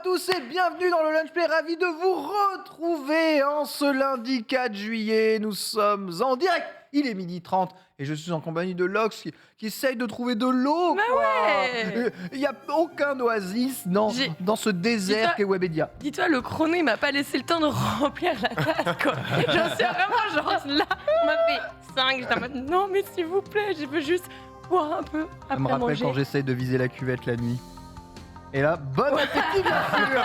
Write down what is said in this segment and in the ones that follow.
tous et bienvenue dans le Lunch Play. Ravi de vous retrouver en ce lundi 4 juillet. Nous sommes en direct. Il est 12h30 et je suis en compagnie de Lox qui essaye de trouver de l'eau. Bah ouais. Il n'y a aucun oasis dans ce désert qu'est Webedia. Dis-toi, le chrono, il m'a pas laissé le temps de remplir la tasse, quoi. J'en suis vraiment genre là, on m'a fait 5. J'étais en mode, non, mais s'il vous plaît, je veux juste boire un peu après Ça me rappelle manger. quand j'essaye de viser la cuvette la nuit. Et là, bon appétit, bien sûr.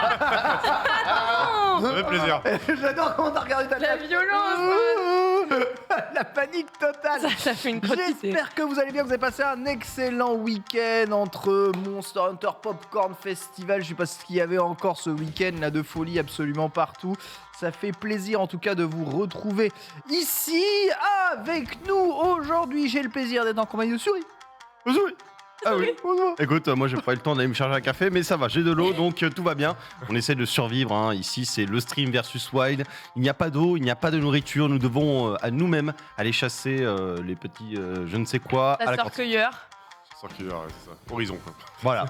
Ça fait plaisir. J'adore comment t'as regardé ta La tête. violence. La panique totale. Ça fait une quantité. J'espère que vous allez bien, vous avez passé un excellent week-end entre Monster Hunter Popcorn Festival. Je sais pas ce qu'il y avait encore ce week-end là de folie absolument partout. Ça fait plaisir en tout cas de vous retrouver ici avec nous aujourd'hui. J'ai le plaisir d'être en compagnie de Souris. Souris. Ah oui. Écoute, moi j'ai pas eu le temps d'aller me charger un café, mais ça va, j'ai de l'eau, donc tout va bien. On essaie de survivre, hein. Ici c'est le stream versus wild. Il n'y a pas d'eau, il n'y a pas de nourriture. Nous devons à nous-mêmes aller chasser les petits je ne sais quoi à la cantine. Chasseur-cueilleur. C'est ça. Horizon quoi. Voilà.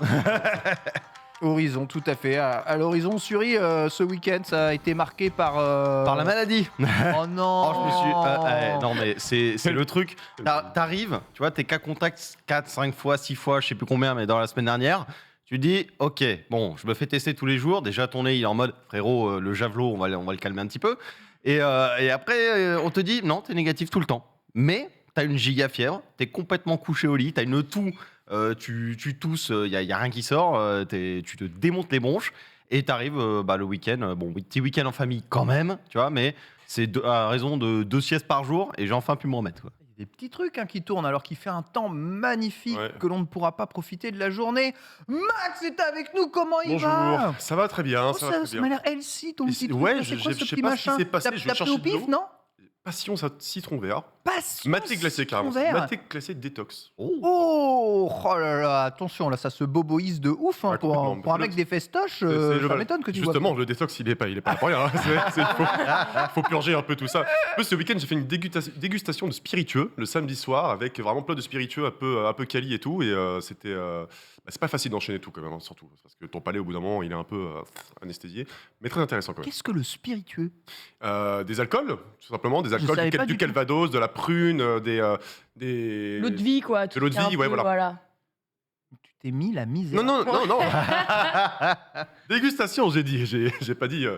Horizon, tout à fait. À l'horizon, Suri, ce week-end, ça a été marqué par la maladie. Oh non. Oh, je me suis. Non, mais c'est le truc. T'arrives, tu vois, t'es cas contact 4, 5 fois, 6 fois, je sais plus combien, mais dans la semaine dernière. Tu dis, ok, bon, je me fais tester tous les jours. Déjà, ton nez, il est en mode, frérot, le javelot, on va le calmer un petit peu. Et après, on te dit, non, t'es négatif tout le temps. Mais t'as une giga fièvre, t'es complètement couché au lit, t'as une toux, tu tousses, y a rien qui sort, tu te démontes les bronches. Et t'arrives le week-end, petit week-end en famille quand même, tu vois, mais c'est à raison de 2 siestes par jour et j'ai enfin pu me remettre, quoi. Il y a des petits trucs qui tournent alors qu'il fait un temps magnifique que l'on ne pourra pas profiter de la journée. Max est avec nous, comment il va? Bonjour, ça va très bien, ça va très Ça bien. m'a l'air healthy ton petit truc. Ouais, là, je c'est quoi sais ce pas petit ce qui machin? s'est passé, T'as je pris cherchais au de pif, l'eau. non? Passion citron vert. Passion Maté glacé citron carrément. vert. Maté glacé détox. Oh là là, attention, là ça se boboise de ouf hein, Ouais, pour un complètement. mec des festoches, C'est ça m'étonne que tu vois. Justement, le détox, il est pas là pour rien. Il faut purger un peu tout ça. En plus, ce week-end, j'ai fait une dégustation de spiritueux le samedi soir avec vraiment plein de spiritueux un peu quali et tout. Et c'était. C'est pas facile d'enchaîner tout quand même, hein, surtout. Parce que ton palais, au bout d'un moment, il est un peu anesthésié. Mais très intéressant quand même. Qu'est-ce que le spiritueux? Des alcools, tout simplement. Des alcools, savais pas du du tout. calvados, de la prune, des. L'eau de vie, quoi. De l'eau de vie, ouais, voilà. Tu t'es mis la misère. Non. Dégustation, j'ai dit. J'ai pas dit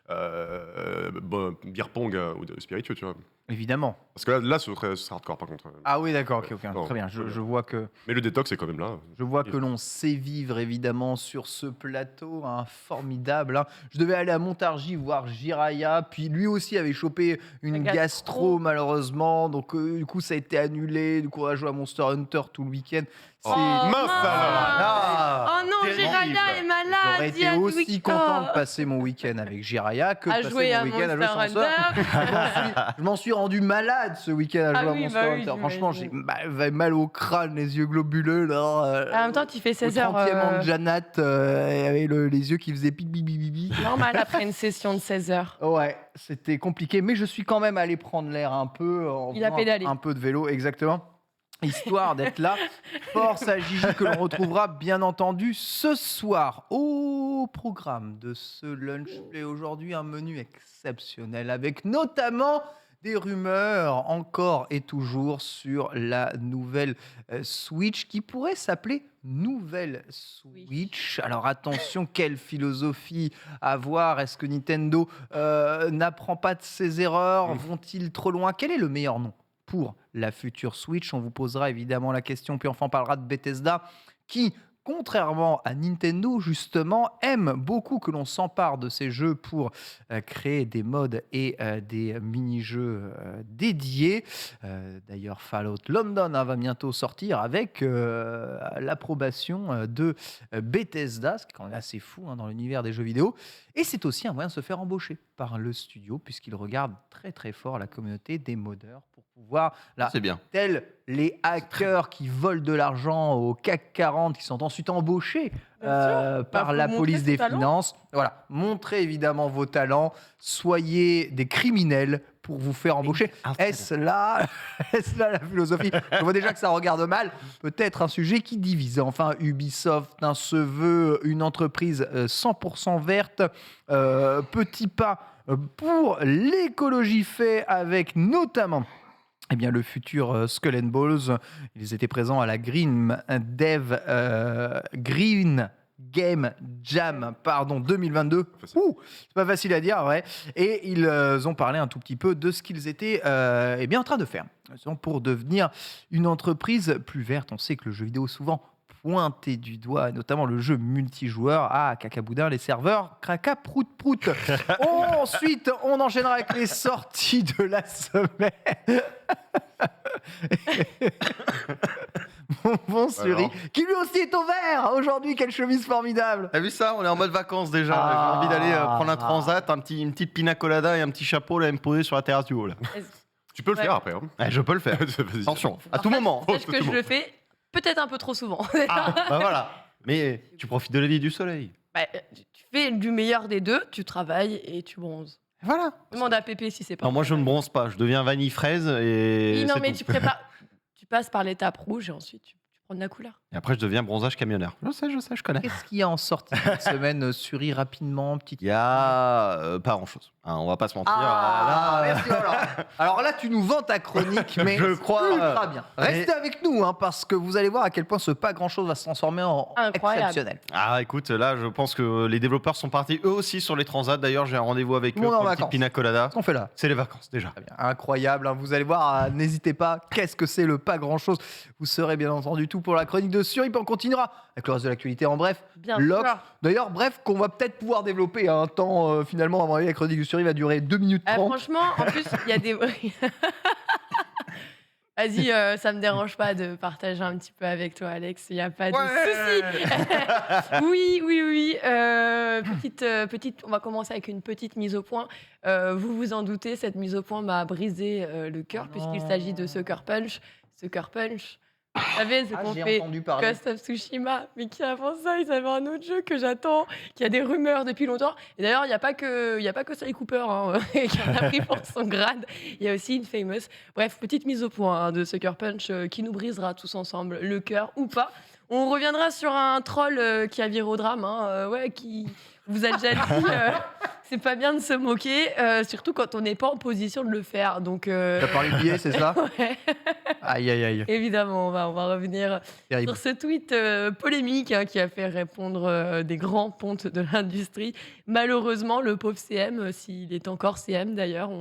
beer pong ou de spiritueux, tu vois. Évidemment. Parce que là ce serait hardcore par contre. Ah oui, d'accord, ok, Non, très bien. Je vois que Mais le détox est quand même là. l'on sait vivre évidemment sur ce plateau, hein, formidable. Hein. Je devais aller à Montargis voir Jiraya, puis lui aussi avait chopé une La gastro malheureusement, donc du coup ça a été annulé. Du coup on a joué à Monster Hunter tout le week-end. C'est mince alors. Oh non, terrible. Jiraya est malade. J'aurais été aussi content de passer mon week-end avec Jiraya que de À passer jouer mon à week-end à jouer Monster à Monster. Hunter. Je m'en suis rendu malade ce week-end à jouer à oui, Monster bah oui, Hunter. j'imagine. Franchement, j'avais mal au crâne, les yeux globuleux. Là, En même temps, tu fais 16 au heures. 30e an de Janat, avec les yeux qui faisaient pipi. Normal après une session de 16 heures. Ouais, c'était compliqué, mais je suis quand même allé prendre l'air un peu. Il a faisant pédalé. Un peu de vélo, exactement. Histoire d'être là. Force à Gigi que l'on retrouvera bien entendu ce soir. Au programme de ce Lunch Play aujourd'hui, un menu exceptionnel avec notamment des rumeurs encore et toujours sur la nouvelle Switch qui pourrait s'appeler Nouvelle Switch. Alors attention, quelle philosophie avoir? Est-ce que Nintendo n'apprend pas de ses erreurs? Vont-ils trop loin? Quel est le meilleur nom pour la future Switch? On vous posera évidemment la question, puis enfin on parlera de Bethesda qui, contrairement à Nintendo, justement, aime beaucoup que l'on s'empare de ces jeux pour créer des modes et des mini-jeux dédiés. D'ailleurs, Fallout London va bientôt sortir avec l'approbation de Bethesda, ce qui est quand même assez fou dans l'univers des jeux vidéo. Et c'est aussi un moyen de se faire embaucher par le studio, puisqu'il regarde très très fort la communauté des modeurs pour pouvoir, là, C'est bien. tel les hackers qui volent de l'argent au CAC 40, qui sont ensuite embauchés par faut la montrer police ses des talents. finances. Voilà, montrez évidemment vos talents, soyez des criminels pour vous faire embaucher. Est-ce là la philosophie? Je vois déjà que ça regarde mal. Peut-être un sujet qui divise. Enfin, Ubisoft se veut une entreprise 100% verte. Petit pas pour l'écologie fait avec notamment le futur Skull and Bones. Ils étaient présents à la Green Game Jam 2022. Ouh, c'est pas facile à dire, ouais. Et ils ont parlé un tout petit peu de ce qu'ils étaient en train de faire pour devenir une entreprise plus verte. On sait que le jeu vidéo souvent pointé du doigt, notamment le jeu multijoueur. Ah, cacaboudin, les serveurs, craca, prout, prout. Ensuite, on enchaînera avec les sorties de la semaine. Bon Suri, qui lui aussi est au vert aujourd'hui. Quelle chemise formidable. T'as vu ça? On est en mode vacances déjà. J'ai envie d'aller prendre un transat, une petite pina colada et un petit chapeau là, et me poser sur la terrasse du haut. Là. Tu peux le faire après. Hein. Ouais, je peux le faire. Vas-y. Attention, à tout moment. Sache que je le fais peut-être un peu trop souvent. Bah voilà. Mais tu profites de la vie du soleil. Tu fais du meilleur des deux, tu travailles et tu bronzes. Voilà. Demande à Pépé si c'est pas. Non, moi je ne bronze pas. Je deviens vanille fraise et. Oui, non, c'est mais tout. tu prépares. Tu passes par l'étape rouge et ensuite tu prends de la couleur. Et après je deviens bronzage camionneur. Je sais, je connais. Qu'est-ce qu'il y a en sortie cette semaine, Suri, rapidement, petite. Il y a pas grand chose. On va pas se mentir. Merci, alors là, tu nous vends ta chronique, mais Je crois, ultra bien. Restez avec nous, parce que vous allez voir à quel point ce pas grand-chose va se transformer en Incroyable. exceptionnel. Ah écoute, là je pense que les développeurs sont partis eux aussi sur les transats. D'ailleurs j'ai un rendez-vous avec eux Tout le monde pour en une petite vacances. pina colada. Qu'est-ce qu'on fait là? C'est les vacances déjà. Très bien. Incroyable, vous allez voir, n'hésitez pas, qu'est-ce que c'est le pas grand-chose. Vous serez bien entendu tout pour la chronique de Suri, puis on continuera avec le reste de l'actualité en bref. Bien L'Ox. sûr. D'ailleurs, bref, qu'on va peut-être pouvoir développer un temps, finalement, à mon avis, la chronique de Suri va durer 2 minutes 30. Franchement, en plus, il y a des. Vas-y, ça me dérange pas de partager un petit peu avec toi, Alex. Il n'y a pas de souci. Oui. On va commencer avec une petite mise au point. Vous vous en doutez, cette mise au point m'a brisé le cœur puisqu'il s'agit de Sucker Punch. Sucker Punch. Vous savez, c'est qu'on j'ai fait entendu parler. Ghost of Tsushima, mais qui avant ça, ils avaient un autre jeu que j'attends, qui a des rumeurs depuis longtemps. Et d'ailleurs, il n'y a pas que Sly Cooper qui en a pris pour son grade. Il y a aussi Infamous. Bref, petite mise au point de Sucker Punch qui nous brisera tous ensemble le cœur ou pas. On reviendra sur un troll qui a viré au drame, qui vous a déjà dit. C'est pas bien de se moquer, surtout quand on n'est pas en position de le faire. Donc, T'as parlé de billets, c'est ça? ouais. Aïe. Évidemment, on va revenir Terrible. sur ce tweet polémique qui a fait répondre des grands pontes de l'industrie. Malheureusement, le pauvre CM, s'il est encore CM d'ailleurs,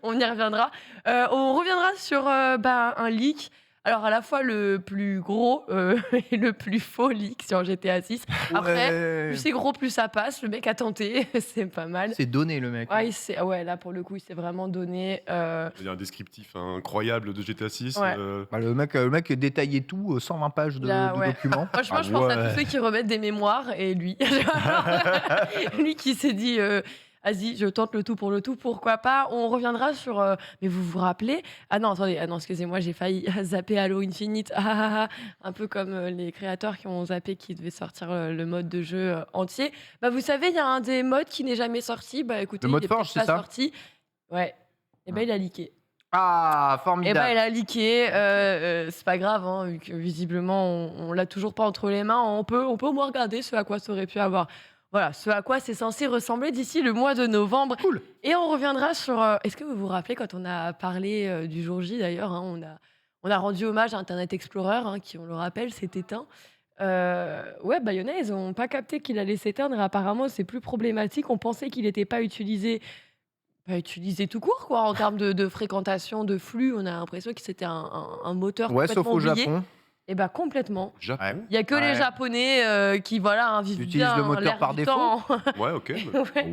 on y reviendra. On reviendra sur un leak. Alors, à la fois le plus gros et le plus faux leak sur GTA 6. Après, plus c'est gros, plus ça passe. Le mec a tenté, c'est pas mal. C'est donné, le mec. Ouais, là, pour le coup, il s'est vraiment donné. Il y a un descriptif incroyable de GTA 6. Ouais. Le mec détaillait tout, 120 pages de documents. Franchement, je pense à tous ceux qui remettent des mémoires et lui. Lui qui s'est dit vas-y, je tente le tout pour le tout, pourquoi pas. On reviendra sur. Mais vous vous rappelez? Ah non, attendez, excusez-moi, j'ai failli zapper Halo Infinite. Un peu comme les créateurs qui ont zappé qui devaient sortir le mode de jeu entier. Vous savez, il y a un des modes qui n'est jamais sorti. Écoutez, Le mode il est Forge, peut-être c'est pas ça? sorti. Ouais. Et il a leaké. Ah, Et formidable. il a leaké, c'est pas grave, vu que visiblement on l'a toujours pas entre les mains. On peut au moins regarder ce à quoi ça aurait pu avoir. Voilà, ce à quoi c'est censé ressembler d'ici le mois de novembre. Cool. Et on reviendra sur. Est-ce que vous vous rappelez quand on a parlé du jour J d'ailleurs, on a rendu hommage à Internet Explorer, qui, on le rappelle, s'est éteint. Bayonetta, ils n'ont pas capté qu'il allait s'éteindre. Apparemment, c'est plus problématique. On pensait qu'il n'était pas utilisé. Pas utilisé tout court, quoi, en termes de fréquentation, de flux. On a l'impression que c'était un moteur Ouais, complètement sauf au oublié. Japon. Et complètement. Japon. Il n'y a que les Japonais qui vivent Utilisent bien le moteur l'air par du défaut. temps. Ouais, ok.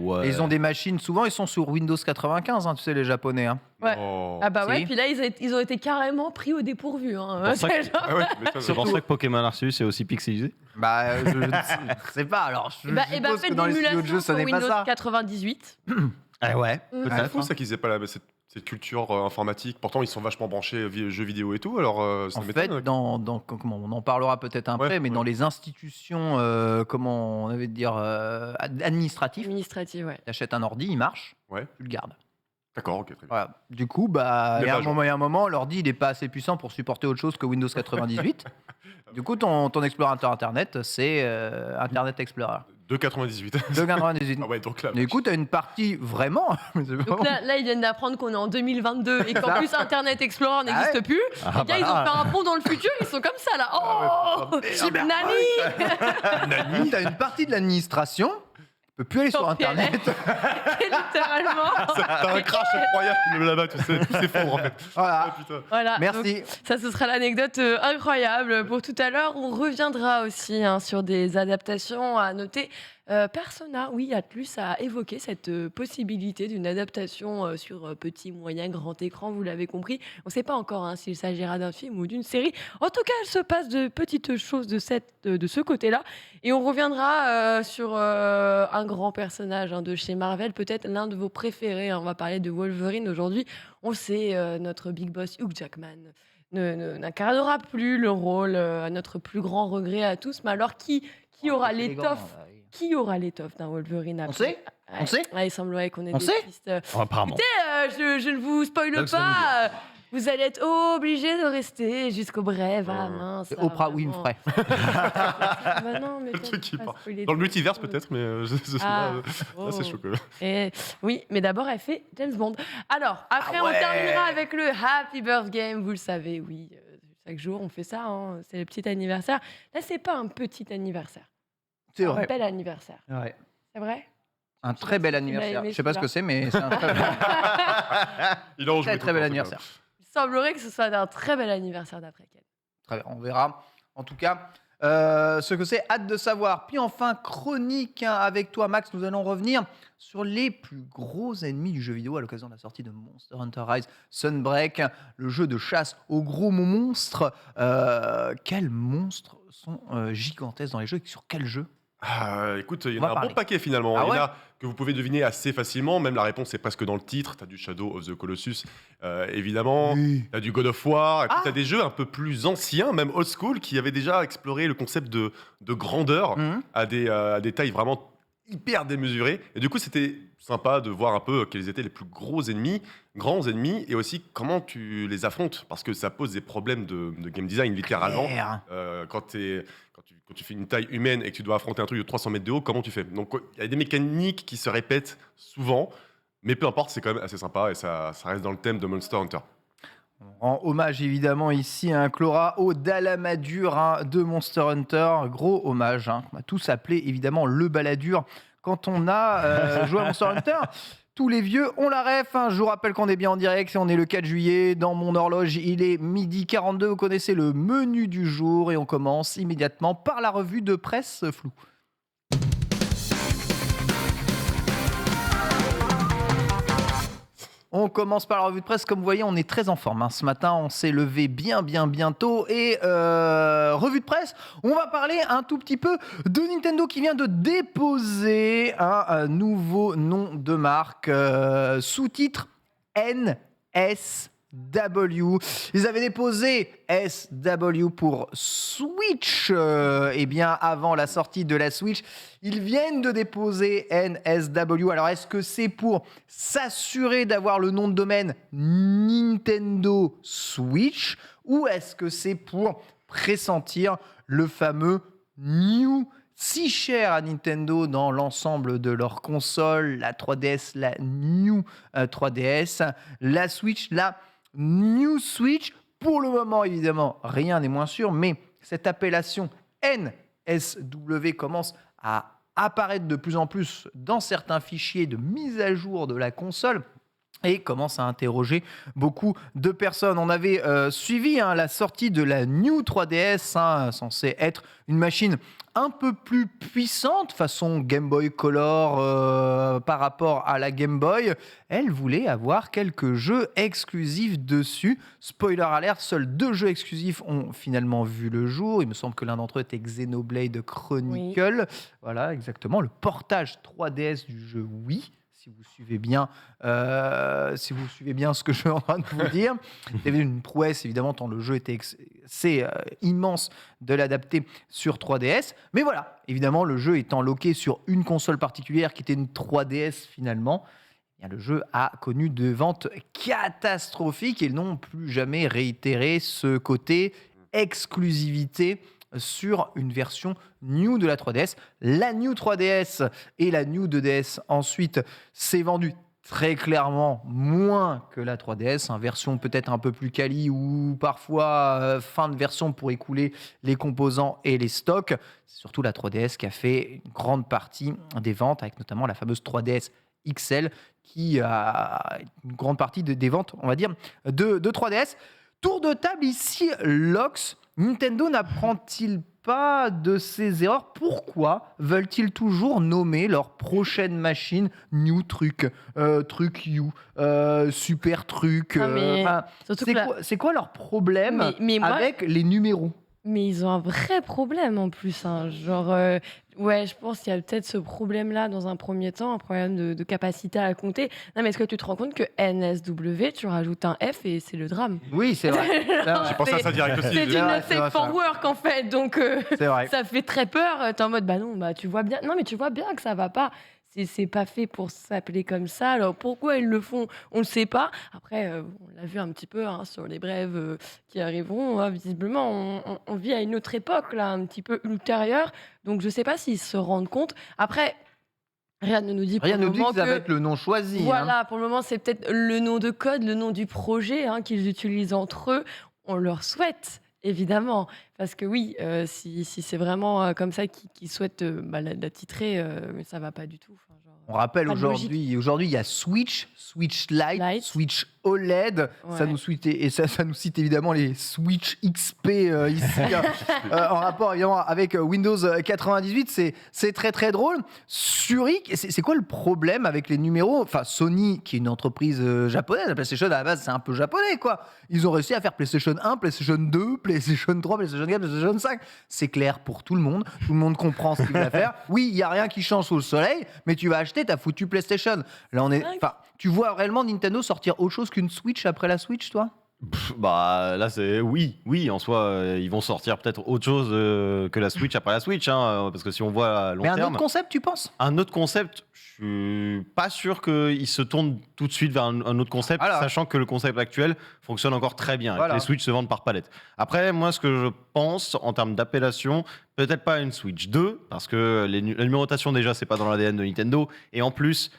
Ouais. Et ils ont des machines, souvent ils sont sur Windows 95, tu sais, les Japonais. Ouais. Oh. Si. Puis là, ils ont été carrément pris au dépourvu. pour ça que- C'est genre- Ah ouais, tu m'étonnes. C'est pour ça que Pokémon Arceus est aussi pixelisé. Je ne sais pas, alors je suppose que faites dans les studios de l'émulation jeu, ça sur n'est pas Windows ça. 98. Ah ouais. Mm. C'est Peut-être. fou ça qu'ils aient pas la. cette culture informatique. Pourtant, ils sont vachement branchés jeux vidéo et tout. Alors, ça En m'étonne. fait, comment on en parlera peut-être après, Ouais, mais ouais. dans les institutions, comment on avait dire, administratives, Administrative, ouais. tu achètes un ordi, il marche, Ouais. tu le gardes. D'accord, ok, très bien. Voilà. Du coup, bah, Mais il y a pas un moment, l'ordi, il n'est pas assez puissant pour supporter autre chose que Windows 98. Du coup, ton explorateur Internet, c'est Internet Explorer 2,98. de 98. Ah ouais, donc là. Du coup, tu as une partie vraiment. mais c'est Donc vraiment- là, ils viennent d'apprendre qu'on est en 2022 et qu'en Ça. plus Internet Explorer n'existe ouais. plus. Ah, Les gars, ils ont fait un pont dans le futur, ils sont comme ça là. Oh Nani Tu as une partie de l'administration, tu peux plus aller sur En PLS. Internet. Littéralement. T'as un crash incroyable là-bas, tu sais, tout s'effondre en fait. Voilà. Ah, putain. Voilà. Donc, Merci. ça, ce sera l'anecdote incroyable pour tout à l'heure. On reviendra aussi sur des adaptations à noter. Persona, oui, Atlus a évoqué cette possibilité d'une adaptation sur petit, moyen, grand écran, vous l'avez compris. On ne sait pas encore s'il s'agira d'un film ou d'une série. En tout cas, il se passe de petites choses de ce côté-là. Et on reviendra sur un grand personnage de chez Marvel, peut-être l'un de vos préférés. On va parler de Wolverine aujourd'hui. On le sait, notre big boss Hugh Jackman n'incarnera plus le rôle, à notre plus grand regret à tous. Mais alors, qui aura l'étoffe Qui aura l'étoffe d'un Wolverine après? sait On sait Il semblerait qu'on ait On des sait pistes. Apparemment. Je ne vous spoile Donc, ça pas. Vous allez être obligé de rester jusqu'au bref. Ah mince. C'est ah, Oprah vraiment. Winfrey. Bah non, mais Le toi, truc tu qui vas part. spoiler Dans le tout. multiverse peut-être, mais Ah, là, c'est oh. chaud quand même. Et, oui, mais d'abord, elle fait James Bond. Alors, après, Ah ouais. on terminera avec le Happy Birthday Game. Vous le savez, oui. Chaque jour, on fait ça. C'est le petit anniversaire. Là, c'est pas un petit anniversaire. C'est Un vrai. bel anniversaire. Ouais. C'est vrai? Un très bel si tu l'as anniversaire. aimé, Je sais pas ce que celui-là. c'est, mais c'est un très Il en joue très, tout très bel le temps, anniversaire. Il semblerait que ce soit un très bel anniversaire d'après Ken. Très bien, on verra. En tout cas, ce que c'est, hâte de savoir. Puis enfin, chronique avec toi, Max. Nous allons revenir sur les plus gros ennemis du jeu vidéo à l'occasion de la sortie de Monster Hunter Rise Sunbreak, le jeu de chasse aux gros monstres. Quels monstres sont gigantesques dans les jeux et sur quel jeu? Écoute, il y On en va a un parler. bon paquet finalement. Ah Il y en ouais a que vous pouvez deviner assez facilement. Même la réponse est presque dans le titre. Tu as du Shadow of the Colossus, évidemment. Oui. Tu as du God of War. Et puis Ah. tu as des jeux un peu plus anciens, même old school, qui avaient déjà exploré le concept de grandeur Mhm. à des tailles vraiment hyper démesurées. Et du coup, c'était sympa de voir un peu quels étaient les plus gros ennemis, grands ennemis, et aussi comment tu les affrontes. Parce que ça pose des problèmes de game design, littéralement. Claire. Quand tu fais une taille humaine et que tu dois affronter un truc de 300 mètres de haut, comment tu fais? Donc il y a des mécaniques qui se répètent souvent, mais peu importe, c'est quand même assez sympa et ça reste dans le thème de Monster Hunter. On rend hommage évidemment ici à un Chlora au Dalamadur de Monster Hunter. Gros hommage. On a tous appelé évidemment le Baladur quand on a joué à Monster Hunter. Tous les vieux, on la ref. Je vous rappelle qu'on est bien en direct. On est le 4 juillet. Dans mon horloge, il est 12h42. Vous connaissez le menu du jour et on commence immédiatement par la revue de presse floue. On commence par la revue de presse. Comme vous voyez, on est très en forme. Ce matin, on s'est levé bientôt. Et revue de presse, on va parler un tout petit peu de Nintendo qui vient de déposer un nouveau nom de marque. Sous-titre NSW. Ils avaient déposé SW pour Switch. Eh bien, avant la sortie de la Switch, ils viennent de déposer NSW. Alors, est-ce que c'est pour s'assurer d'avoir le nom de domaine Nintendo Switch ou est-ce que c'est pour pressentir le fameux New si cher à Nintendo dans l'ensemble de leurs consoles, la 3DS, la New 3DS, la Switch, la New Switch? Pour le moment, évidemment, rien n'est moins sûr, mais cette appellation NSW commence à apparaître de plus en plus dans certains fichiers de mise à jour de la console et commence à interroger beaucoup de personnes. On avait suivi la sortie de la New 3DS, censée être une machine un peu plus puissante, façon Game Boy Color par rapport à la Game Boy. Elle voulait avoir quelques jeux exclusifs dessus. Spoiler alert, seuls 2 jeux exclusifs ont finalement vu le jour. Il me semble que l'un d'entre eux était Xenoblade Chronicle. Voilà, exactement, le portage 3DS du jeu Wii, si vous suivez bien, ce que je suis en train de vous dire. C'est une prouesse, évidemment, tant le jeu était assez immense de l'adapter sur 3DS. Mais voilà, évidemment, le jeu étant loqué sur une console particulière qui était une 3DS finalement, eh bien, le jeu a connu de ventes catastrophiques et ils n'ont plus jamais réitéré ce côté exclusivité sur une version New de la 3DS. La New 3DS et la New 2DS ensuite s'est vendue très clairement moins que la 3DS, version peut-être un peu plus quali ou parfois fin de version pour écouler les composants et les stocks. C'est surtout la 3DS qui a fait une grande partie des ventes, avec notamment la fameuse 3DS XL qui a une grande partie des ventes, on va dire, de 3DS. Tour de table ici, Lox. Nintendo n'apprend-il pas de ses erreurs? Pourquoi veulent-ils toujours nommer leur prochaine machine New Truc, Truc You, Super Truc Non, mais surtout que c'est quoi leur problème mais moi- avec les numéros? Mais ils ont un vrai problème en plus. Genre, ouais, je pense qu'il y a peut-être ce problème-là dans un premier temps, un problème de capacité à compter. Non, mais est-ce que tu te rends compte que NSW, tu rajoutes un F et c'est le drame? Oui, c'est vrai. J'ai pensé à ça direct aussi. C'est C'est une vrai, c'est vrai, safe for ça. work en fait, donc C'est vrai. ça fait très peur. T'es en mode, bah non, bah tu vois bien. Non, mais tu vois bien que ça va pas. C'est pas fait pour s'appeler comme ça. Alors pourquoi ils le font, on ne sait pas. Après, on l'a vu un petit peu sur les brèves qui arriveront. Visiblement, on vit à une autre époque, là, un petit peu ultérieure. Donc je sais pas s'ils se rendent compte. Après, rien ne nous dit Rien pour ne le dit moment que ça va que... être le nom choisi. hein. Voilà, pour le moment, c'est peut-être le nom de code, le nom du projet qu'ils utilisent entre eux. On leur souhaite, évidemment. Parce que oui, si c'est vraiment comme ça qu'ils souhaitent la titrer, mais ça va pas du tout. Enfin, genre, On rappelle pas de aujourd'hui, il y a Switch, Switch Lite, Switch OLED. Ça Ouais. nous cite évidemment les Switch XP ici, en rapport évidemment avec Windows 98. C'est très très drôle. Zurich, c'est quoi le problème avec les numéros? Enfin, Sony, qui est une entreprise japonaise, la PlayStation à la base, c'est un peu japonais, quoi. Ils ont réussi à faire PlayStation 1, PlayStation 2, PlayStation 3, PlayStation 4, PlayStation 5. C'est clair pour tout le monde. Tout le monde comprend ce qu'ils veulent faire. Oui, il n'y a rien qui change sous le soleil, mais tu vas acheter ta foutue PlayStation. Là, tu vois réellement Nintendo sortir autre chose qu'une Switch après la Switch, toi? Bah là c'est oui en soi ils vont sortir peut-être autre chose que la Switch après la Switch parce que si on voit à long Mais un terme autre concept, tu penses? un autre concept, je suis pas sûr qu'ils se tournent tout de suite vers un autre concept, Voilà. sachant que le concept actuel fonctionne encore très bien et Voilà. que les Switch se vendent par palette. Après, moi, ce que je pense en termes d'appellation, peut-être pas une Switch 2, parce que la numérotation déjà, c'est pas dans l'ADN de Nintendo, et en plus.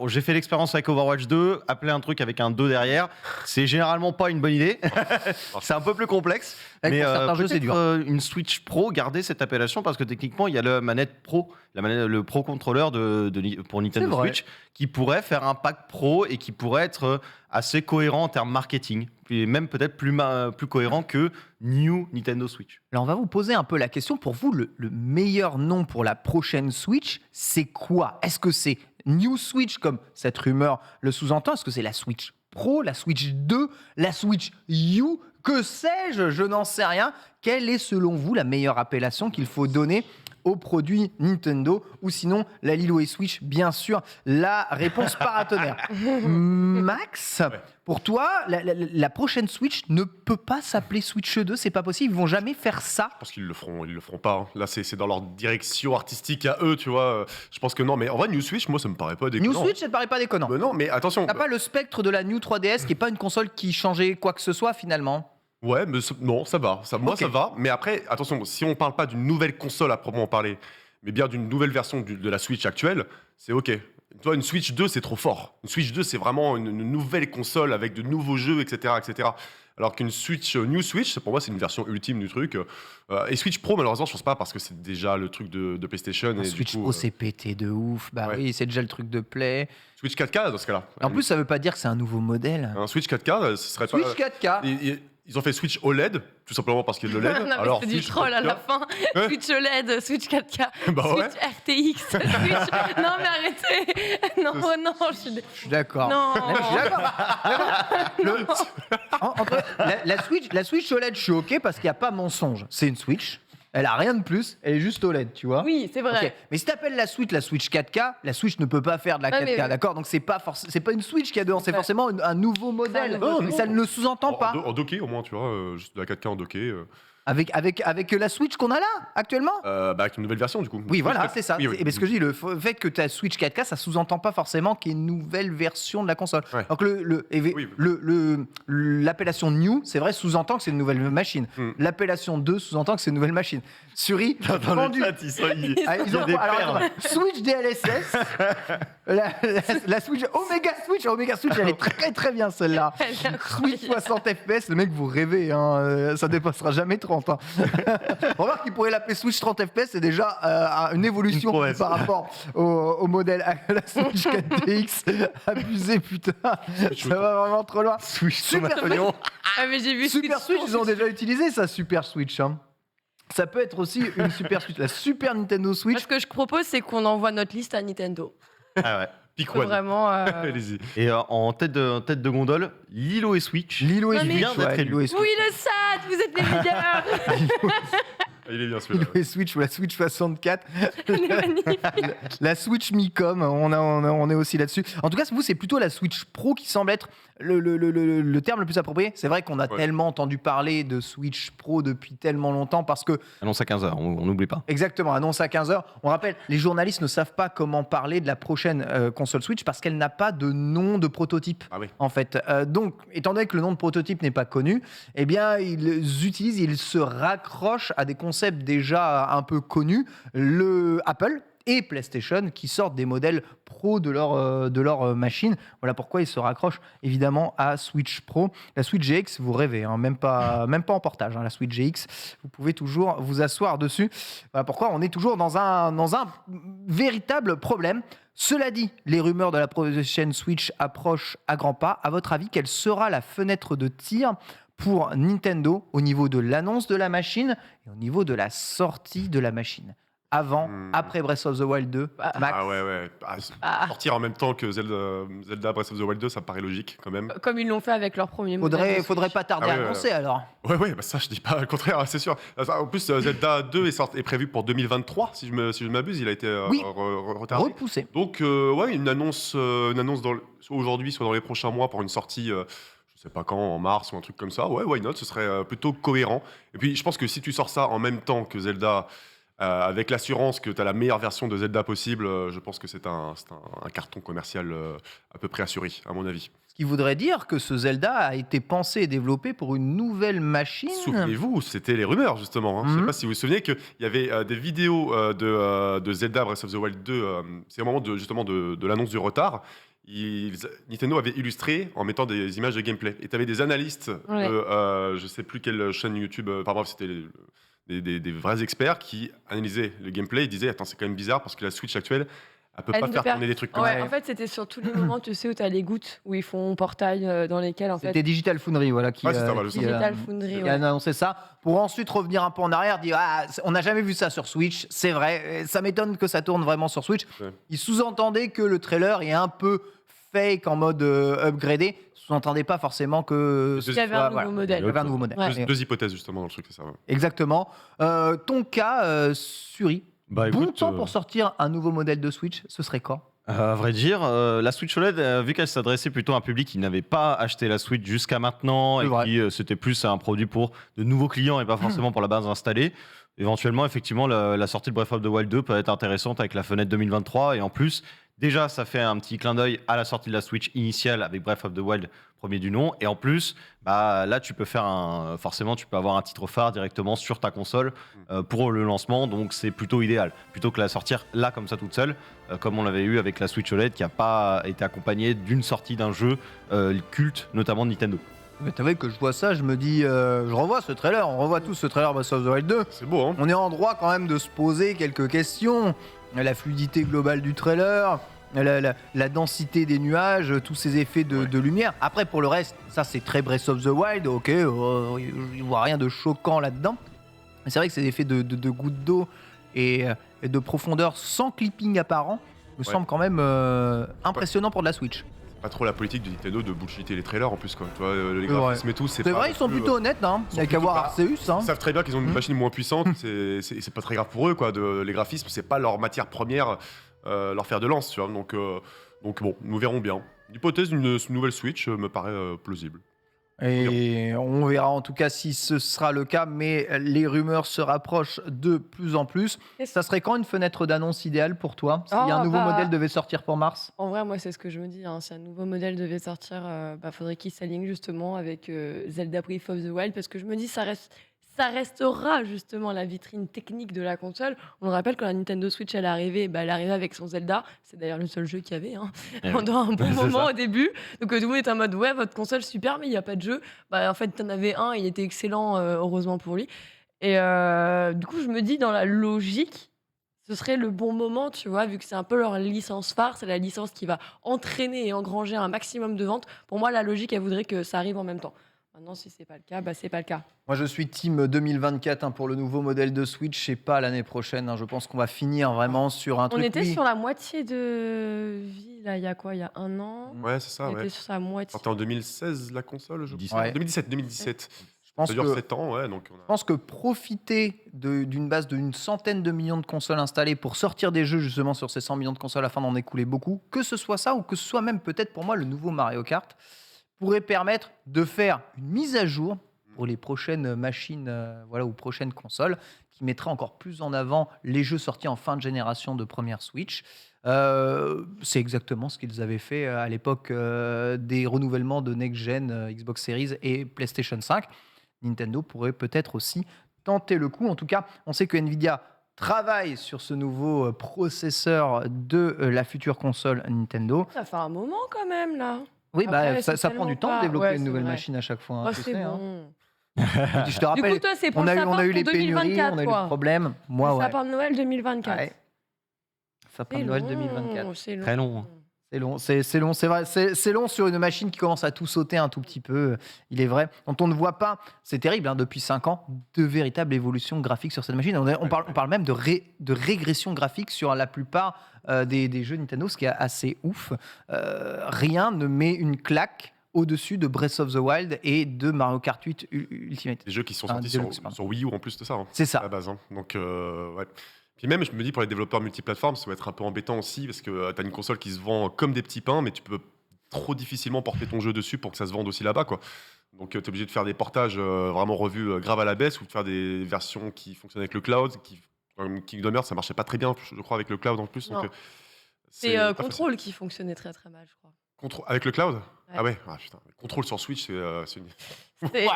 J'ai fait l'expérience avec Overwatch 2, appeler un truc avec un 2 derrière, c'est généralement pas une bonne idée. C'est un peu plus complexe. Avec Mais pour certains jeux, c'est dur. une Switch Pro, garder cette appellation parce que techniquement, il y a la manette Pro, le Pro Controller pour Nintendo C'est vrai. Switch qui pourrait faire un pack Pro et qui pourrait être assez cohérent en termes marketing. Et même peut-être plus cohérent que New Nintendo Switch. Là, on va vous poser un peu la question. Pour vous, le meilleur nom pour la prochaine Switch, c'est quoi? Est-ce que c'est New Switch, comme cette rumeur le sous-entend? Est-ce que c'est la Switch Pro, la Switch 2, la Switch U? Que sais-je? Je n'en sais rien. Quelle est, selon vous, la meilleure appellation qu'il faut donner aux produits Nintendo? Ou sinon, la Lilo et Switch, bien sûr, la réponse paratonnerre. Max, pour toi, la prochaine Switch ne peut pas s'appeler Switch 2, c'est pas possible, ils vont jamais faire ça. Je pense qu'ils le feront pas. Hein. Là, c'est dans leur direction artistique à eux, tu vois. Je pense que non, mais en vrai, New Switch, moi, ça me paraît pas déconnant. New Switch, ça te paraît pas déconnant. Mais non, mais attention. T'as pas le spectre de la New 3DS qui est pas une console qui changeait quoi que ce soit finalement? Ouais, mais non, ça va. Moi, Ok. ça va. Mais après, attention, si on parle pas d'une nouvelle console à proprement parler, mais bien d'une nouvelle version de la Switch actuelle, c'est OK. Tu vois, une Switch 2, c'est trop fort. Une Switch 2, c'est vraiment une nouvelle console avec de nouveaux jeux, etc. etc. Alors qu'une Switch, New Switch, pour moi, c'est une version ultime du truc. Et Switch Pro, malheureusement, je pense pas parce que c'est déjà le truc de PlayStation. Un Et Switch du coup, Pro, c'est pété de ouf. Bah ouais. oui, c'est déjà le truc de Play. Switch 4K dans ce cas-là. Et en plus, ça veut pas dire que c'est un nouveau modèle. Un Switch 4K, ce serait Switch pas. 4K. Ils ont fait Switch OLED, tout simplement parce qu'il y a de l'OLED. Non, mais Alors, c'est du Switch troll à la 4K, fin. Hein Switch OLED, Switch 4K, Bah ouais. Switch RTX, Switch... Non, mais arrêtez. Non, je suis... Je suis d'accord. Non. Je suis d'accord. Entre la Switch OLED, je suis OK parce qu'il n'y a pas mensonge. C'est une Switch. Elle a rien de plus, elle est juste OLED, tu vois. Oui, c'est vrai. Ok. Mais si t'appelles la Switch 4K, la Switch ne peut pas faire de la 4K, mais- d'accord? Donc c'est pas une Switch qu'il y a dedans, c'est Ouais. forcément un nouveau modèle. nouveau Mais truc. ça ne le sous-entend pas. En docké au moins, tu vois, juste de la 4K en docké. Avec la Switch qu'on a là, actuellement? Avec une nouvelle version du coup. Oui, voilà, c'est ça. Oui, oui. Et ce que je dis, le fait que ta Switch 4K, ça sous-entend pas forcément qu'il y ait une nouvelle version de la console. Ouais. Donc Oui. l'appellation New, c'est vrai, sous-entend que c'est une nouvelle machine. Mm. L'appellation 2 sous-entend que c'est une nouvelle machine. Suri, Dans vendu. le chat, ils sont- ils- Ah, il y a des alors, perles. attends, Switch DLSS, la Switch Omega Switch, elle est très très bien celle-là. Elle est incroyable. Switch 60 FPS, le mec vous rêvez, hein, ça dépassera jamais 30. Hein. Remarque qu'il pourrait l'appeler Switch 30 FPS, c'est déjà une évolution Une prouesse. par rapport au modèle à la Switch 4DX. Abusé putain, ça va vraiment trop loin. Super, Ah, mais j'ai vu Super Switch, ils ont déjà utilisé ça, Super Switch. Hein. Ça peut être aussi une Super Switch, la Super Nintendo Moi, Switch. ce que je propose, c'est qu'on envoie notre liste à Nintendo. Ah ouais. Pick Faut one. vraiment. Allez-y. Et en tête de gondole, Lilo et Switch. Lilo et Non, mais- Switch, vient d'être ouais, élu. Lilo et Switch. Oui, le SAT, vous êtes les meilleurs. Il est bien celui-là. Lilo et Switch ou la Switch 64. Magnifique. La Switch Micom, on est aussi là-dessus. En tout cas, vous, c'est plutôt la Switch Pro qui semble être le terme le plus approprié. C'est vrai qu'on a Ouais. tellement entendu parler de Switch Pro depuis tellement longtemps parce que, Annonce à 15h, on n'oublie pas. exactement, annonce à 15h. On rappelle, les journalistes ne savent pas comment parler de la prochaine console Switch parce qu'elle n'a pas de nom de prototype. Ah oui. En fait, donc, étant donné que le nom de prototype n'est pas connu, eh bien, ils se raccrochent à des concepts déjà un peu connus, le Apple et PlayStation qui sortent des modèles pro de leur machine. Voilà pourquoi ils se raccrochent évidemment à Switch Pro. La Switch GX, vous rêvez, hein, même pas en portage. Hein, la Switch GX, vous pouvez toujours vous asseoir dessus. Voilà pourquoi on est toujours dans un véritable problème. Cela dit, les rumeurs de la prochaine Switch approchent à grands pas. À votre avis, quelle sera la fenêtre de tir pour Nintendo au niveau de l'annonce de la machine et au niveau de la sortie de la machine? Avant, après Breath of the Wild 2, Max. Ah ouais. Ah, Sortir en même temps que Zelda Breath of the Wild 2, ça me paraît logique quand même. comme ils l'ont fait avec leur premier modèle. Faudrait pas tarder Ah ouais, à annoncer alors. Ouais, bah ça je dis pas le contraire, c'est sûr. En plus, Zelda 2 est prévu pour 2023, si je ne m'abuse, il a été Oui. retardé. Repoussé. Donc, ouais, une annonce soit aujourd'hui, soit dans les prochains mois pour une sortie, je sais pas quand, en mars ou un truc comme ça. Ouais, why not, ce serait plutôt cohérent. Et puis, je pense que si tu sors ça en même temps que Zelda, avec l'assurance que tu as la meilleure version de Zelda possible, je pense que c'est un carton commercial à peu près assuré, à mon avis. Ce qui voudrait dire que ce Zelda a été pensé et développé pour une nouvelle machine. Souvenez-vous, c'était les rumeurs justement. Hein. Je sais pas si vous vous souvenez qu'il y avait des vidéos de Zelda Breath of the Wild 2. C'est au moment justement de l'annonce du retard. Nintendo avait illustré en mettant des images de gameplay. Et tu avais des analystes, Ouais. je sais plus quelle chaîne YouTube, enfin bref, c'était des vrais experts qui analysaient le gameplay et disaient attends, c'est quand même bizarre parce que la Switch actuelle, elle peut Elle pas ne faire peut pas- tourner des trucs comme Ouais, ça. en fait, c'était sur tous les moments, tu sais, où tu as les gouttes, où ils font portail dans lesquels, en fait. C'était Digital Foundry, voilà, qui, Ouais, c'est ça, voilà, qui, Digital Foundry, qui ouais. a annoncé ça. Pour ensuite revenir un peu en arrière, dire on n'a jamais vu ça sur Switch, c'est vrai. Ça m'étonne que ça tourne vraiment sur Switch. Ouais. Il sous-entendait que le trailer est un peu fake en mode upgradé. Sous-entendait pas forcément que Il Il y avait un nouveau modèle. Il y avait un nouveau modèle. Ouais. Deux hypothèses justement dans le truc, c'est ça. Ouais. Exactement. Ton cas, Suri, Bah, bon écoute, temps pour sortir un nouveau modèle de Switch, ce serait quoi? À vrai dire, la Switch OLED, vu qu'elle s'adressait plutôt à un public qui n'avait pas acheté la Switch jusqu'à maintenant C'est et vrai. qui c'était plus un produit pour de nouveaux clients et pas forcément pour la base installée, éventuellement, effectivement, la sortie de Breath of the Wild 2 peut être intéressante avec la fenêtre 2023. Et en plus, déjà, ça fait un petit clin d'œil à la sortie de la Switch initiale avec Breath of the Wild, premier du nom. Et en plus, bah, là, tu peux faire forcément, tu peux avoir un titre phare directement sur ta console pour le lancement. Donc, c'est plutôt idéal. Plutôt que la sortir là, comme ça, toute seule, comme on l'avait eu avec la Switch OLED qui n'a pas été accompagnée d'une sortie d'un jeu culte, notamment de Nintendo. Mais t'as vu que je vois ça, je me dis, je revois ce trailer, on revoit tous ce trailer Breath of the Wild 2. C'est beau, hein. On est en droit quand même de se poser quelques questions. La fluidité globale du trailer, la densité des nuages, tous ces effets de lumière. Après, pour le reste, ça c'est très Breath of the Wild, ok, je vois rien de choquant là-dedans. Mais c'est vrai que ces effets de gouttes d'eau et de profondeur sans clipping apparent me semblent quand même impressionnants pour de la Switch. pas trop la politique de Nintendo de bullshiter les trailers en plus, quoi. Tu vois, les C'est graphismes et tout, C'est pas vrai, non ils sont plus, plutôt honnêtes, hein. Il n'y a qu'à plutôt voir pas- Arceus. Hein. Ils savent très bien qu'ils ont une Mhm. machine moins puissante, c'est pas très grave pour eux, quoi. Les graphismes, c'est pas leur matière première, leur fer de lance, tu vois. Donc bon, nous verrons bien. L'hypothèse d'une nouvelle Switch me paraît plausible. Et on verra en tout cas si ce sera le cas, mais les rumeurs se rapprochent de plus en plus. Ça serait quand une fenêtre d'annonce idéale pour toi? Si un nouveau modèle devait sortir pour mars? En vrai, moi, c'est ce que je me dis. Si un nouveau modèle devait sortir, faudrait qu'il s'aligne justement avec Zelda Breath of the Wild, parce que je me dis, ça restera justement la vitrine technique de la console. On le rappelle, quand la Nintendo Switch elle est arrivée, elle est arrivée avec son Zelda. C'est d'ailleurs le seul jeu qu'il y avait pendant un bon C'est moment ça. au début. Donc tout le monde était en mode, ouais, votre console super, mais il n'y a pas de jeu. En fait, tu en avais un, il était excellent, heureusement pour lui. Et du coup, je me dis, dans la logique, ce serait le bon moment, tu vois, vu que c'est un peu leur licence phare, c'est la licence qui va entraîner et engranger un maximum de ventes. Pour moi, la logique, elle voudrait que ça arrive en même temps. Maintenant, si c'est pas le cas, c'est pas le cas. Moi, je suis team 2024 pour le nouveau modèle de Switch et pas l'année prochaine. Je pense qu'on va finir vraiment sur un On truc. était oui. sur la moitié de vie, là, il y a quoi? Il y a un an. Ouais, c'est ça, On ouais. était sur sa moitié. Sorti en 2016, la console, je crois. Ouais. 2017. Je pense Ça dure que 7 ans, ouais. Donc Je pense que profiter d'une base d'une centaine de millions de consoles installées pour sortir des jeux justement sur ces 100 millions de consoles afin d'en écouler beaucoup, que ce soit ça ou que ce soit même peut-être pour moi le nouveau Mario Kart, pourrait permettre de faire une mise à jour pour les prochaines machines ou prochaines consoles qui mettra encore plus en avant les jeux sortis en fin de génération de première Switch. C'est exactement ce qu'ils avaient fait à l'époque des renouvellements de next-gen Xbox Series et PlayStation 5. Nintendo pourrait peut-être aussi tenter le coup. En tout cas, on sait que Nvidia travaille sur ce nouveau processeur de la future console Nintendo. Ça fait un moment quand même, là. Oui, Après, ça c'est prend du tellement temps de pas- développer ouais, une c'est nouvelle vrai. machine à chaque fois. Oh, tu c'est sais, hein. bon. Je te rappelle, Du coup, toi, c'est pour on le a eu sapin les pour pénuries, 2024, on a eu quoi. le problème. Moi, Le ouais. sapin de Noël 2024. Ouais. Sapin C'est de Noël long, 2024. c'est long. Très long, hein. C'est long, c'est long, c'est vrai. C'est long sur une machine qui commence à tout sauter un tout petit peu. Il est vrai. Dont on ne voit pas, c'est terrible, depuis 5 ans, de véritable évolution graphique sur cette machine. On parle même de régression graphique sur la plupart des jeux Nintendo, ce qui est assez ouf. Rien ne met une claque au-dessus de Breath of the Wild et de Mario Kart 8 Ultimate. des jeux qui sont Ah, sortis Deluxe, pardon. sur Wii U en plus de ça. Hein, C'est à ça. la base. Hein. Donc, ouais. Puis même, je me dis, pour les développeurs multiplateformes, ça va être un peu embêtant aussi, parce que tu as une console qui se vend comme des petits pains, mais tu peux trop difficilement porter ton jeu dessus pour que ça se vende aussi là-bas, quoi. Donc, tu es obligé de faire des portages vraiment revus grave à la baisse, ou de faire des versions qui fonctionnent avec le cloud, comme Kingdom Hearts, ça marchait pas très bien, je crois, avec le cloud en plus. Non. Donc, C'est pas Control qui fonctionnait très très mal, je crois. avec le cloud. Ouais. Ah ouais, ah, putain. Control sur Switch, c'est une... C'était-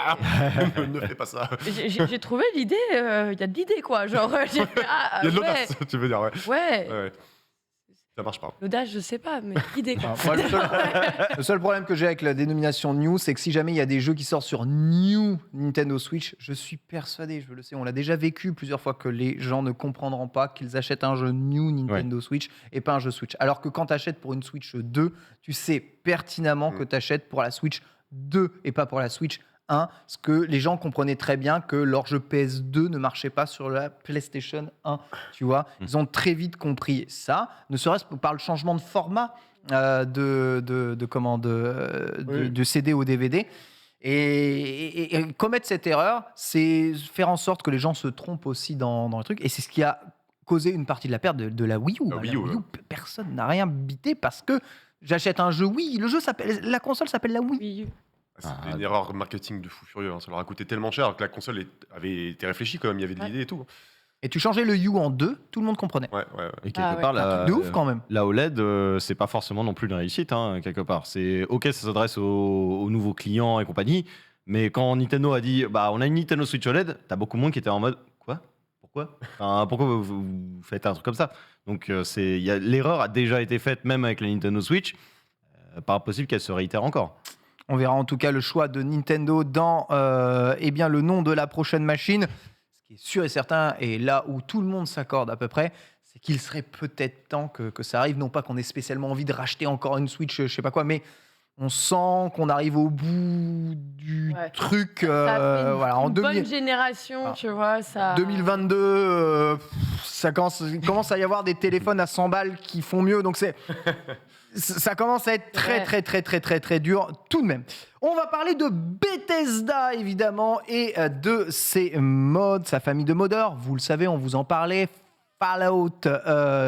ne fais pas ça. J'ai trouvé l'idée, il y a de l'idée, quoi. Genre, j'ai fait, Il y a de ouais, l'audace, tu veux dire, ouais. ouais. Ouais. Ça marche pas. L'audace, je sais pas, mais l'idée, quoi. Moi, le seul problème que j'ai avec la dénomination New, c'est que si jamais il y a des jeux qui sortent sur New Nintendo Switch, je suis persuadé, je le sais, on l'a déjà vécu plusieurs fois, que les gens ne comprendront pas qu'ils achètent un jeu New Nintendo Switch et pas un jeu Switch. Alors que quand tu achètes pour une Switch 2, tu sais pertinemment que tu achètes pour la Switch 2 et pas pour la Switch 1, parce que les gens comprenaient très bien que leur jeu PS2 ne marchait pas sur la PlayStation 1, tu vois. Ils ont très vite compris ça, ne serait-ce que par le changement de format de CD au DVD. Et commettre cette erreur, c'est faire en sorte que les gens se trompent aussi dans le truc. Et c'est ce qui a causé une partie de la perte de la Wii U. La Wii U, ouais. Personne n'a rien bité parce que j'achète un jeu Wii. La console s'appelle la Wii. Oui. C'est une erreur marketing de fou furieux. Hein. Ça leur a coûté tellement cher que la console avait été réfléchie quand même. Il y avait de l'idée et tout. Et tu changeais le U en 2, tout le monde comprenait. Ouais. Et quelque Ah ouais. part, Un truc de ouf quand même. la OLED, c'est pas forcément non plus une réussite, hein, quelque part. C'est ok, ça s'adresse aux nouveaux clients et compagnie, mais quand Nintendo a dit, bah, on a une Nintendo Switch OLED, t'as beaucoup de monde qui était en mode, quoi? Pourquoi? Enfin, pourquoi vous faites un truc comme ça? Donc, l'erreur a déjà été faite, même avec la Nintendo Switch. Pas impossible qu'elle se réitère encore. On verra en tout cas le choix de Nintendo dans le nom de la prochaine machine. Ce qui est sûr et certain, et là où tout le monde s'accorde à peu près, c'est qu'il serait peut-être temps que ça arrive. Non pas qu'on ait spécialement envie de racheter encore une Switch, je sais pas quoi, mais on sent qu'on arrive au bout du truc. Ça fait voilà, en une 2000 bonne génération, tu vois. Ça... 2022, ça commence à y avoir des téléphones à 100 balles qui font mieux. Donc Ça commence à être très dur tout de même. On va parler de Bethesda évidemment et de ses mods, sa famille de modeurs. Vous le savez, on vous en parlait. Fallout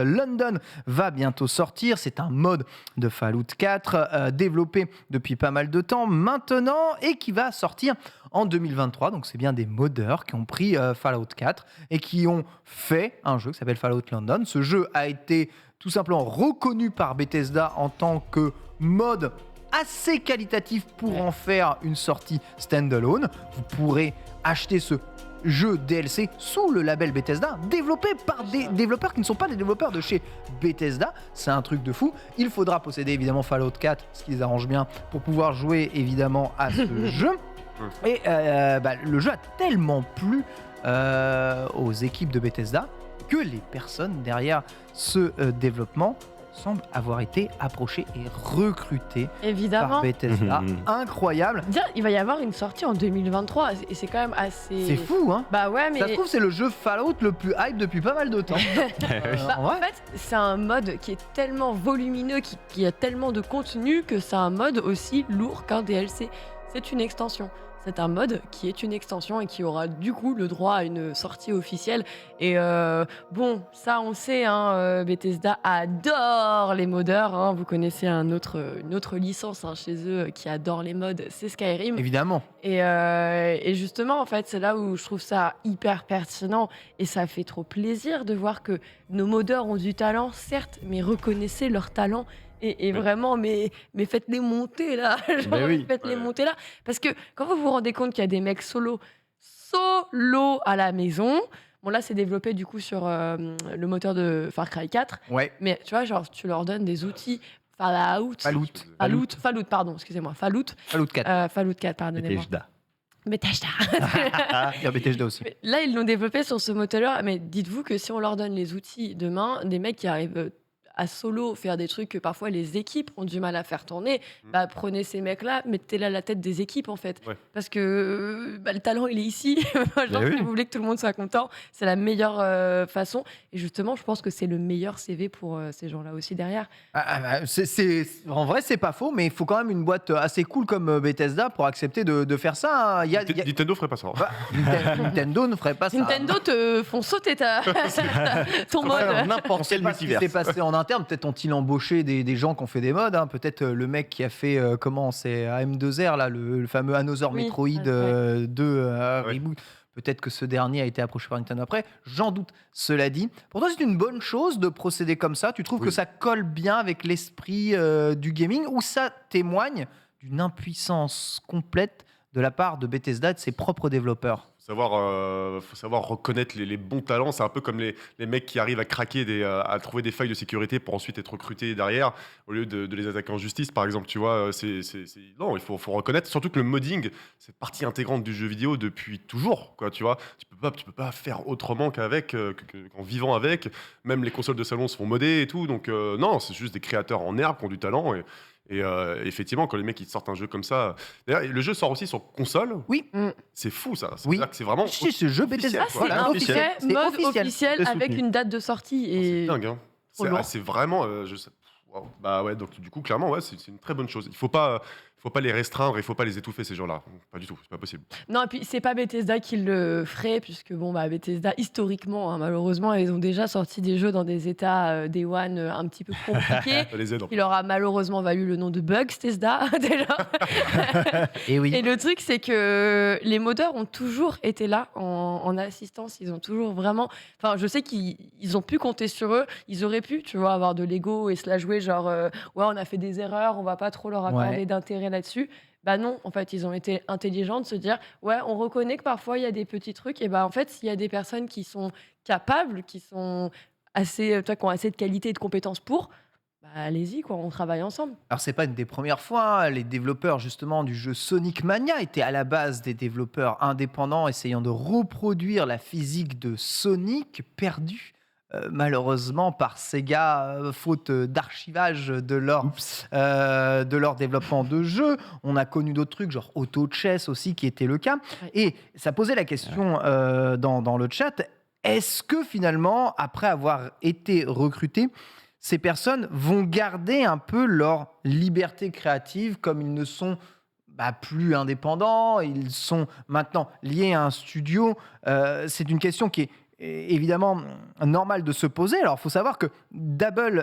London va bientôt sortir. C'est un mode de Fallout 4 développé depuis pas mal de temps maintenant et qui va sortir en 2023. Donc c'est bien des modeurs qui ont pris Fallout 4 et qui ont fait un jeu qui s'appelle Fallout London. Ce jeu a été tout simplement reconnu par Bethesda en tant que mode assez qualitatif pour en faire une sortie standalone. Vous pourrez acheter ce jeu DLC sous le label Bethesda, développé par des développeurs qui ne sont pas des développeurs de chez Bethesda. C'est un truc de fou. Il faudra posséder évidemment Fallout 4, ce qui les arrange bien, pour pouvoir jouer évidemment à ce jeu. Et le jeu a tellement plu aux équipes de Bethesda que les personnes derrière ce développement semblent avoir été approchées et recrutées Évidemment. par Bethesda. Incroyable. Dire, il va y avoir une sortie en 2023 et c'est quand même assez. C'est fou, hein. Bah ouais, mais. Ça se trouve, c'est le jeu Fallout le plus hype depuis pas mal de temps. En fait, c'est un mode qui est tellement volumineux, qui a tellement de contenu que c'est un mode aussi lourd qu'un DLC. C'est une extension. C'est un mode qui est une extension et qui aura du coup le droit à une sortie officielle. Et bon, ça on sait, hein, Bethesda adore les modeurs. Hein. Vous connaissez une autre licence chez eux qui adore les mods, c'est Skyrim. Évidemment. Et justement, en fait, c'est là où je trouve ça hyper pertinent. Et ça fait trop plaisir de voir que nos modeurs ont du talent, certes, mais reconnaissez leur talent. Et vraiment, mais faites-les monter là. Faites-les monter là. Parce que quand vous vous rendez compte qu'il y a des mecs solo à la maison, bon là c'est développé du coup sur le moteur de Far Cry 4. Ouais. Mais tu vois, genre tu leur donnes des outils. Fallout, pardon, excusez-moi. Fallout 4. Fallout 4, pardonnez-moi. Bethesda. Il y a Bethesda aussi. Mais là, ils l'ont développé sur ce moteur-là. Mais dites-vous que si on leur donne les outils demain, des mecs qui arrivent à solo faire des trucs que parfois les équipes ont du mal à faire tourner, bah prenez ces mecs-là, mettez-les à la tête des équipes en fait. Ouais. Parce que le talent il est ici. Si vous voulez que tout le monde soit content, c'est la meilleure façon. Et justement, je pense que c'est le meilleur CV pour ces gens-là aussi derrière. En vrai, c'est pas faux, mais il faut quand même une boîte assez cool comme Bethesda pour accepter de faire ça. Hein. Nintendo ferait pas ça. Nintendo ne ferait pas ça. Nintendo te font sauter ton mode. N'importe quel multivers. C'est passé en interne, peut-être ont-ils embauché des gens qui ont fait des mods, hein. Peut-être le mec qui a fait c'est AM2R là, le fameux Another Metroid 2 reboot. Peut-être que ce dernier a été approché par Nintendo après. J'en doute. Cela dit, pour toi, c'est une bonne chose de procéder comme ça. Tu trouves que ça colle bien avec l'esprit du gaming ou ça témoigne d'une impuissance complète de la part de Bethesda et de ses propres développeurs? Faut savoir reconnaître les bons talents. C'est un peu comme les mecs qui arrivent à craquer, à trouver des failles de sécurité pour ensuite être recrutés derrière, au lieu de les attaquer en justice, par exemple. Tu vois, non, il faut reconnaître. Surtout que le modding, c'est partie intégrante du jeu vidéo depuis toujours. Quoi, tu vois, tu peux pas faire autrement qu'en vivant avec. Même les consoles de salon se font modder et tout. Donc non, c'est juste des créateurs en herbe qui ont du talent. Et effectivement, quand les mecs ils sortent un jeu comme ça, d'ailleurs, le jeu sort aussi sur console. Oui. C'est fou ça. Oui. C'est vraiment. Ce jeu Bethesda, c'est un mode officiel avec une date de sortie. Et... C'est dingue. Hein. C'est vraiment. Wow. Bah ouais. Donc du coup, clairement, ouais, c'est une très bonne chose. Il faut pas les restreindre. Il faut pas les étouffer ces gens-là. Pas du tout. C'est pas possible. Non, et puis c'est pas Bethesda qui le ferait, puisque Bethesda historiquement, hein, malheureusement, ils ont déjà sorti des jeux dans des états Day One un petit peu compliqués. Il leur a malheureusement valu le nom de Bugstesda déjà. Et oui. Et le truc, c'est que les modeurs ont toujours été là en assistance. Ils ont toujours vraiment. Enfin, je sais qu'ils ont pu compter sur eux. Ils auraient pu, tu vois, avoir de l'ego et se la jouer genre, ouais, on a fait des erreurs, on va pas trop leur accorder d'intérêt là-dessus. Bah non, en fait, ils ont été intelligents de se dire, ouais, on reconnaît que parfois il y a des petits trucs. Et bah en fait, s'il y a des personnes qui sont capables, qui ont assez de qualité et de compétences pour. Bah, allez-y, on travaille ensemble. Alors, c'est pas une des premières fois. Hein. Les développeurs, justement, du jeu Sonic Mania étaient à la base des développeurs indépendants essayant de reproduire la physique de Sonic, perdue malheureusement par Sega, faute d'archivage de leur développement de jeu. On a connu d'autres trucs, genre Auto Chess aussi, qui était le cas. Ouais. Et ça posait la question dans le chat, est-ce que finalement, après avoir été recruté, ces personnes vont garder un peu leur liberté créative, comme ils ne sont plus indépendants, ils sont maintenant liés à un studio. C'est une question qui est évidemment normale de se poser. Alors, il faut savoir que Double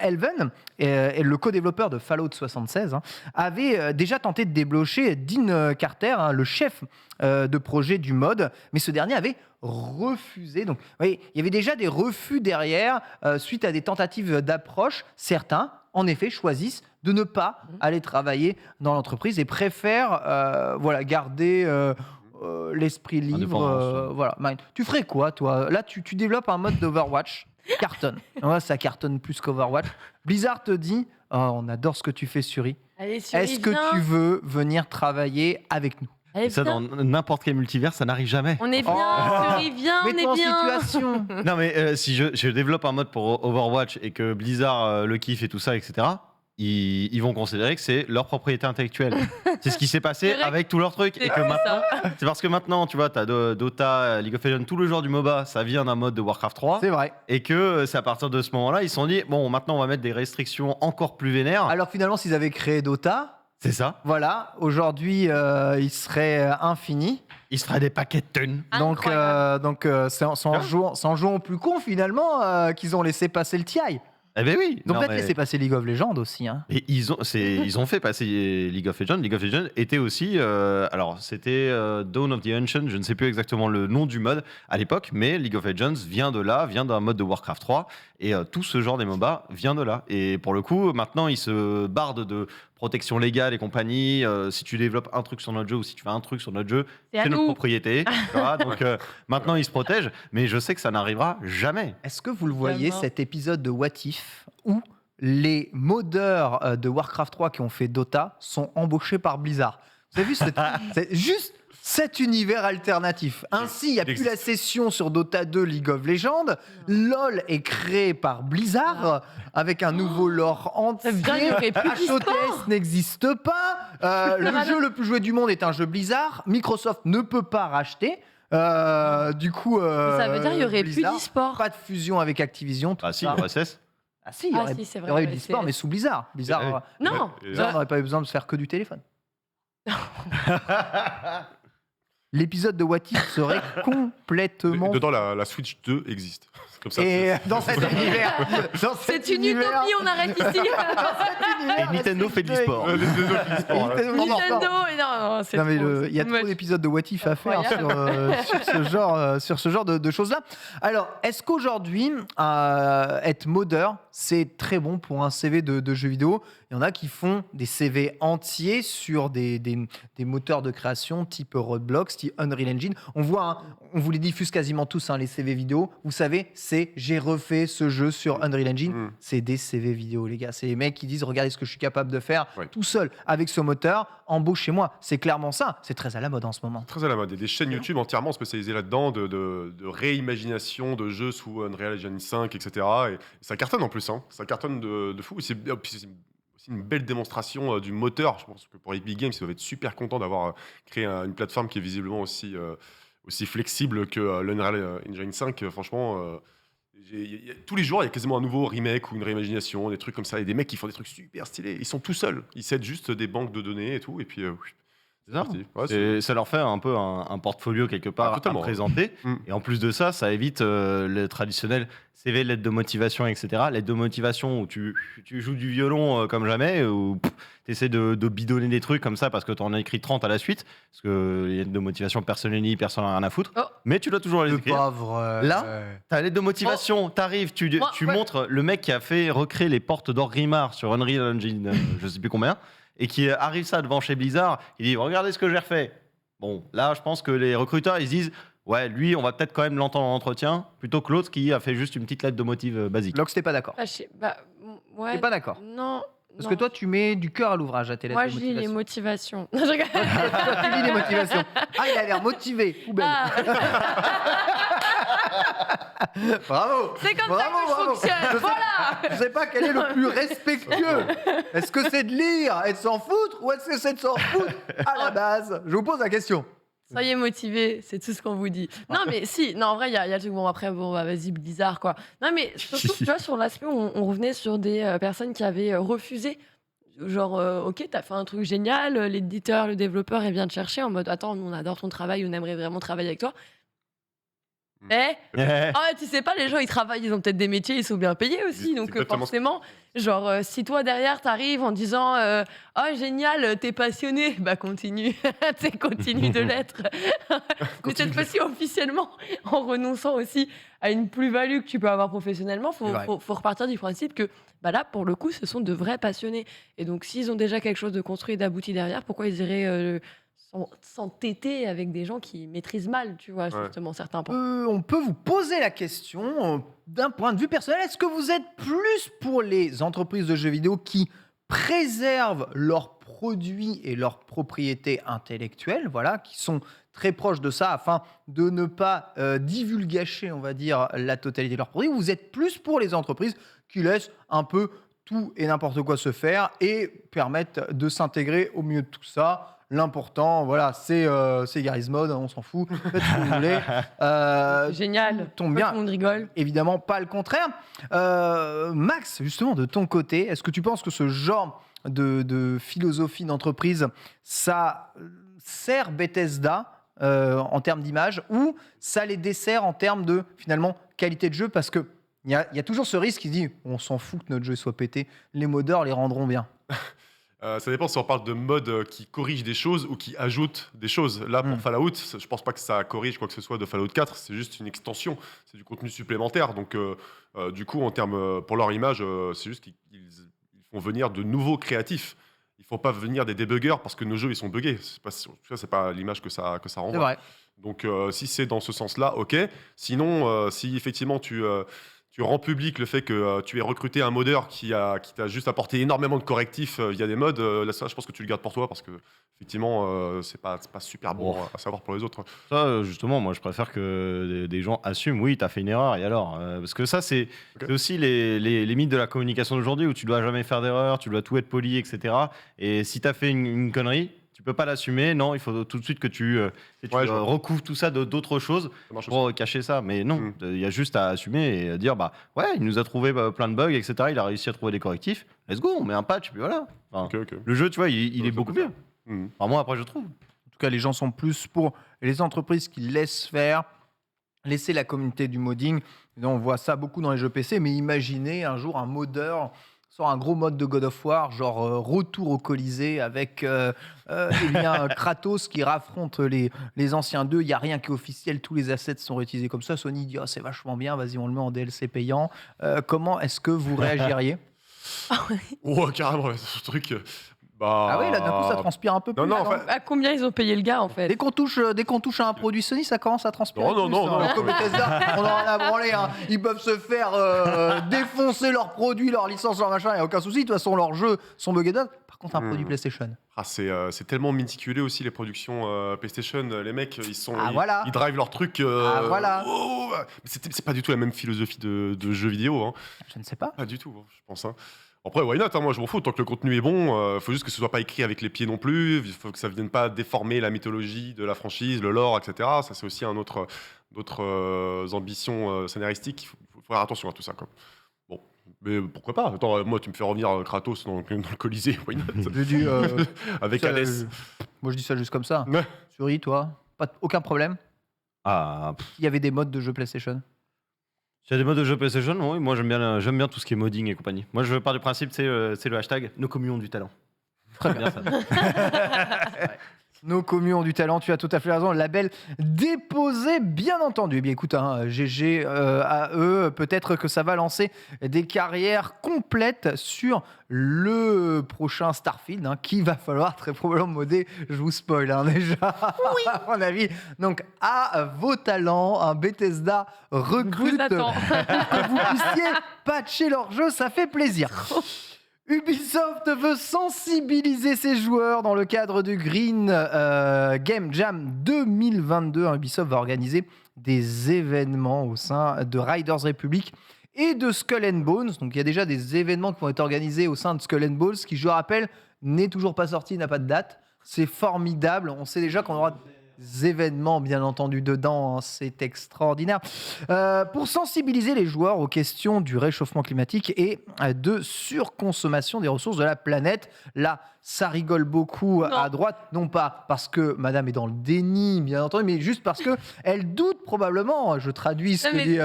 Elven, le co-développeur de Fallout 76, avait déjà tenté de débaucher Dean Carter, le chef de projet du mode, mais ce dernier avait refusé. Donc, vous voyez, il y avait déjà des refus derrière, suite à des tentatives d'approche. Certains, en effet, choisissent de ne pas aller travailler dans l'entreprise et préfèrent garder l'esprit libre. Voilà. Tu ferais quoi, toi ? Là, tu développes un mode d'Overwatch, cartonne. Ouais, ça cartonne plus qu'Overwatch. Blizzard te dit on adore ce que tu fais, Suri. Allez, Suri, Est-ce que tu veux venir travailler avec nous ? Allez, Et ça, dans n'importe quel multivers, ça n'arrive jamais. On est bien, Suri, viens, on Mets-toi en est bien. situation. Non, mais si je développe un mode pour Overwatch et que Blizzard le kiffe et tout ça, etc., ils vont considérer que c'est leur propriété intellectuelle. C'est ce qui s'est passé C'est vrai avec tous leurs trucs. Et que maintenant, c'est parce que maintenant, tu vois, t'as Dota, League of Legends, tout le genre du MOBA, ça vient d'un mode de Warcraft 3. C'est vrai. Et que c'est à partir de ce moment-là, ils se sont dit, bon, maintenant, on va mettre des restrictions encore plus vénères. Alors finalement, s'ils avaient créé Dota, C'est ça. voilà, aujourd'hui, il serait infini. Ils se feraient des paquets de thunes. Donc, c'est en jouant au plus con, finalement, qu'ils ont laissé passer le TI. Eh ben oui. Donc Non, peut-être mais- laisser passer League of Legends aussi. Et ils ont fait passer League of Legends. League of Legends était aussi, alors c'était Dawn of the Ancient, je ne sais plus exactement le nom du mode à l'époque, mais League of Legends vient de là, vient d'un mode de Warcraft 3, et tout ce genre des MOBA vient de là. Et pour le coup, maintenant, ils se bardent de protection légale et compagnie. Si tu développes un truc sur notre jeu ou si tu fais un truc sur notre jeu, C'est à c'est notre nous. propriété. Tu vois. Donc maintenant, ils se protègent, mais je sais que ça n'arrivera jamais. Est-ce que vous le voyez, Vraiment. cet épisode de What If, où les modeurs de Warcraft 3 qui ont fait Dota sont embauchés par Blizzard ? Vous avez vu c'est juste cet univers alternatif. Ainsi, il n'y a plus la session sur Dota 2 League of Legends. LoL est créé par Blizzard avec un nouveau lore entier. Ça veut dire qu'il y aurait plus HOTS n'existe pas. Le jeu le plus joué du monde est un jeu Blizzard. Microsoft ne peut pas racheter. Du coup, Ça veut dire qu'il y aurait Blizzard, plus d'e-sport. pas de fusion avec Activision. Tout Ah si, ça. l'OSS. Ah si, il y Ah aurait, si, c'est il vrai, y aurait eu de ouais, l'e-sport, c'est- mais sous Blizzard. Blizzard, Non, Blizzard n'aurait pas eu besoin de se faire que du téléphone. L'épisode de What If serait complètement... Dedans, la Switch 2 existe. C'est comme ça. Et dans cet univers... dans cet c'est une univers- utopie, on arrête ici. Et Nintendo fait de l'e-sport. Et Nintendo- Nintendo, et non, c'est Non, mais trop, il y a c'est trop moche. d'épisodes de What If à faire Incroyable. sur ce genre de choses-là. Alors, est-ce qu'aujourd'hui, être modeur, c'est très bon pour un CV de jeu vidéo ? Il y en a qui font des CV entiers sur des moteurs de création type Roblox, type Unreal Engine. On voit, on vous les diffuse quasiment tous, les CV vidéo. Vous savez, c'est j'ai refait ce jeu sur Unreal Engine. C'est des CV vidéo, les gars. C'est les mecs qui disent regardez ce que je suis capable de faire tout seul avec ce moteur. Embauchez-moi. C'est clairement ça. C'est très à la mode en ce moment. Très à la mode. Il y a des chaînes YouTube entièrement spécialisées là-dedans, de réimagination de jeux sous Unreal Engine 5, etc. Et ça cartonne en plus. Ça cartonne de fou. Et c'est aussi une belle démonstration du moteur. Je pense que pour Epic Games, ils doivent être super contents d'avoir créé une plateforme qui est visiblement aussi flexible que l'Unreal Engine 5. Franchement, tous les jours, il y a quasiment un nouveau remake ou une réimagination, des trucs comme ça. Et des mecs qui font des trucs super stylés. Ils sont tout seuls. Ils cèdent juste des banques de données et tout. Et puis, C'est ça. parti. Ouais, Et ça leur fait un peu un portfolio quelque part à totalement. présenter. Mm. Et en plus de ça, ça évite le traditionnel CV, lettre de motivation, etc. Lettre de motivation où tu joues du violon comme jamais, où tu essaies de bidonner des trucs comme ça parce que tu en as écrit 30 à la suite. Parce que les lettres de motivation, personne n'a personne n'a rien à foutre. Oh. Mais tu dois toujours les C'est écrire. pas vrai. Là, T'as la lettre de motivation, t'arrives, tu Ouais. montres le mec qui a fait recréer les portes d'Orgrimmar sur Unreal Engine, je sais plus combien, et qui arrive ça devant chez Blizzard, il dit regardez ce que j'ai refait. Bon, là, je pense que les recruteurs, ils se disent ouais, lui, on va peut-être quand même l'entendre en entretien, plutôt que l'autre qui a fait juste une petite lettre de motif basique. Lox, t'es pas d'accord. Ouais. T'es pas d'accord. Non. Parce non. que toi, tu mets du cœur à l'ouvrage à tes lettres Moi, de je lis les motivation. motivations. Non, je rigole. Toi, tu lis les motivations. Ah, il a l'air motivé. Poubelle. Ah, Bravo. c'est comme Bravo, ça que je bravo. fonctionne. Voilà. Je sais pas quel est le plus respectueux. Est-ce que c'est de lire et de s'en foutre ou est-ce que c'est de s'en foutre à la base ? Je vous pose la question. Soyez motivés, c'est tout ce qu'on vous dit. Non, mais si, non, en vrai, il y a le truc. Bon, après, bon, bah, vas-y, Blizzard, quoi. Non, mais surtout, tu vois, sur l'aspect où on revenait sur des personnes qui avaient refusé. Genre, ok, t'as fait un truc génial, l'éditeur, le développeur, il vient te chercher en mode, attends, nous, on adore ton travail, on aimerait vraiment travailler avec toi. Tu sais pas, les gens ils travaillent, ils ont peut-être des métiers, ils sont bien payés aussi. C'est Donc exactement forcément, genre si toi derrière t'arrives en disant oh génial, t'es passionné, bah continue, continue de l'être. Mais cette fois-ci officiellement, en renonçant aussi à une plus-value que tu peux avoir professionnellement, faut repartir du principe que bah là pour le coup ce sont de vrais passionnés. Et donc s'ils ont déjà quelque chose de construit et d'abouti derrière, pourquoi ils iraient s'entêter avec des gens qui maîtrisent mal, tu vois, justement, certains points. On peut vous poser la question d'un point de vue personnel. Est-ce que vous êtes plus pour les entreprises de jeux vidéo qui préservent leurs produits et leurs propriétés intellectuelles, voilà, qui sont très proches de ça afin de ne pas divulgacher, on va dire, la totalité de leurs produits, ou vous êtes plus pour les entreprises qui laissent un peu tout et n'importe quoi se faire et permettent de s'intégrer au milieu de tout ça? L'important, voilà, c'est Garry's Mod, on s'en fout, faites ce que vous voulez. Génial, tombe bien. Tout le monde rigole. Évidemment, pas le contraire. Max, justement, de ton côté, est-ce que tu penses que ce genre de philosophie d'entreprise, ça sert Bethesda en termes d'image, ou ça les dessert en termes de, finalement, qualité de jeu? Parce qu'il y a toujours ce risque qui dit, on s'en fout que notre jeu soit pété, les modeurs les rendront bien. Ça dépend si on parle de modes qui corrigent des choses ou qui ajoutent des choses. Là, pour Fallout, je pense pas que ça corrige quoi que ce soit de Fallout 4. C'est juste une extension. C'est du contenu supplémentaire. Donc, du coup, en termes pour leur image, c'est juste qu'ils font venir de nouveaux créatifs. Ils font pas venir des débuggers parce que nos jeux ils sont buggés. C'est pas l'image que ça renvoie. C'est vrai. Donc, si c'est dans ce sens-là, ok. Sinon, si effectivement tu rends public le fait que tu aies recruté un modeur qui t'a juste apporté énormément de correctifs via des mods, là, ça, je pense que tu le gardes pour toi parce que effectivement, c'est pas super bon à savoir pour les autres. Ça, justement, moi, je préfère que des gens assument, oui, t'as fait une erreur, et alors parce que ça, c'est aussi les mythes de la communication d'aujourd'hui où tu dois jamais faire d'erreur, tu dois tout être poli, etc. Et si t'as fait une connerie, tu peux pas l'assumer. Non, il faut tout de suite que tu recouvres tout ça d'autres choses pour cacher ça. Mais non, il y a juste à assumer et dire bah ouais, il nous a trouvé plein de bugs, etc. Il a réussi à trouver des correctifs. Let's go, on met un patch, puis voilà. Enfin, le jeu, tu vois, il est beaucoup mieux. Enfin, moi, après, je trouve. En tout cas, les gens sont plus pour les entreprises qui laissent faire, laisser la communauté du modding. On voit ça beaucoup dans les jeux PC, mais imaginez un jour un modeur sort un gros mode de God of War, genre retour au Colisée avec Kratos qui raffronte les anciens d'eux. Il n'y a rien qui est officiel, tous les assets sont réutilisés comme ça. Sony dit c'est vachement bien, vas-y, on le met en DLC payant. Comment est-ce que vous réagiriez? Oh, carrément, ce truc. Ah oui, là d'un coup ça transpire un peu plus. Non, à combien ils ont payé le gars en fait? Dès qu'on touche à un produit Sony, ça commence à transpirer. Non. Comme Bethesda, on en a branlé. Ils peuvent se faire défoncer leurs produits, leurs licences, leur machin, il n'y a aucun souci. De toute façon, leurs jeux sont buggés. Par contre, un produit PlayStation. C'est tellement méticuleux aussi les productions PlayStation. Les mecs, ils drivent leur truc. C'est pas du tout la même philosophie de jeux vidéo. Je ne sais pas. Pas du tout, je pense. Après, why not, moi je m'en fous, tant que le contenu est bon, faut juste que ce soit pas écrit avec les pieds non plus, il faut que ça vienne pas déformer la mythologie de la franchise, le lore, etc. Ça c'est aussi d'autres ambitions scénaristiques, il faut faire attention à tout ça. Quoi. Bon, mais pourquoi pas? Attends, moi tu me fais revenir Kratos dans le Colisée, why not? Avec Hades. Moi je dis ça juste comme ça. Suri, toi, aucun problème? Il y avait des modes de jeu PlayStation? Il y a des modes de jeu PlayStation, oui. Moi, j'aime bien tout ce qui est modding et compagnie. Moi, je pars du principe, c'est le hashtag « Nos communes ont du talent ». Très bien, ça. Nos communes ont du talent, tu as tout à fait raison. Le label déposé, bien entendu. Eh bien, écoute, GG à eux, peut-être que ça va lancer des carrières complètes sur le prochain Starfield, qu'il va falloir très probablement modder. Je vous spoil déjà, à mon avis. Donc, à vos talents, un Bethesda recrute pour que vous puissiez patcher leur jeu, ça fait plaisir. Ubisoft veut sensibiliser ses joueurs dans le cadre du Green Game Jam 2022. Ubisoft va organiser des événements au sein de Riders Republic et de Skull and Bones. Donc il y a déjà des événements qui vont être organisés au sein de Skull and Bones, qui, je rappelle, n'est toujours pas sorti, n'a pas de date. C'est formidable. On sait déjà qu'on aura... événements, bien entendu, dedans. Hein, c'est extraordinaire. Pour sensibiliser les joueurs aux questions du réchauffement climatique et de surconsommation des ressources de la planète, là, ça rigole beaucoup à droite, non pas parce que madame est dans le déni, bien entendu, mais juste parce qu'elle doute probablement. Je traduis ce que dit...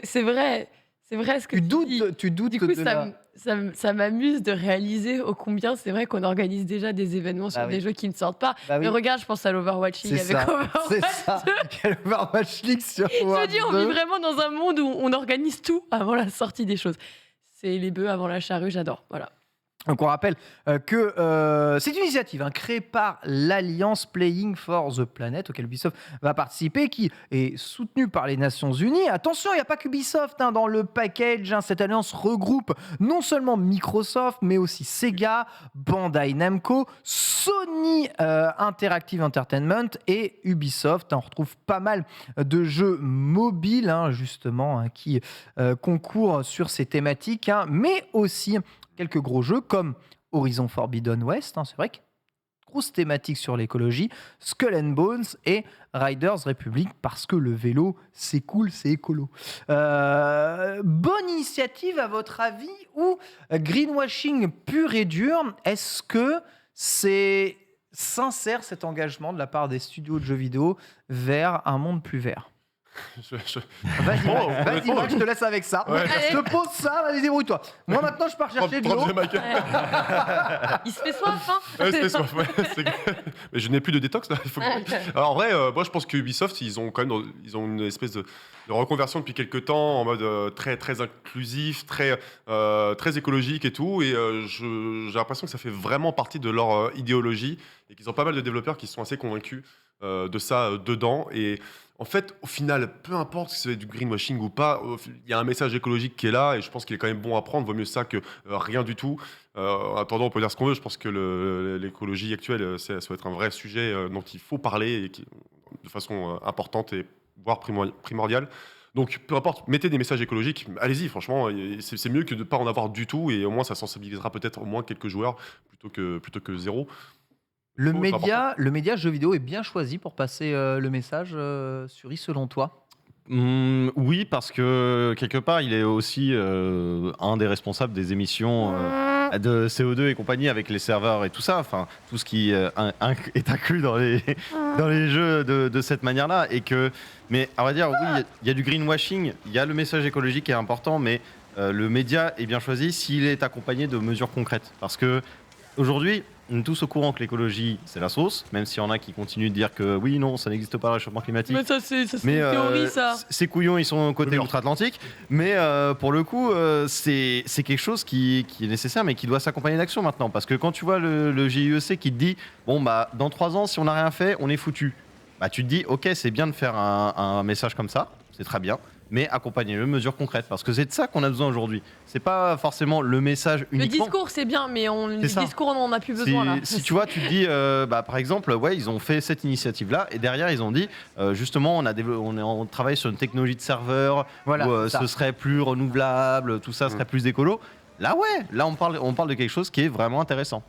C'est vrai. C'est vrai ce que tu dis. Tu doutes Du coup, de ça m'amuse de réaliser ô combien c'est vrai qu'on organise déjà des événements sur des jeux qui ne sortent pas. Mais regarde, je pense à l'Overwatch League avec Overwatch. C'est ça. Quel Overwatch League sur Overwatch 2. Je veux dire, on vit vraiment dans un monde où on organise tout avant la sortie des choses. C'est les bœufs avant la charrue, j'adore. Voilà. Donc on rappelle que c'est une initiative créée par l'Alliance Playing for the Planet auquel Ubisoft va participer, qui est soutenue par les Nations Unies. Attention, il n'y a pas qu'Ubisoft dans le package. Cette alliance regroupe non seulement Microsoft, mais aussi Sega, Bandai Namco, Sony Interactive Entertainment et Ubisoft. On retrouve pas mal de jeux mobiles, justement, qui concourent sur ces thématiques, mais aussi quelques gros jeux comme Horizon Forbidden West, c'est vrai que grosse thématique sur l'écologie, Skull and Bones et Riders Republic, parce que le vélo, c'est cool, c'est écolo. Bonne initiative à votre avis, ou greenwashing pur et dur? Est-ce que c'est sincère cet engagement de la part des studios de jeux vidéo vers un monde plus vert? Vas-y, Max, je te laisse avec ça. Ouais. Je te pose ça, vas-y, débrouille-toi. Moi, maintenant, je pars chercher de l'eau. Il se fait soif, hein. Ouais, il se fait soif, ouais, mais je n'ai plus de détox, là. Alors, en vrai, moi, je pense que Ubisoft, ils ont quand même une espèce de reconversion depuis quelques temps en mode très, très inclusif, très écologique et tout. Et j'ai l'impression que ça fait vraiment partie de leur idéologie et qu'ils ont pas mal de développeurs qui sont assez convaincus de ça dedans. Et en fait, au final, peu importe si c'est du greenwashing ou pas, il y a un message écologique qui est là et je pense qu'il est quand même bon à prendre. Vaut mieux ça que rien du tout. En attendant, on peut dire ce qu'on veut. Je pense que l'écologie actuelle, ça doit être un vrai sujet dont il faut parler de façon importante et voire primordiale. Donc, peu importe, mettez des messages écologiques, allez-y, franchement, c'est mieux que de ne pas en avoir du tout et au moins ça sensibilisera peut-être au moins quelques joueurs plutôt que zéro. Le média jeu vidéo est bien choisi pour passer le message, Suri, selon toi? Oui, parce que quelque part, il est aussi un des responsables des émissions de CO2 et compagnie avec les serveurs et tout ça. Enfin, tout ce qui est inclus dans les jeux de cette manière-là. Mais à vrai dire, oui, il y a du greenwashing, il y a le message écologique qui est important, mais le média est bien choisi s'il est accompagné de mesures concrètes. Parce que aujourd'hui, on est tous au courant que l'écologie, c'est la sauce, même s'il y en a qui continuent de dire que oui, non, ça n'existe pas, le réchauffement climatique. Mais ça, c'est une théorie, ça. Ces couillons, ils sont côté outre-Atlantique. Mais pour le coup, c'est quelque chose qui est nécessaire, mais qui doit s'accompagner d'action maintenant. Parce que quand tu vois le GIEC qui te dit, bon, bah, dans 3 ans, si on n'a rien fait, on est foutu. Bah, tu te dis, ok, c'est bien de faire un message comme ça, c'est très bien. Mais accompagner de mesures concrètes, parce que c'est de ça qu'on a besoin aujourd'hui. C'est pas forcément le message uniquement. Le discours, c'est bien, mais le discours, on n'en a plus besoin. Là. Si tu vois, tu te dis, par exemple, ouais, ils ont fait cette initiative-là, et derrière, ils ont dit, justement, on travaille sur une technologie de serveur, où ce serait plus renouvelable, tout ça serait plus écolo. Là, on parle de quelque chose qui est vraiment intéressant.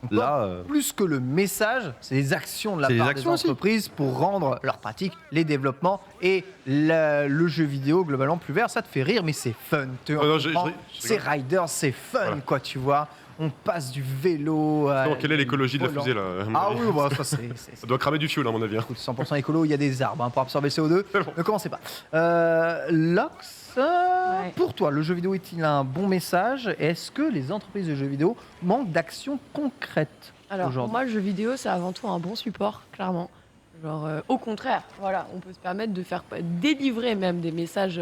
Plus que le message, c'est les actions de la part des entreprises pour rendre leurs pratiques, les développements et le jeu vidéo globalement plus vert. Ça te fait rire, mais c'est fun. C'est Riders, c'est fun, quoi, tu vois. On passe du vélo. Quelle est l'écologie de la fusée là? Ah oui, bah, ça doit cramer du fioul à mon avis. 100% écolo, il y a des arbres pour absorber le CO2. Ne commencez pas. Lox, pour toi, le jeu vidéo est-il un bon message? Est-ce que les entreprises de jeux vidéo manquent d'actions concrètes? Alors, pour moi, le jeu vidéo, c'est avant tout un bon support, clairement. Genre, au contraire, voilà, on peut se permettre de faire délivrer même des messages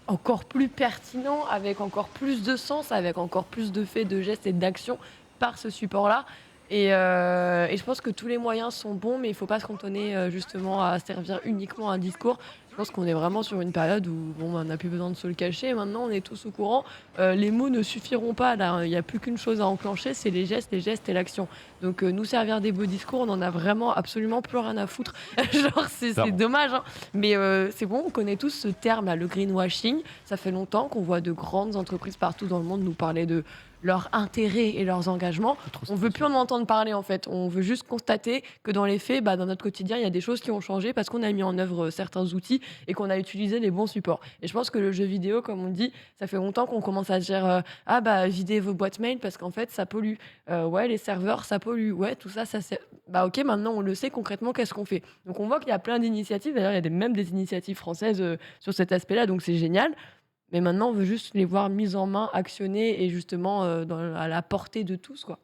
encore plus pertinents, avec encore plus de sens, avec encore plus de faits, de gestes et d'actions par ce support-là. Et je pense que tous les moyens sont bons, mais il ne faut pas se cantonner justement à servir uniquement un discours. Je pense qu'on est vraiment sur une période où on n'a plus besoin de se le cacher. Maintenant, on est tous au courant. Les mots ne suffiront pas. Là, il n'y a plus qu'une chose à enclencher, c'est les gestes et l'action. Donc, nous servir des beaux discours, on en a vraiment absolument plus rien à foutre. Genre, c'est dommage, hein. Mais c'est bon, on connaît tous ce terme-là, le greenwashing. Ça fait longtemps qu'on voit de grandes entreprises partout dans le monde nous parler de leur intérêt et leurs engagements. On veut plus en entendre parler en fait. On veut juste constater que dans les faits, dans notre quotidien, il y a des choses qui ont changé parce qu'on a mis en œuvre certains outils et qu'on a utilisé les bons supports. Et je pense que le jeu vidéo, comme on dit, ça fait longtemps qu'on commence à dire videz vos boîtes mail parce qu'en fait ça pollue. Ouais, les serveurs ça pollue. Ouais, tout ça c'est... ok, maintenant on le sait concrètement, qu'est-ce qu'on fait? Donc on voit qu'il y a plein d'initiatives. D'ailleurs, il y a même des initiatives françaises sur cet aspect-là, donc c'est génial. Mais maintenant, on veut juste les voir mises en main, actionnées et justement à la portée de tous, quoi.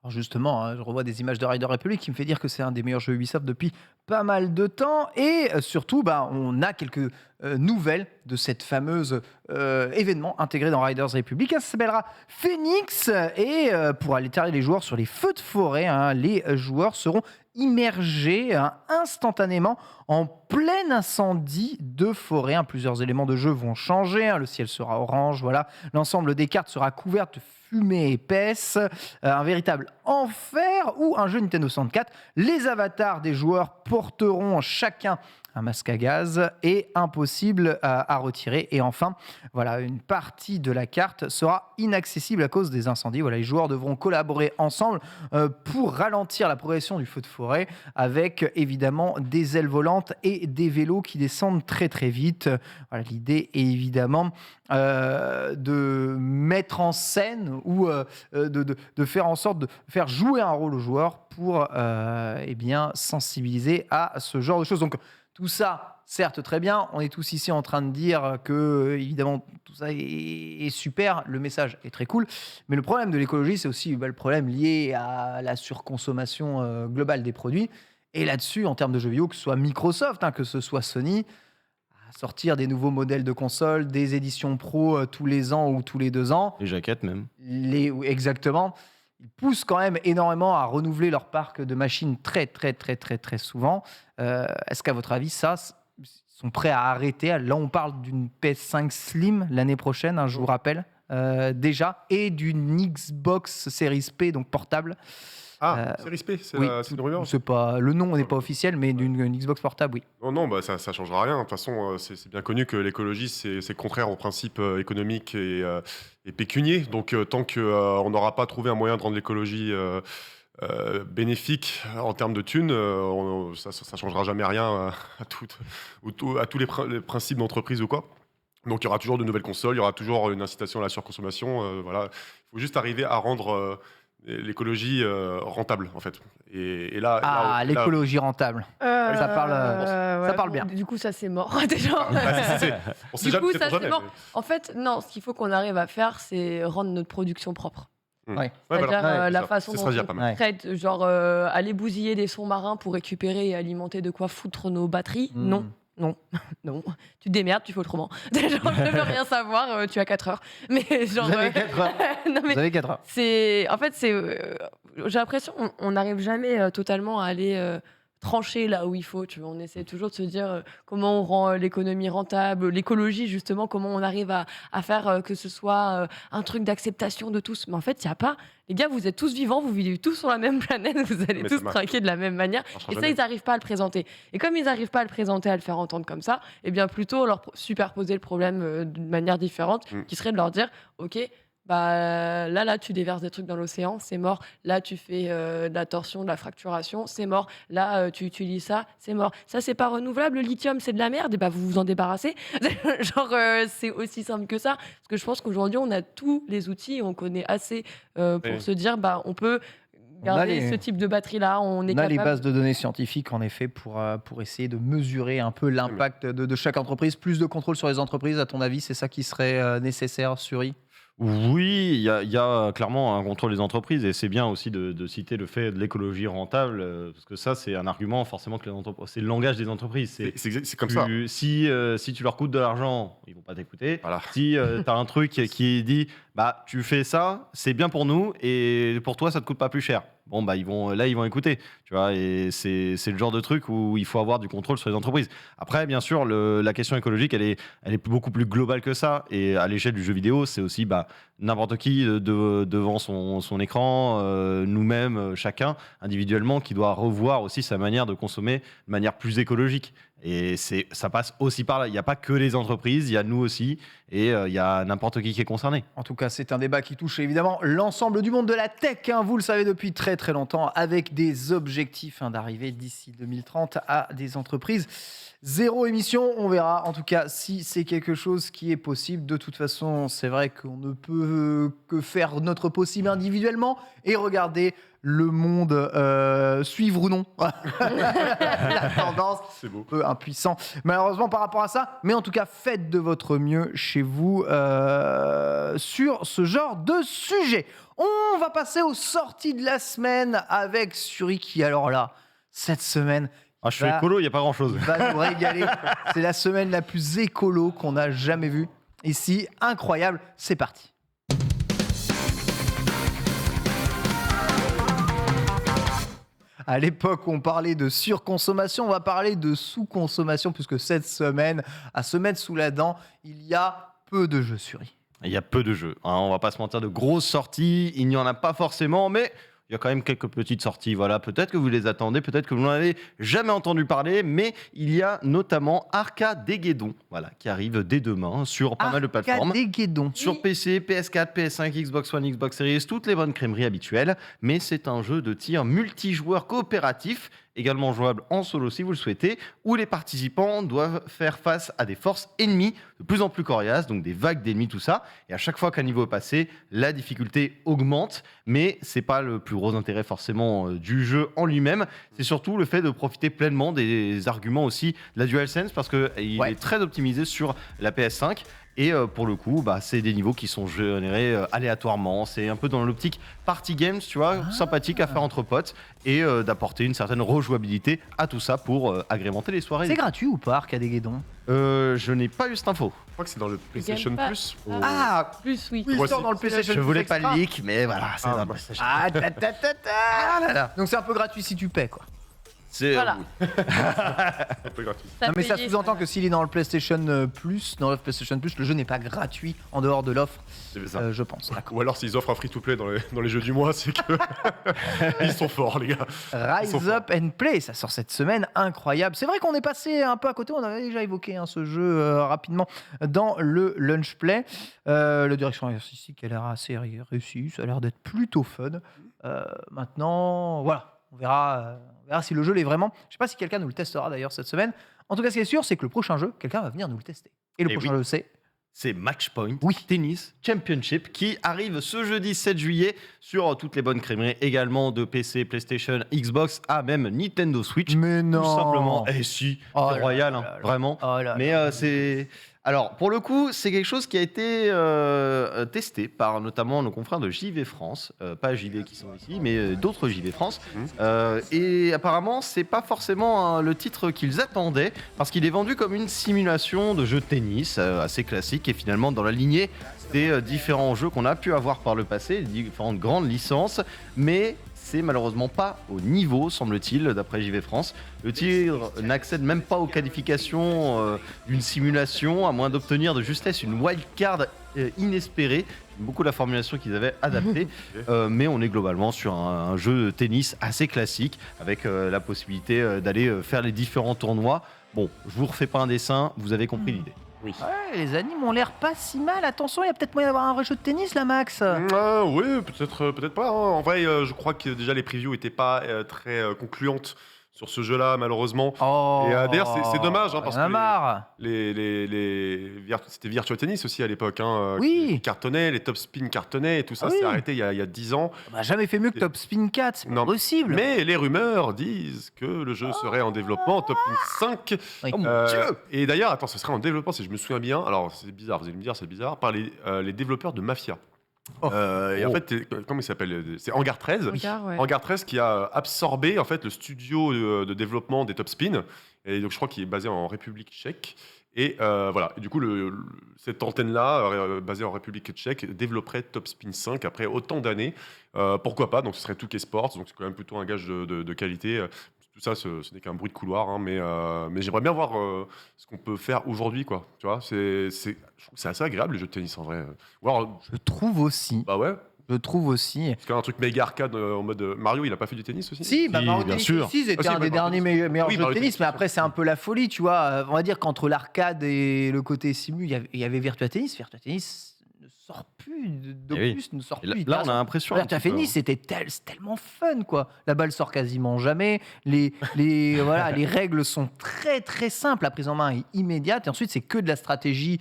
Alors justement, je revois des images de Rider Republic qui me fait dire que c'est un des meilleurs jeux Ubisoft depuis pas mal de temps. Et surtout, on a quelques nouvelles de cette fameuse événement intégré dans Riders Republic. Ça s'appellera Phoenix. Et pour alerter les joueurs sur les feux de forêt, les joueurs seront immergés instantanément en plein incendie de forêt. Plusieurs éléments de jeu vont changer. Le ciel sera orange. Voilà. L'ensemble des cartes sera couvert de fumée épaisse. Un véritable enfer ou un jeu Nintendo 64. Les avatars des joueurs porteront chacun un masque à gaz et impossible à retirer. Et enfin, voilà, une partie de la carte sera inaccessible à cause des incendies. Voilà, les joueurs devront collaborer ensemble pour ralentir la progression du feu de forêt avec évidemment des ailes volantes et des vélos qui descendent très très vite. Voilà, l'idée est évidemment de mettre en scène ou de faire en sorte de faire jouer un rôle aux joueurs pour sensibiliser à ce genre de choses. Donc, tout ça, certes, très bien. On est tous ici en train de dire que, évidemment, tout ça est super. Le message est très cool. Mais le problème de l'écologie, c'est aussi le problème lié à la surconsommation globale des produits. Et là-dessus, en termes de jeux vidéo, que ce soit Microsoft, que ce soit Sony, sortir des nouveaux modèles de consoles, des éditions pro tous les ans ou tous les 2 ans. Les jaquettes même. Exactement. Ils poussent quand même énormément à renouveler leur parc de machines très, très, très, très, très souvent. Est-ce qu'à votre avis, ils sont prêts à arrêter? Là, on parle d'une PS5 Slim l'année prochaine, je vous rappelle, déjà, et d'une Xbox Series P, donc portable. Series P, c'est oui, une rumeur. Le nom n'est pas officiel, mais d'une Xbox portable, oui. Non, ça ne changera rien. De toute façon, c'est bien connu que l'écologie, c'est contraire aux principes économiques et pécuniers. Donc, tant qu'on n'aura pas trouvé un moyen de rendre l'écologie bénéfique en termes de thunes, ça ne changera jamais rien à tous les principes d'entreprise ou quoi. Donc, il y aura toujours de nouvelles consoles, il y aura toujours une incitation à la surconsommation. Voilà. Il faut juste arriver à rendre l'écologie rentable, en fait. Et là, l'écologie rentable. Ça parle bien. Du coup, ça, c'est mort. Déjà. Du coup, ça, c'est mort. En fait, non, ce qu'il faut qu'on arrive à faire, c'est rendre notre production propre. Ouais. C'est-à-dire la façon dont on traite, genre aller bousiller des fonds marins pour récupérer et alimenter de quoi foutre nos batteries. Non, tu te démerdes, tu fais autrement. Genre, je veux rien savoir, tu as 4 heures. Mais genre, vous avez 4 heures. Vous avez 4 heures. En fait, j'ai l'impression qu'on n'arrive jamais totalement à aller trancher là où il faut. Tu vois, on essaie toujours de se dire comment on rend l'économie rentable, l'écologie justement, comment on arrive à faire que ce soit un truc d'acceptation de tous. Mais en fait, il n'y a pas. Les gars, vous êtes tous vivants, vous vivez tous sur la même planète, vous allez tous trinquer de la même manière. Et ça, ils n'arrivent pas à le présenter. Et comme ils n'arrivent pas à le présenter, à le faire entendre comme ça, eh bien plutôt leur superposer le problème d'une manière différente, qui serait de leur dire, ok, là, tu déverses des trucs dans l'océan, c'est mort. Là, tu fais de la torsion, de la fracturation, c'est mort. Là, tu utilises ça, c'est mort. Ça, c'est pas renouvelable, le lithium, c'est de la merde, et vous vous en débarrassez. Genre, c'est aussi simple que ça. Parce que je pense qu'aujourd'hui, on a tous les outils, on connaît assez pour se dire, on peut garder ce type de batterie-là. On a les bases de données scientifiques, en effet, pour essayer de mesurer un peu l'impact de chaque entreprise. Plus de contrôle sur les entreprises, à ton avis, c'est ça qui serait nécessaire, Suri? Oui, il y a clairement un contrôle des entreprises et c'est bien aussi de citer le fait de l'écologie rentable parce que ça, c'est un argument forcément que c'est le langage des entreprises. C'est comme ça. Si tu leur coûtes de l'argent, ils vont pas t'écouter. Voilà. Si tu as un truc qui dit tu fais ça, c'est bien pour nous et pour toi, ça te coûte pas plus cher. Bon, ils vont écouter, tu vois, et c'est le genre de truc où il faut avoir du contrôle sur les entreprises. Après, bien sûr, la question écologique, elle est beaucoup plus globale que ça, et à l'échelle du jeu vidéo, c'est aussi n'importe qui devant son écran, nous-mêmes, chacun, individuellement, qui doit revoir aussi sa manière de consommer de manière plus écologique. Et ça passe aussi par là. Il n'y a pas que les entreprises, il y a nous aussi, et il y a n'importe qui est concerné. En tout cas, c'est un débat qui touche évidemment l'ensemble du monde de la tech, hein, vous le savez depuis très très longtemps, avec des objectifs d'arriver d'ici 2030 à des entreprises zéro émission. On verra en tout cas si c'est quelque chose qui est possible. De toute façon, c'est vrai qu'on ne peut que faire notre possible individuellement et regarder le monde suivre ou non la tendance. C'est beau. Un peu impuissant malheureusement par rapport à ça, mais en tout cas faites de votre mieux chez vous sur ce genre de sujet. On va passer aux sorties de la semaine avec Suri qui, alors là, cette semaine Je suis écolo, il n'y a pas grand-chose. va nous régaler. C'est la semaine la plus écolo qu'on a jamais vue ici. Incroyable, c'est parti. À l'époque, on parlait de surconsommation, on va parler de sous-consommation, puisque cette semaine, à se mettre sous la dent, il y a peu de jeux Suri. Il y a peu de jeux, hein, on va pas se mentir, de grosses sorties, il n'y en a pas forcément, mais il y a quand même quelques petites sorties. Voilà, peut-être que vous les attendez, peut-être que vous n'en avez jamais entendu parler, mais il y a notamment Arcadegeddon, voilà, qui arrive dès demain sur pas mal de plateformes. Arcadegeddon. Sur PC, PS4, PS5, Xbox One, Xbox Series, toutes les bonnes crèmeries habituelles, mais c'est un jeu de tir multijoueur coopératif, également jouable en solo si vous le souhaitez, où les participants doivent faire face à des forces ennemies de plus en plus coriaces, donc des vagues d'ennemis, tout ça. Et à chaque fois qu'un niveau est passé, la difficulté augmente, mais c'est pas le plus gros intérêt forcément du jeu en lui-même. C'est surtout le fait de profiter pleinement des arguments aussi de la DualSense, parce qu'il est très optimisé sur la PS5. Et pour le coup, c'est des niveaux qui sont générés aléatoirement. C'est un peu dans l'optique party games, tu vois, sympathique à faire entre potes et d'apporter une certaine rejouabilité à tout ça pour agrémenter les soirées. C'est gratuit ou pas, Arcadegeddon? Je n'ai pas eu cette info. Je crois que c'est dans le PlayStation Game Plus. Pass. Ah, Plus, oui. oui, il Ouais, sort c'est- dans le PlayStation Je Plus voulais pas Extra. le leak, mais voilà, c'est dans le bah. PlayStation. Ah, là, là. Donc c'est un peu gratuit si tu paies, quoi. C'est Voilà. Un peu gratuit. Non, mais ça payé, sous-entend voilà. que s'il est dans le PlayStation Plus, le jeu n'est pas gratuit en dehors de l'offre, C'est ça. je pense. D'accord. Ou alors s'ils offrent un free-to-play dans les jeux du mois, c'est que ils sont forts, les gars. Ils sont Rise Up and Play, ça sort cette semaine, incroyable. C'est vrai qu'on est passé un peu à côté, on avait déjà évoqué ce jeu rapidement dans le Lunch Play. La direction artistique a l'air assez réussie, ça a l'air d'être plutôt fun. Maintenant, voilà, on verra si le jeu l'est vraiment. Je ne sais pas si quelqu'un nous le testera d'ailleurs cette semaine. En tout cas, ce qui est sûr, c'est que le prochain jeu, quelqu'un va venir nous le tester. Et le Et prochain oui. jeu, c'est Matchpoint Tennis Championship qui arrive ce jeudi 7 juillet sur toutes les bonnes crèmeries également de PC, PlayStation, Xbox, même Nintendo Switch. Mais non. Tout simplement. Et si, Oh c'est là royal, là hein, là là. vraiment. Oh là Mais là. c'est... Alors, pour le coup, c'est quelque chose qui a été testé par notamment nos confrères de JV France, pas JV qui sont ici, mais d'autres JV France. Et apparemment, c'est pas forcément le titre qu'ils attendaient, parce qu'il est vendu comme une simulation de jeu de tennis assez classique, et finalement dans la lignée des différents jeux qu'on a pu avoir par le passé, les différentes grandes licences, mais c'est malheureusement pas au niveau, semble-t-il, d'après JV France. Le titre n'accède même pas aux qualifications d'une simulation, à moins d'obtenir de justesse une wildcard inespérée. J'aime beaucoup la formulation qu'ils avaient adaptée, mais on est globalement sur un jeu de tennis assez classique, avec la possibilité d'aller faire les différents tournois. Bon, je vous refais pas un dessin, vous avez compris l'idée. Oui. Ouais, les animes ont l'air pas si mal. Attention, il y a peut-être moyen d'avoir un vrai jeu de tennis là, Max. Oui, peut-être pas. Hein. En vrai, je crois que déjà les previews n'étaient pas très concluantes sur ce jeu-là, malheureusement. Oh, Et, d'ailleurs, c'est dommage, hein, parce y'en a que marre. C'était Virtua Tennis aussi à l'époque. Hein, Oui. qui cartonnait, les top spin cartonnaient et tout ça Ah oui. s'est arrêté il y a 10 ans. On n'a jamais fait mieux que Top Spin 4, c'est pas Non. possible. Mais les rumeurs disent que le jeu serait en développement, top 5. Oui. Oh mon Dieu. Et d'ailleurs, attends, ce serait en développement, si je me souviens bien. Alors, c'est bizarre, vous allez me dire, c'est bizarre, par les développeurs de Mafia. Oh. Et en fait, comment il s'appelle? C'est Hangar 13. Regarde, ouais. Hangar 13 qui a absorbé en fait le studio de développement des Top Spin. Et donc, je crois qu'il est basé en République tchèque. Et voilà. Et du coup, cette antenne-là, basée en République tchèque, développerait Top Spin 5 après autant d'années. Pourquoi pas? Donc, ce serait 2K Sports. Donc, c'est quand même plutôt un gage de qualité. Tout ça, ce n'est qu'un bruit de couloir. Hein, mais j'aimerais bien voir ce qu'on peut faire aujourd'hui, quoi. Tu vois, je trouve que c'est assez agréable, les jeux de tennis, en vrai. Voir, Je trouve aussi. bah ouais. Je trouve aussi. Parce qu'un truc méga arcade en mode Mario, il a pas fait du tennis aussi? Si, bah Si, Mario bien Tennis sûr. aussi, c'était Ah, si, un des ouais, Mario derniers Tennis. meilleurs Oui, jeux de Mario tennis, Tennis, mais bien après sûr. c'est un peu la folie, tu vois. On va dire qu'entre l'arcade et le côté simu, il y avait Virtua Tennis. Virtua Tennis ne sort plus, d'opus ne sort Et là, plus. là, on a l'impression. un Virtua petit peu, Tennis, c'est tellement fun, quoi. La balle sort quasiment jamais. Voilà, les règles sont très très simples. La prise en main est immédiate. Et ensuite, c'est que de la stratégie.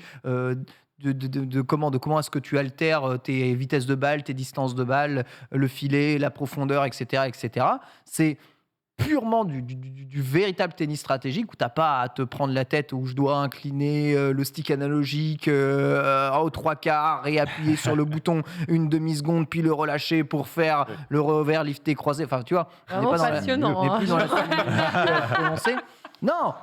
De comment est-ce que tu altères tes vitesses de balle, tes distances de balle, le filet, la profondeur, etc. etc. C'est purement du véritable tennis stratégique où tu n'as pas à te prendre la tête où je dois incliner le stick analogique aux 3/4 et appuyer sur le bouton une demi-seconde puis le relâcher pour faire le revers lifté croisé. Enfin, tu vois, on n'est Vraiment pas dans la- passionnant, on n'est plus hein. dans la prononcée. Non,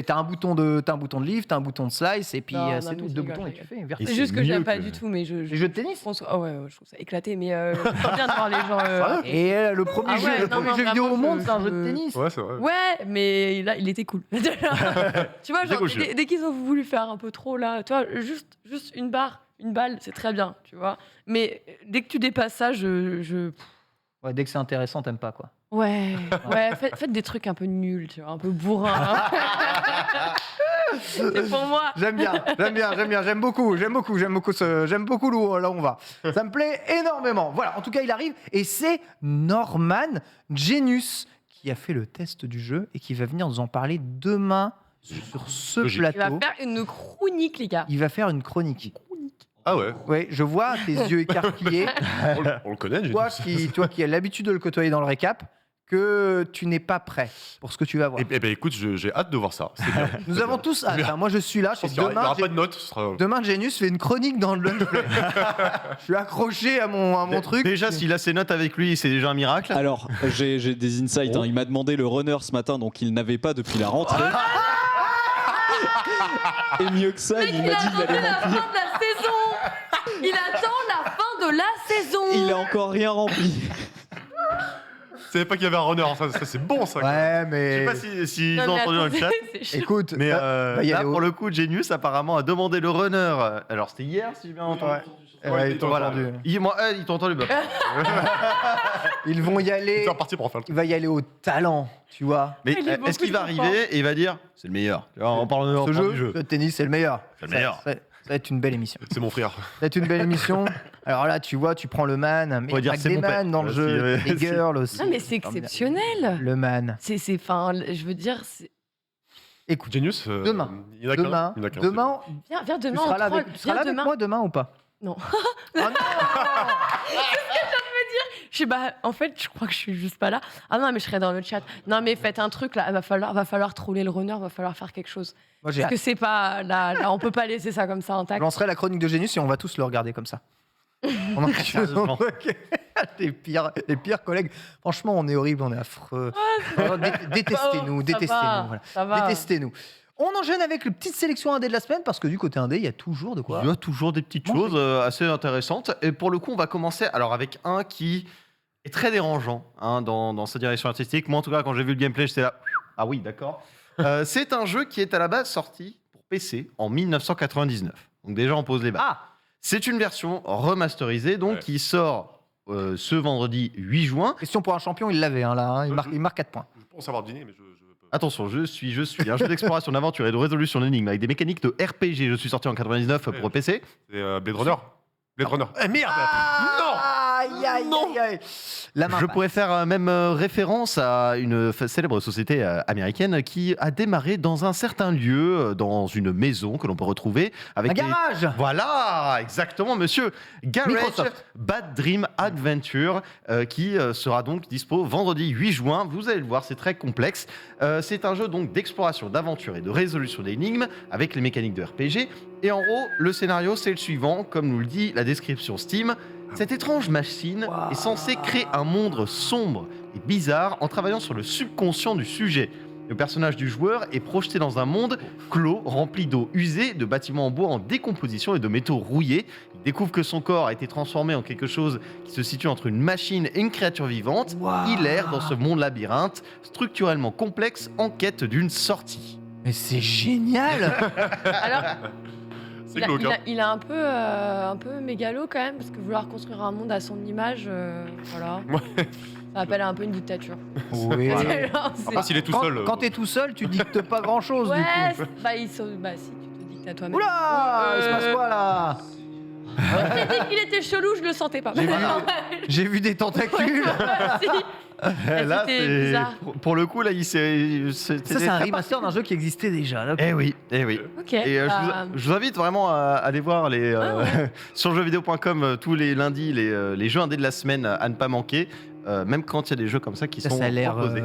t'as un bouton de lift, t'as un bouton de slice et puis Non, c'est non, tout, mais deux je boutons et rigole, tu fais. Et C'est c'est juste que j'aime mieux pas que- du tout, mais Les jeux de tennis. Ah ouais, je trouve ça éclaté, mais c'est bien de voir les gens. Et le premier Ah jeu, ouais, le non, premier non, jeu vidéo au vraiment, monde, c'est un jeu de je- tennis. Ouais, c'est vrai. Ouais, mais là, il était cool. Tu vois, C'est genre, cool, dès qu'ils ont voulu faire un peu trop, là, tu vois, juste une barre, une balle, c'est très bien, tu vois. Mais dès que tu dépasses ça, Ouais, dès que c'est intéressant, t'aimes pas quoi. Ouais, faites des trucs un peu nuls, tu vois, un peu bourrins. hein. C'est pour moi. J'aime beaucoup là où on va. Ça me plaît énormément. Voilà, en tout cas, il arrive et c'est Norman Genius qui a fait le test du jeu et qui va venir nous en parler demain sur ce Logique. Il va plateau. faire une chronique, les gars. Il va faire une chronique. Ah ouais, Oui, je vois tes yeux écarquillés. on le connaît, toi qui as l'habitude de le côtoyer dans le récap, que tu n'es pas prêt pour ce que tu vas voir. Eh ben écoute, j'ai hâte de voir ça. C'est bien. Nous C'est avons bien. tous hâte. Enfin, moi, je suis là. Je pense qu'il n'y aura pas de notes. Ce sera... Demain, Genius fait une chronique dans le lunch play. Je suis accroché à mon truc. Déjà, s'il a ses notes avec lui, c'est déjà un miracle. Alors, j'ai des insights. Oh. Il m'a demandé le runner ce matin, donc il n'avait pas depuis la rentrée. Et mieux que ça, il m'a dit qu'il allait la remplir. fin de la saison. Il attend la fin de la saison. Il a encore rien rempli. Je savais pas qu'il y avait un runner. Ça c'est bon, ça. Ouais, Je mais. sais pas s'ils Non, ont mais entendu dans le attendez, chat. c'est chiant. Écoute, Mais va y là, aller au- pour le coup, Genius apparemment a demandé le runner. Alors, c'était hier, si j'ai bien entendu. Ouais, ils t'ont Voilà. entendu. Ils t'ont entendu. Bah. Ils vont y aller. C'est reparti pour en faire le truc. Il va y aller au talent, tu vois. Mais Il est est-ce qu'il va beaucoup trop arriver et il va dire c'est le meilleur. Tu vois, on parle Ce du jeu, jeu. le tennis, c'est le meilleur. C'est le meilleur. Ça va être une belle émission. C'est mon frère. Ça va être une belle émission. Alors là, tu vois, tu prends le man. Mais On va il y a dire pas que c'est des mon père. man dans le Ouais, jeu. si, ouais. Les girls aussi. Non, mais c'est exceptionnel. Le man. Enfin, je veux dire, Écoute, Genius. Demain. Il y en a qu'un. demain, Il y en a qu'un, demain, viens tu demain. seras là on avec, troll. tu seras là Viens avec demain. moi demain ou pas? Non. Ah non. Je sais pas, en fait, je crois que je suis juste pas là. Ah non, mais je serai dans le chat. Non, mais faites un truc là. Va falloir troller le runner, va falloir faire quelque chose. Moi, j'ai Parce que c'est pas là, on peut pas laisser ça comme ça Je intact. lancerai la chronique de Genius et on va tous le regarder comme ça. On a Sérieusement. les pires collègues. Franchement, on est horrible, on est affreux. Détestez-nous, Ça détestez-nous. va, Voilà. ça va. Détestez-nous. On enchaîne avec le petite sélection indé de la semaine parce que du côté indé, il y a toujours de quoi. Il y a toujours des petites Bon, choses assez intéressantes. Et pour le coup, on va commencer alors avec un qui est très dérangeant dans sa direction artistique. Moi, en tout cas, quand j'ai vu le gameplay, j'étais là. Ah oui, d'accord. C'est un jeu qui est à la base sorti pour PC en 1999. Donc déjà, on pose les bases. Ah, C'est une version remasterisée donc Ouais. qui sort ce vendredi 8 juin. question pour un champion, il l'avait là. Hein. Il marque 4 points. Je pense avoir deviné, mais je peux. Attention, je suis un jeu d'exploration, d'aventure et de résolution d'énigmes avec des mécaniques de RPG. Je suis sorti en 99 pour PC. C'est Blade Runner. Blade Runner. Eh merde. Aïe, aïe, aïe, aïe. La main Je passe. pourrais faire même référence à une célèbre société américaine qui a démarré dans un certain lieu, dans une maison que l'on peut retrouver avec Un des- garage. Voilà, exactement, monsieur. Garage Microsoft. Bad Dream Adventure, qui sera donc dispo vendredi 8 juin. Vous allez le voir, c'est très complexe. C'est un jeu donc d'exploration, d'aventure et de résolution d'énigmes avec les mécaniques de RPG. Et en gros, le scénario, c'est le suivant, comme nous le dit la description Steam. Cette étrange machine est censée créer un monde sombre et bizarre en travaillant sur le subconscient du sujet. Le personnage du joueur est projeté dans un monde clos, rempli d'eau usée, de bâtiments en bois en décomposition et de métaux rouillés. Il découvre que son corps a été transformé en quelque chose qui se situe entre une machine et une créature vivante. Waouh. Il erre dans ce monde labyrinthe, structurellement complexe, en quête d'une sortie. Mais c'est génial. Alors, C'est Il a, glauque. il Hein. a- il a un peu mégalo quand même, parce que vouloir construire un monde à son image, voilà. Ouais. Ça appelle un peu une dictature. Oui. Genre, c'est- Après, s'il est tout Quand, seul. quand t'es tout seul, tu dictes pas grand chose ouais, du coup. bah si, tu te dictes à toi-même. Oula, il se passe quoi là? Je t'ai dit qu'il était chelou, je le sentais pas. J'ai vu, j'ai vu des tentacules. Si. Là, C'était c'est bizarre. pour le coup là, il s'est. Ça, c'est un remaster d'un jeu qui existait déjà. Là. Eh oui, eh oui. Ok. Et je vous invite vraiment à aller voir les, sur jeuxvideo.com tous les lundis les jeux indés de la semaine à ne pas manquer, même quand il y a des jeux comme ça qui sont Ça a l'air. proposés.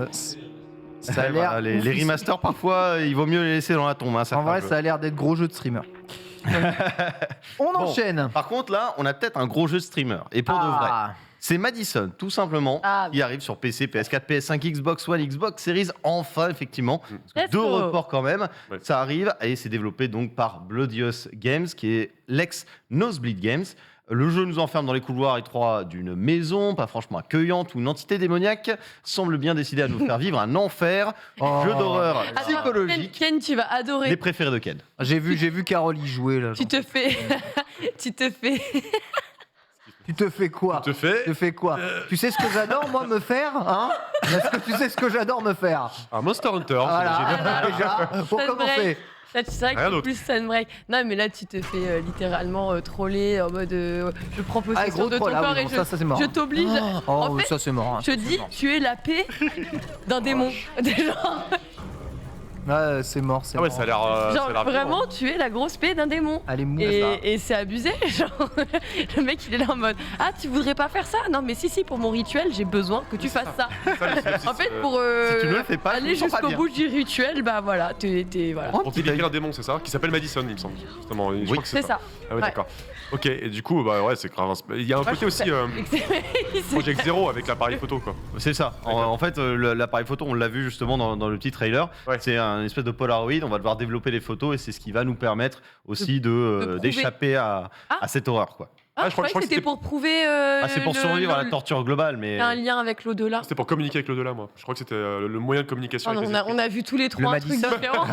Ça a l'air. Voilà, les oufissime. remasters parfois, il vaut mieux les laisser dans la tombe. Hein, En certains vrai, jeux. ça a l'air d'être gros jeu de streamer. On Bon. enchaîne. Par contre là, on a peut-être un gros jeu de streamer et pour de vrai. Ah. C'est Madison, tout simplement, Ah, qui arrive sur PC, PS4, PS5, Xbox One, Xbox Series, enfin, effectivement. Let's Deux go. reports quand même. Ouais. Ça arrive et c'est développé donc par Bloodious Games, qui est l'ex-Nosebleed Games. Le jeu nous enferme dans les couloirs étroits d'une maison, pas franchement accueillante, où une entité démoniaque semble bien décidée à nous faire vivre un enfer. Oh. Jeu d'horreur Attends, psychologique. Ken, tu vas adorer. Les préférés de Ken. J'ai vu Carole y jouer là. Tu te fais. tu te fais. Tu te fais quoi? Tu te fais Tu fais quoi? Tu sais ce que j'adore moi me faire, hein? Est-ce que tu sais ce que j'adore me faire? un Monster Hunter. Voilà, j'imagine. déjà pour Ça te commencer. Là, tu sais que Rien c'est d'autre. plus Sunbreak. Non, mais là, tu te fais littéralement troller en mode je prends Ah, possession gros de ton troll, ah corps oui, et bon, ça c'est mort. je t'oblige. Oh, En fait, ça c'est mort. hein, je ça, c'est dis, mort. tu es la paix d'un démon. Genre, Ah, c'est mort, c'est Ah ouais, mort. ça a l'air. ça a genre, l'air violent. vraiment, tu es la grosse paix d'un démon. Elle est mou. Et c'est abusé, genre le mec il est là en mode ah tu voudrais pas faire ça? Non mais si pour mon rituel j'ai besoin que tu fasses ça. Ça, le synopsis, En fait pour Si tu ne le fais pas, aller je me sens pas jusqu'au bien. bout du rituel bah voilà t'es voilà. Oh, Pour délivrer un démon, c'est ça? Qui s'appelle Madison, il me semble. Justement, je crois que C'est ça. Ah ouais, Ouais. d'accord. Ok, et du coup, bah ouais, c'est grave. Il y a un Moi, côté je aussi C'est- Project Zero avec l'appareil photo, quoi. C'est ça. En fait, l'appareil photo, on l'a vu justement dans le petit trailer. Ouais. C'est un espèce de Polaroid. On va devoir développer les photos et c'est ce qui va nous permettre aussi prouver. d'échapper à cette horreur, quoi. Ah, Ah, je croyais que c'était pour prouver C'est pour survivre à la torture globale, mais un lien avec l'au-delà. C'était pour communiquer avec l'au-delà, moi. Je crois que c'était le moyen de communication Ah non, avec les on a vu tous les trois un truc Madison. différent.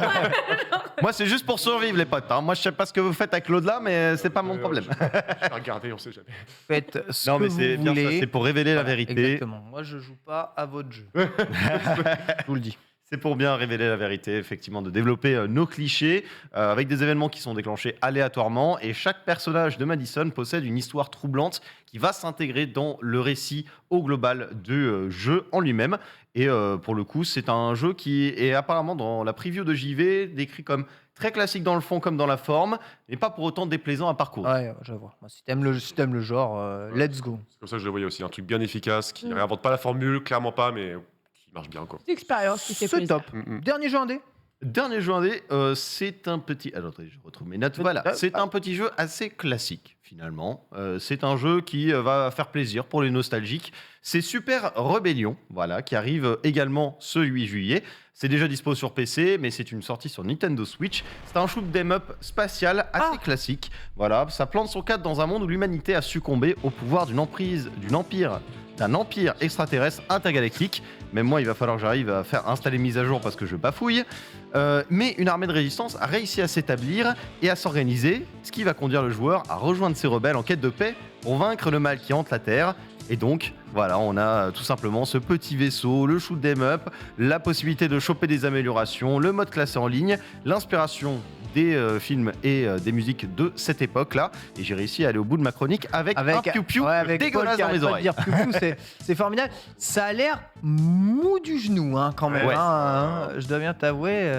moi, c'est juste pour survivre, les potes. hein. Moi, je sais pas ce que vous faites avec l'au-delà, mais c'est pas mon problème. Je vais regarder, on sait jamais. Faites ce Non, que mais vous c'est bien ça. voulez. C'est pour révéler la Voilà, vérité. Exactement. Moi, je joue pas à votre jeu. Je vous le dis. C'est pour bien révéler la vérité, effectivement, de développer nos clichés avec des événements qui sont déclenchés aléatoirement. Et chaque personnage de Madison possède une histoire troublante qui va s'intégrer dans le récit au global du jeu en lui-même. Et pour le coup, c'est un jeu qui est apparemment dans la preview de JV décrit comme très classique dans le fond comme dans la forme, mais pas pour autant déplaisant à parcourir. Ouais, je vois. Moi, si t'aimes le genre, let's go. C'est comme ça que je le voyais aussi. Un truc bien efficace, qui réinvente pas la formule, clairement pas, mais qui marche bien, quoi. C'est l'expérience qui fait C'est plaisir. top. Mm, mm. Dernier jeu indé. Dernier jeu indé, c'est un petit. Alors, attendez, je retrouve mes notes. Voilà, c'est un petit jeu assez classique finalement. C'est un jeu qui va faire plaisir pour les nostalgiques. C'est Super Rebellion, voilà, qui arrive également ce 8 juillet. C'est déjà dispo sur PC, mais c'est une sortie sur Nintendo Switch. C'est un shoot 'em up spatial assez classique. Voilà, ça plante son cadre dans un monde où l'humanité a succombé au pouvoir d'un empire extraterrestre intergalactique. Même moi, il va falloir que j'arrive à faire installer mise à jour parce que je bafouille. Mais une armée de résistance a réussi à s'établir et à s'organiser, ce qui va conduire le joueur à rejoindre ces rebelles en quête de paix pour vaincre le mal qui hante la Terre. Et donc, voilà, on a tout simplement ce petit vaisseau, le shoot 'em up, la possibilité de choper des améliorations, le mode classé en ligne, l'inspiration des films et des musiques de cette époque-là. Et j'ai réussi à aller au bout de ma chronique avec un piou-piou avec dégueulasse Paul dans qui mes arrête pas de oreilles. dire piou-piou, c'est formidable. Ça a l'air mou du genou, hein, quand même. Ouais. hein, je dois bien t'avouer.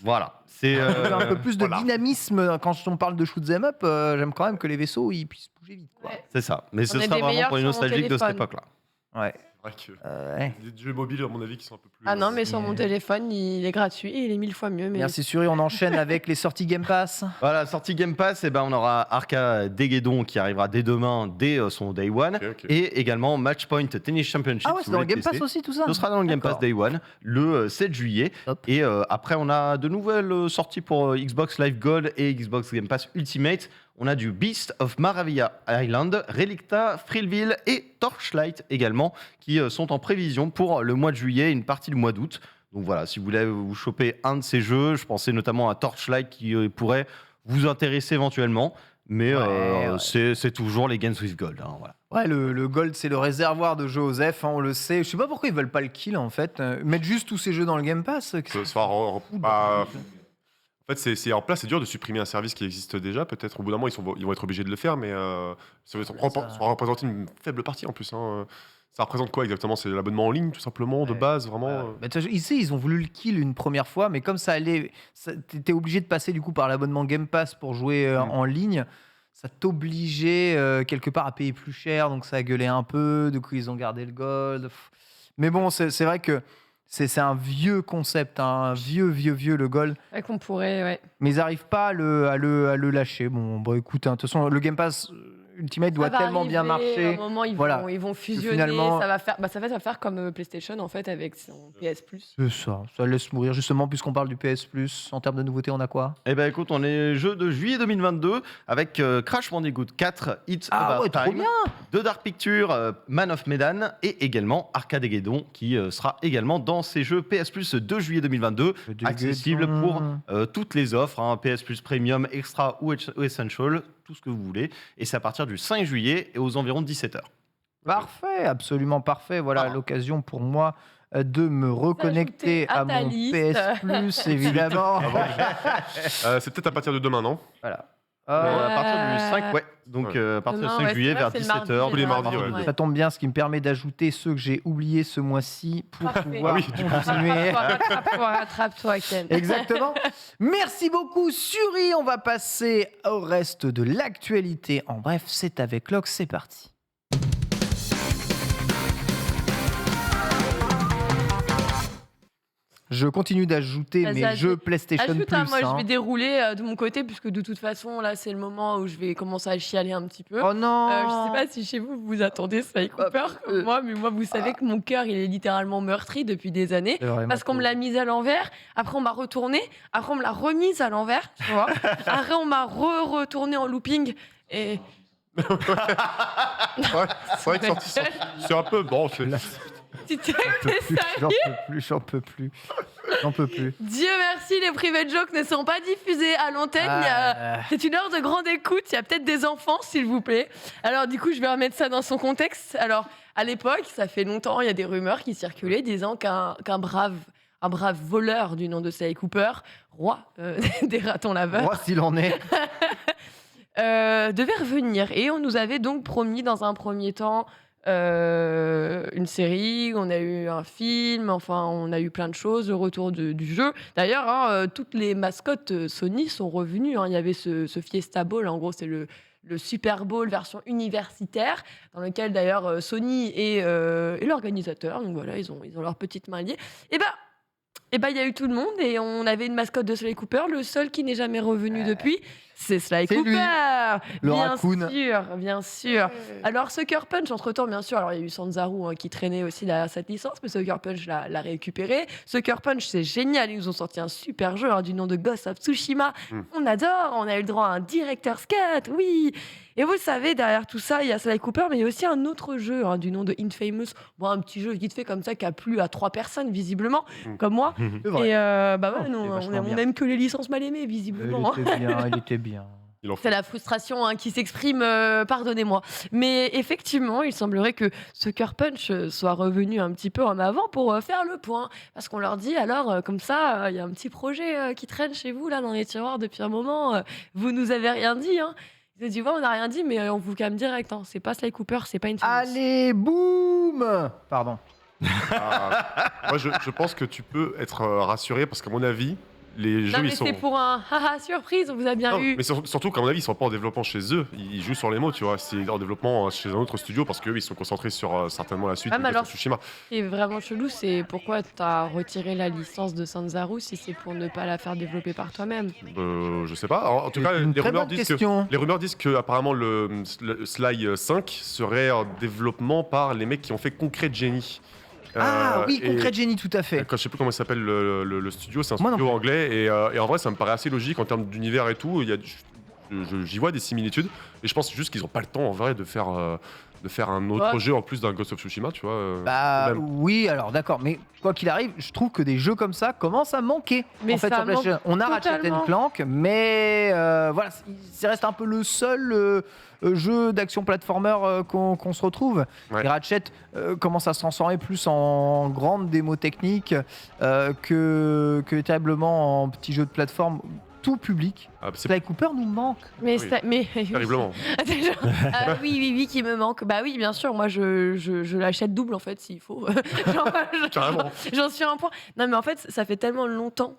Voilà, c'est... Un peu plus de voilà. dynamisme quand on parle de shoot 'em up. J'aime quand même que les vaisseaux ils puissent bouger vite. Quoi. Ouais. C'est ça, mais ce On a sera des vraiment meilleurs pour les sur mon nostalgiques de cette téléphone. époque-là. Ouais. C'est vrai que Ouais. des jeux mobiles, à mon avis, qui sont un peu plus. Ah non, mais sur mon téléphone, il est gratuit et il est 1000 fois mieux. Mais Merci Suri, on enchaîne avec les sorties Game Pass. Voilà, sortie Game Pass, et ben on aura Arca Deguedon qui arrivera dès demain, dès son Day One, Ok, ok. et également Matchpoint Tennis Championship. Ah ouais, si c'est vous dans le voulez Game Pass tester. aussi tout ça. Ce sera dans le Game Pass D'accord. Day One, le 7 juillet. Hop. Et après, on a de nouvelles sorties pour Xbox Live Gold et Xbox Game Pass Ultimate. On a du Beast of Maravilla Island, Relicta, Thrillville et Torchlight également, qui sont en prévision pour le mois de juillet et une partie du mois d'août. Donc voilà, si vous voulez vous choper un de ces jeux, je pensais notamment à Torchlight qui pourrait vous intéresser éventuellement. Mais Ouais. c'est toujours les Games with Gold. Hein, voilà. Ouais, le Gold, c'est le réservoir de Joseph, hein, on le sait. Je sais pas pourquoi ils veulent pas le kill, en fait. Mettre juste tous ces jeux dans le Game Pass. Ce sera en fait, c'est en place, c'est dur de supprimer un service qui existe déjà. Peut-être au bout d'un moment, ils vont être obligés de le faire, mais ça va représenter une faible partie en plus. Hein. Ça représente quoi exactement? C'est l'abonnement en ligne, tout simplement, de Ouais. base, vraiment. Bah, ici, ils ont voulu le kill une première fois, mais comme ça allait, t'étais obligé de passer du coup par l'abonnement Game Pass pour jouer en ligne. Ça t'obligeait quelque part à payer plus cher, donc ça a gueulé un peu. Du coup, ils ont gardé le Gold. Mais bon, c'est vrai que c'est un vieux concept, un vieux le Gold. Ouais, qu'on pourrait, ouais. Mais ils n'arrivent pas à le lâcher. Bon, bah écoute, hein, de toute façon, le Game Pass Ultimate doit Ça va tellement bien arriver, marcher. À un moment, ils Voilà. vont fusionner. finalement- Ça va faire comme PlayStation en fait avec son PS Plus. C'est ça laisse mourir. Justement, puisqu'on parle du PS Plus, en termes de nouveautés, on a quoi? Eh ben écoute, on est jeu de juillet 2022 avec Crash Bandicoot 4, It's Ah About ouais, trop Time, bien! de Dark Pictures, Man of Medan et également Arcadegeddon qui sera également dans ces jeux PS Plus 2 juillet 2022, accessible pour toutes les offres, hein, PS Plus Premium, Extra ou Essential, tout ce que vous voulez. Et c'est à partir du 5 juillet et aux environs de 17h. Parfait, absolument parfait. Voilà Ah. l'occasion pour moi de me reconnecter S'ajouter à à ta mon liste. PS Plus, évidemment. C'est peut-être à partir de demain, non? Voilà. À partir du 5, ouais. Donc Ouais. à partir du Demain, 5 ouais, juillet c'est vrai vers que c'est le mardi, 17h. Tous les mardis, ouais. Ça tombe bien, ce qui me permet d'ajouter ceux que j'ai oubliés ce mois-ci pour Parfait. pouvoir Ah oui, du coup. continuer. Rattrape-toi, Ken. Exactement. Merci beaucoup, Suri. On va passer au reste de l'actualité. En bref, c'est avec Locke, c'est parti. Je continue d'ajouter Vas-y, mes ajoute. jeux PlayStation Ajoute, Plus. hein, moi je hein. vais dérouler de mon côté puisque de toute façon là c'est le moment où je vais commencer à chialer un petit peu. Oh non Je sais pas si chez vous vous attendez Sly Cooper comme moi, mais moi vous savez que mon cœur il est littéralement meurtri depuis des années. C'est vrai, Parce qu'on me l'a mise à l'envers, après on m'a retourné, après on me l'a remise à l'envers, tu vois. Après on m'a retourné en looping et Ouais, c'est vrai que c'est un peu. Bon, c'est. tu t'es J'en peux plus. Dieu merci, les private jokes ne sont pas diffusés à l'antenne. C'est une heure de grande écoute. Il y a peut-être des enfants, s'il vous plaît. Alors, du coup, je vais remettre ça dans son contexte. Alors, à l'époque, ça fait longtemps, il y a des rumeurs qui circulaient disant qu'un brave voleur du nom de Sly Cooper, roi des ratons laveurs, Moi, s'il en est. devait revenir. Et on nous avait donc promis dans un premier temps une série, on a eu un film, enfin on a eu plein de choses, le retour du jeu. D'ailleurs, hein, toutes les mascottes Sony sont revenues. Hein. Il y avait ce Fiesta Bowl, en gros c'est le Super Bowl version universitaire, dans lequel d'ailleurs Sony est l'organisateur. Donc voilà, ils ont leur petite main liée. Et bah, il y a eu tout le monde et on avait une mascotte de Sly Cooper. Le seul qui n'est jamais revenu depuis, c'est Sly C'est Cooper. lui, le bien raccoon. sûr, bien sûr. Alors, Sucker Punch, entre-temps, bien sûr, alors il y a eu Sanzaru hein, qui traînait aussi derrière cette licence, mais Sucker Punch l'a récupéré. Sucker Punch, c'est génial. Ils nous ont sorti un super jeu hein, du nom de Ghost of Tsushima. On adore. On a eu le droit à un Director's Cut, oui. Et vous le savez, derrière tout ça, il y a Sly Cooper, mais il y a aussi un autre jeu hein, du nom de Infamous. Bon, un petit jeu vite fait comme ça qui a plu à 3 personnes, visiblement, comme moi. C'est vrai. Et bah ouais, Oh, nous, c'est on vachement bien. aime que les licences mal aimées, visiblement. Il était bien. Il en faut. C'est la frustration hein, qui s'exprime, pardonnez-moi. Mais effectivement, il semblerait que Sucker Punch soit revenu un petit peu en avant pour faire le point. Parce qu'on leur dit, alors, comme ça, il y a un petit projet qui traîne chez vous, là, dans les tiroirs depuis un moment. Vous nous avez rien dit, hein. Ils ont dit, ouais, on n'a rien dit, mais on vous calme direct. Hein. C'est pas Sly Cooper, c'est pas une Allez, boum Pardon. Moi, je pense que tu peux être rassuré parce qu'à mon avis, les Non, jeux mais ils sont. c'est pour un haha surprise, on vous a bien Non, eu. mais surtout qu'à mon avis, ils sont pas en développement chez eux. Ils jouent sur les mots, tu vois. C'est en développement chez un autre studio parce qu'eux, ils sont concentrés sur certainement la suite Ah, de mais Ghost of alors- Tsushima. Ce qui est vraiment chelou, c'est pourquoi tu as retiré la licence de Sanzaru si c'est pour ne pas la faire développer par toi-même. Je sais pas. En tout cas, C'est une les très rumeurs bonne disent question. que. Les rumeurs disent que apparemment le Sly 5 serait en développement par les mecs qui ont fait Concrete Genie. Ah oui, et- Concrete Genie, tout à fait. Je sais plus comment il s'appelle le studio, c'est un Moi non studio anglais et en vrai ça me paraît assez logique en termes d'univers et tout. j'y vois des similitudes. Et je pense juste qu'ils n'ont pas le temps en vrai de faire un autre jeu en plus d'un Ghost of Tsushima, tu vois. Bah même. oui, alors d'accord, mais quoi qu'il arrive, je trouve que des jeux comme ça commencent à manquer. Mais en fait, ça sur PlayStation. manque On a Ratchet totalement. Clank, mais voilà, ça reste un peu le seul jeu d'action platformer qu'on se retrouve. Ouais. Et Ratchet commence à se transformer plus en grande démo technique que véritablement en petit jeu de plateforme tout public. Ah, c'est Sly Cooper nous manque. Mais, Oui. mais terriblement. C'est genre, oui, qui me manque. Bah oui, bien sûr, moi je l'achète double en fait s'il faut. Genre, Carrément. J'en suis à un point. Non, mais en fait, ça fait tellement longtemps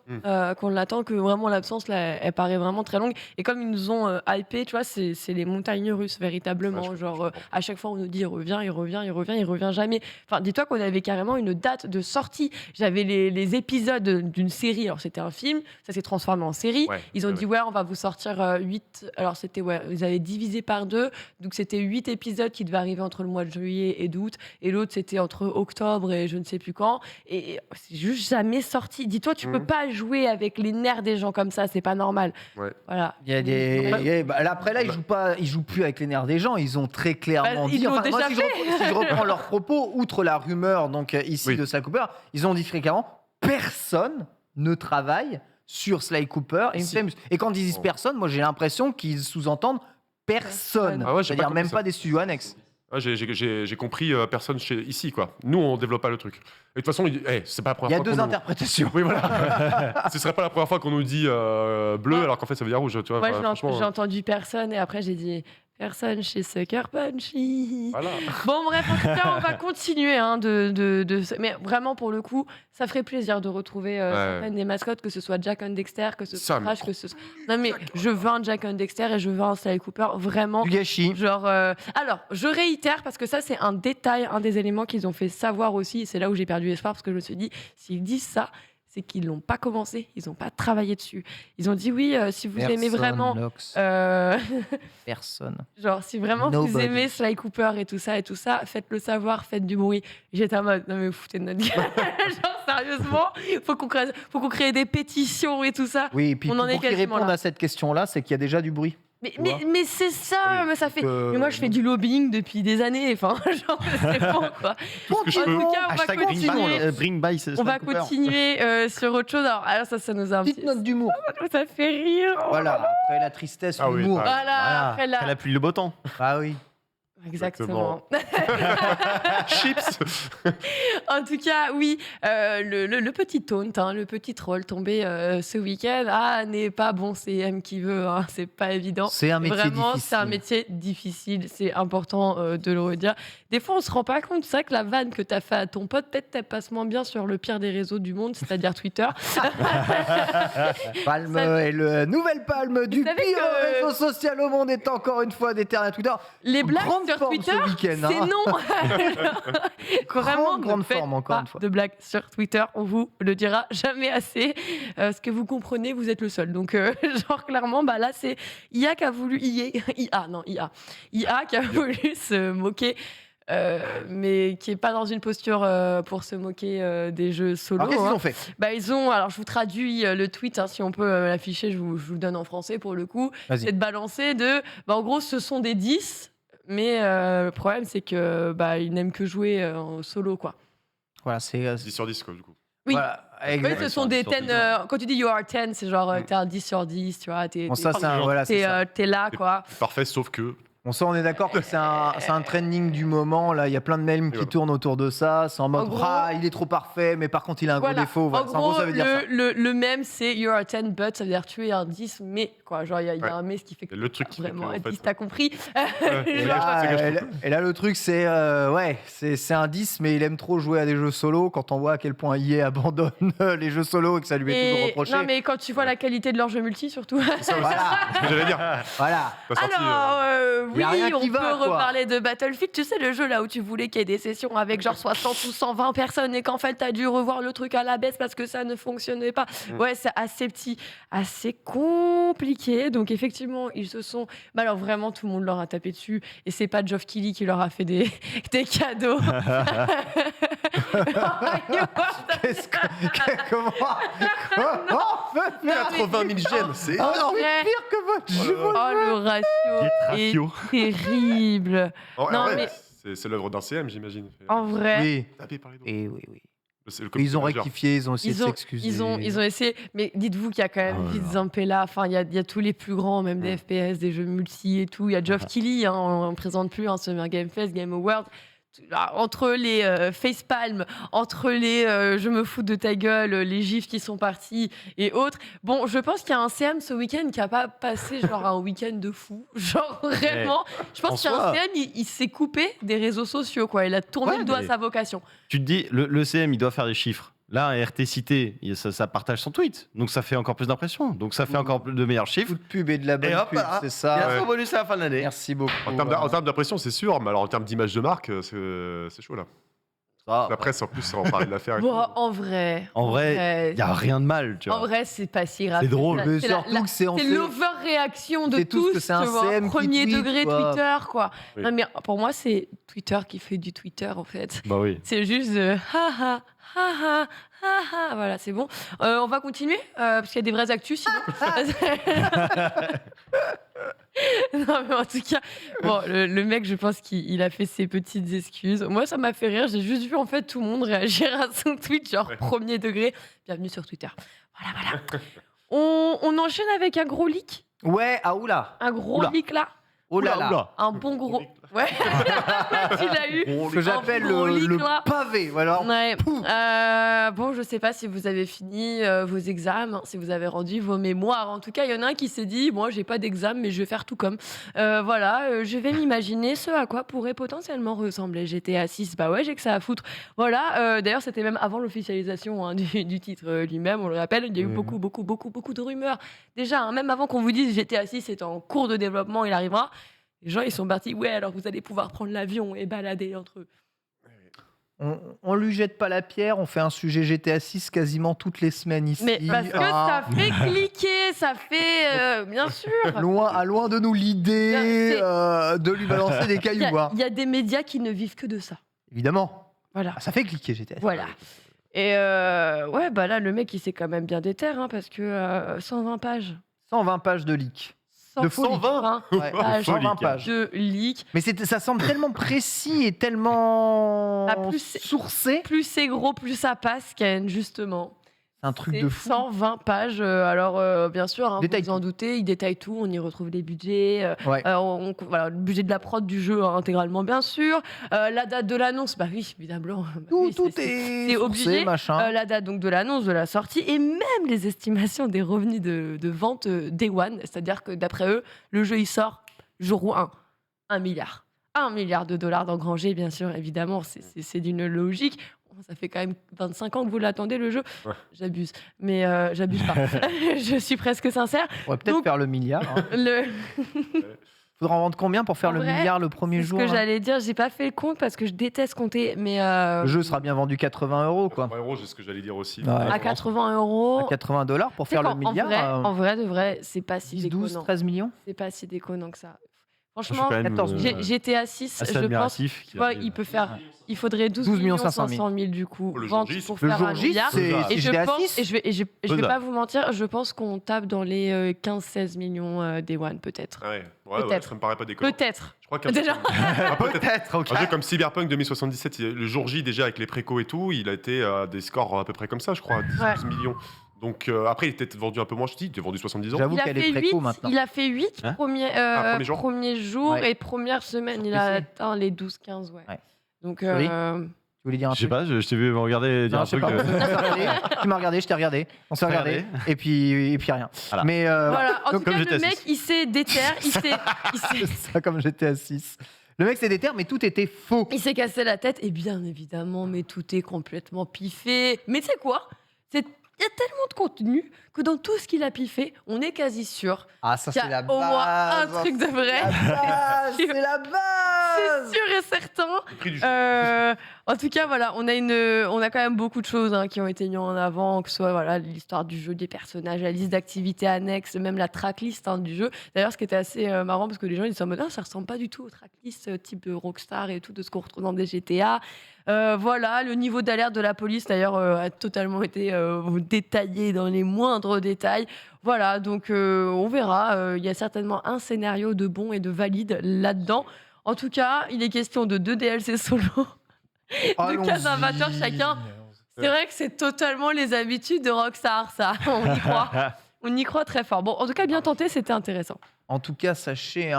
qu'on l'attend que vraiment l'absence là, elle paraît vraiment très longue. Et comme ils nous ont hypé, tu vois, c'est les montagnes russes véritablement. Ouais, Genre, à chaque fois, on nous dit il revient jamais. Enfin, dis-toi qu'on avait carrément une date de sortie. J'avais les épisodes d'une série. Alors, c'était un film, ça s'est transformé en série. Ouais, Ils ont ouais, dit, ouais, on va vous sortir 8. Alors, c'était, ouais, ils avaient divisé par 2. Donc, c'était 8 épisodes qui devaient arriver entre le mois de juillet et d'août. Et l'autre, c'était entre octobre et je ne sais plus quand. Et c'est juste jamais sorti. Dis-toi, tu peux pas jouer avec les nerfs des gens comme ça. C'est pas normal. Ouais. Voilà. Il y a là, après là, ils jouent plus avec les nerfs des gens. Ils ont très clairement Bah, ils dit. l'ont Moi, déjà si je reprends leurs propos, outre la rumeur donc ici Oui. de Sly Cooper, ils ont dit très clairement personne ne travaille sur Sly Cooper et Si. Infamous. Et quand ils disent Bon. personne, moi j'ai l'impression qu'ils sous-entendent personne. Ah ouais, j'ai pas C'est-à-dire compris même ça. pas des studios annexes. Ah, j'ai compris personne ici, quoi. Nous, on développe pas le truc. Et de toute façon, c'est pas la Il première y a fois deux qu'on nous- interprétations. Oui, voilà. Ce serait pas la première fois qu'on nous dit bleu, alors qu'en fait, ça veut dire rouge, tu vois. Moi, Enfin, franchement, j'ai entendu personne et après, j'ai dit personne chez Sucker Punchy. Voilà. Bon, bref, en tout cas, on va continuer. Hein, mais vraiment, pour le coup, ça ferait plaisir de retrouver certaines des mascottes, que ce soit Jack and Dexter, que ce soit Ça, mais Crash, que ce soit. Non, mais je veux un Jack and Dexter et je veux un Sly Cooper, vraiment. Du gâchis. Genre, alors, je réitère parce que ça, c'est un détail, un des éléments qu'ils ont fait savoir aussi. Et c'est là où j'ai perdu espoir parce que je me suis dit, s'ils disent ça, c'est qu'ils l'ont pas commencé, ils n'ont pas travaillé dessus. Ils ont dit oui, si vous aimez vraiment. Personne. Genre, si vraiment vous Nobody. aimez Sly Cooper et tout ça, faites-le savoir, faites du bruit. J'étais en mode, non mais vous foutez de notre gueule. Genre, sérieusement, faut qu'on crée des pétitions et tout ça. Oui, et puis On en est pour qu'ils quasiment répondent là. à cette question-là, c'est qu'il y a déjà du bruit. Mais c'est ça, mais ça fait. Donc, Mais moi, je fais du lobbying depuis des années. Enfin, genre, c'est bon, quoi. Tout ce que je En peux. tout cas, on va Hashtag continuer. bring by Sly On va Cooper. continuer sur autre chose. Alors ça nous a un Petite petit. note d'humour. Ça fait rire. Voilà, après la tristesse, Ah oui, l'humour. pareil. Voilà, après Après la pluie, le beau temps. Ah oui. Exactement. Chips. En tout cas, oui, le petit taunt, hein, le petit troll tombé ce week-end, n'est pas bon, c'est M qui veut, hein, c'est pas évident. C'est un métier Vraiment, difficile. c'est un métier difficile, c'est important de le redire. Des fois, on se rend pas compte, c'est vrai que la vanne que tu as fait à ton pote, peut-être elle passe moins bien sur le pire des réseaux du monde, c'est-à-dire Twitter. Palme Ça- et le nouvelle palme du savez pire que- réseau social au monde est encore une fois déterminé à Twitter. Les blagues Grande sur forme Twitter, ce week-end, c'est hein. non. Vraiment, Grande ne faites forme, encore pas une fois. de blagues sur Twitter, on vous le dira jamais assez. Ce que vous comprenez, vous êtes le seul. Donc, genre, clairement, bah, là, c'est IA qui a voulu... IA qui a voulu se moquer... mais qui est pas dans une posture pour se moquer des jeux solo. Alors qu'est-ce qu'ils hein. ont fait? Bah, alors je vous traduis le tweet, hein, si on peut l'afficher, je vous le donne en français pour le coup. Vas-y. C'est de balancer en gros, ce sont des 10, mais le problème, c'est que ils n'aiment que jouer en solo, quoi. Voilà, c'est 10 sur 10, quoi, du coup. Oui. voilà, Oui, exact. ce sont des 10. Quand tu dis you are 10, c'est genre t'es un 10 sur 10, tu vois. Bon, ça, c'est un- voilà, c'est ça. t'es là, quoi. Parfait, sauf que. Bon, ça, on est d'accord que c'est un trending du moment. Là, il y a plein de mèmes qui voilà. tournent autour de ça. C'est en mode, En gros- il est trop parfait, mais par contre, il a un gros Voilà. défaut. Voilà. En C'est en gros, ça veut dire ça. le même, c'est you are 10, but, ça veut dire tu es un 10, mais, quoi. Genre, il y a Ouais. un mais, ce qui fait que Et le truc qui fait vraiment que, en un fait, 10, t'as compris. Et Genre, là, le truc, c'est c'est un 10, mais il aime trop jouer à des jeux solo. Quand on voit à quel point EA abandonne les jeux solo et que ça lui est toujours reproché. non, mais quand tu vois la qualité de leur jeu multi, surtout. C'est ça aussi. Voilà. C'est ce que j'allais dire. Voilà. Pas sorti, Alors, Y a oui, rien on qui peut va, quoi. reparler de Battlefield. Tu sais, le jeu là où tu voulais qu'il y ait des sessions avec genre 60 ou 120 personnes et qu'en fait, t'as dû revoir le truc à la baisse parce que ça ne fonctionnait pas. Ouais, c'est assez petit, assez compliqué. Donc, effectivement, ils se sont. Mais alors, vraiment, tout le monde leur a tapé dessus. Et c'est pas Geoff Keighley qui leur a fait des cadeaux. Comment on peut faire 80 000 gemmes, c'est Ah, énorme. c'est pire que votre jeu. Oh, le ratio ratio. est terrible. En Non, vrai, mais- c'est l'œuvre d'un CM, j'imagine. En vrai, Oui. Tapé par les doigts. Et oui. C'est le Ils ont community manager. rectifié, ils ont essayé ils de ont, s'excuser. ils ont essayé. Mais dites-vous qu'il y a quand même Oh là Vid là. Zampella. Enfin, il y a tous les plus grands, même des FPS, des jeux multi et tout. Il y a Geoff Keighley, hein, on ne présente plus, Summer Game Fest, Game Awards. Là, entre les facepalm, entre les je me fous de ta gueule, les gifs qui sont partis et autres. Bon, je pense qu'il y a un CM ce week-end qui a pas passé genre un week-end de fou. Genre vraiment, je en pense qu'il y a un soi- CM, il s'est coupé des réseaux sociaux, quoi. Il a tourné Ouais, le doigt à mais- sa vocation. Tu te dis, le CM, il doit faire des chiffres. Là, RT Cité, ça partage son tweet. Donc ça fait encore plus d'impression. Donc ça fait encore plus de meilleurs chiffres. Coup de pub et de la bonne Et hop, pub, voilà. c'est Et ça. un bonus à la fin de l'année. Merci beaucoup. En termes d'impression, c'est sûr, mais alors en termes d'image de marque, c'est chaud là. Ça, La presse, en plus, on parlait de l'affaire. et Bon, tout. en vrai, il n'y a rien de mal, tu en vois. vrai, c'est pas si grave. C'est drôle. Mais C'est la- surtout que c'est en C'est fait- l'overréaction de c'est tout ce tous, que c'est un tu vois. CM qui Premier tweet, degré quoi. Twitter, quoi. Oui. Non, mais pour moi, c'est Twitter qui fait du Twitter, en fait. Bah oui. C'est juste ha ha. Voilà, c'est bon. On va continuer parce qu'il y a des vraies actus sinon. Non, mais en tout cas, bon, le mec, je pense qu'il a fait ses petites excuses. Moi, ça m'a fait rire. J'ai juste vu en fait tout le monde réagir à son tweet, genre Ouais. premier degré. Bienvenue sur Twitter. Voilà. On enchaîne avec un gros leak. Ouais, ah oula. Un gros Oula. leak là. Oh là là. Un bon gros. Ouais, tu l'as eu. Ce que j'appelle Un gros le leak, là. pavé. Voilà. Ouais. Bon, je sais pas si vous avez fini vos examens, si vous avez rendu vos mémoires. En tout cas, il y en a un qui s'est dit, moi, j'ai pas d'examen, mais je vais faire tout comme. Voilà, je vais m'imaginer ce à quoi pourrait potentiellement ressembler GTA 6. Bah ouais, j'ai que ça à foutre. Voilà. D'ailleurs, c'était même avant l'officialisation hein, du titre lui-même. On le rappelle, il y a eu Oui. beaucoup de rumeurs. Déjà, hein, même avant qu'on vous dise GTA 6 est en cours de développement, il arrivera. Les gens, ils sont partis. Ouais, alors vous allez pouvoir prendre l'avion et balader entre eux. On lui jette pas la pierre, on fait un sujet GTA 6 quasiment toutes les semaines ici. Mais parce que Ah, ça fait cliquer, ça fait. Bien sûr. loin de nous l'idée C'est- de lui balancer des Il y, cailloux. hein. il y a des médias qui ne vivent que de ça. Évidemment. Voilà. Ah, ça fait cliquer GTA 6. Voilà. Et ouais, bah là, le mec, il s'est quand même bien déter, hein, parce que 120 pages. 120 pages de leak. De faux leaks. 120 Ouais, pages 120 pages. de leak. Mais ça semble tellement précis et tellement Ah, plus c'est- sourcé. Plus c'est gros, plus ça passe, Ken, justement. C'est un truc C'est de fou. 120 pages. Alors, bien sûr, hein, Détaille vous vous en doutez, il détaille tout. On y retrouve les budgets. Ouais. Voilà, le budget de la prod du jeu hein, intégralement, bien sûr. La date de l'annonce, bah oui, évidemment. Bah oui, Tout c'est est sourcé, obligé, machin. la date donc de l'annonce, de la sortie, et même les estimations des revenus de vente Day One. C'est-à-dire que d'après eux, le jeu il sort jour 1 milliard. 1 milliard de dollars d'engrangés, bien sûr, évidemment, c'est d'une logique. Bon, ça fait quand même 25 ans que vous l'attendez, le jeu. Ouais. J'abuse, mais j'abuse pas. Je suis presque sincère. On pourrait peut-être donc- faire le milliard. hein. Le... Faudra en vendre combien pour faire En le vrai, milliard le premier C'est ce jour que là j'allais dire, j'ai pas fait le compte parce que je déteste compter, mais Le jeu sera bien vendu 80 €, quoi. 80 €, c'est ce que j'allais dire aussi. Ouais. à 80 euros. À 80 $ pour Tu sais faire le qu'en- milliard. En vrai, de vrai, c'est pas si 10, 12, déconnant. 13 millions. C'est pas si déconnant que ça. Je suis Franchement, quand même, 14 GTA 6, assez je pense, admiratif. tu vois, il peut faire. Il faudrait 12 12 millions 500 500 000 du coup. Le vente jour J, pour Le faire jour un J, milliard. c'est Et je GTA pense, 6. et je vais Faisable. pas vous mentir, je pense qu'on tape dans les 15-16 millions Day One peut-être. Ouais, ouais, Peut-être. ça me paraît pas déconnant. Peut-être. Je crois qu'un Déjà. Peut-être, ok. un jeu comme Cyberpunk 2077, le jour J déjà avec les précos et tout, il a été à des scores à peu près comme ça, je crois, 10 millions. Donc après, il était vendu un peu moins, je dis, il était vendu 70 ans. J'avoue Il a, qu'elle est fait préco 8, maintenant. il a fait 8 Hein premiers jours. jours Ouais. et première semaine, il Sur a PC. atteint les 12-15. Ouais. Ouais. Donc, Sorry. Tu voulais dire un Je sais truc pas, je t'ai vu me regarder dire Non, un je sais truc. pas. Tu m'as regardé, je t'ai regardé. On s'est On s'est regardé. Et puis rien. Voilà. Mais voilà, en donc, tout comme cas, j'étais le à mec, 6. il s'est déter, il s'est c'est ça comme j'étais à 6. Le mec s'est déter, mais tout était faux. il s'est cassé la tête, et bien évidemment, mais tout est complètement piffé. Mais tu sais quoi il y a tellement de contenu que dans tout ce qu'il a piffé, on est quasi sûr Ah, ça qu'il y c'est la a base. au moins un truc de vrai. La base, c'est la base. C'est sûr et certain. Le prix du jeu. En tout cas, voilà, on a quand même beaucoup de choses qui ont été mises en avant, que ce soit voilà, l'histoire du jeu, des personnages, la liste d'activités annexes, même la tracklist du jeu. D'ailleurs, ce qui était assez marrant, parce que les gens ils sont en mode ça ressemble pas du tout aux tracklists type de Rockstar et tout, de ce qu'on retrouve dans des GTA. Voilà, le niveau d'alerte de la police, d'ailleurs, a totalement été détaillé dans les moindres détails. Voilà, donc on verra. Il y a certainement un scénario de bon et de valide là-dedans. En tout cas, il est question de 2 DLC solo. De 15 amateurs chacun. C'est vrai que c'est totalement les habitudes de Rockstar, ça. On y croit. On y croit très fort. Bon, en tout cas, bien tenté, c'était intéressant. En tout cas, sachez,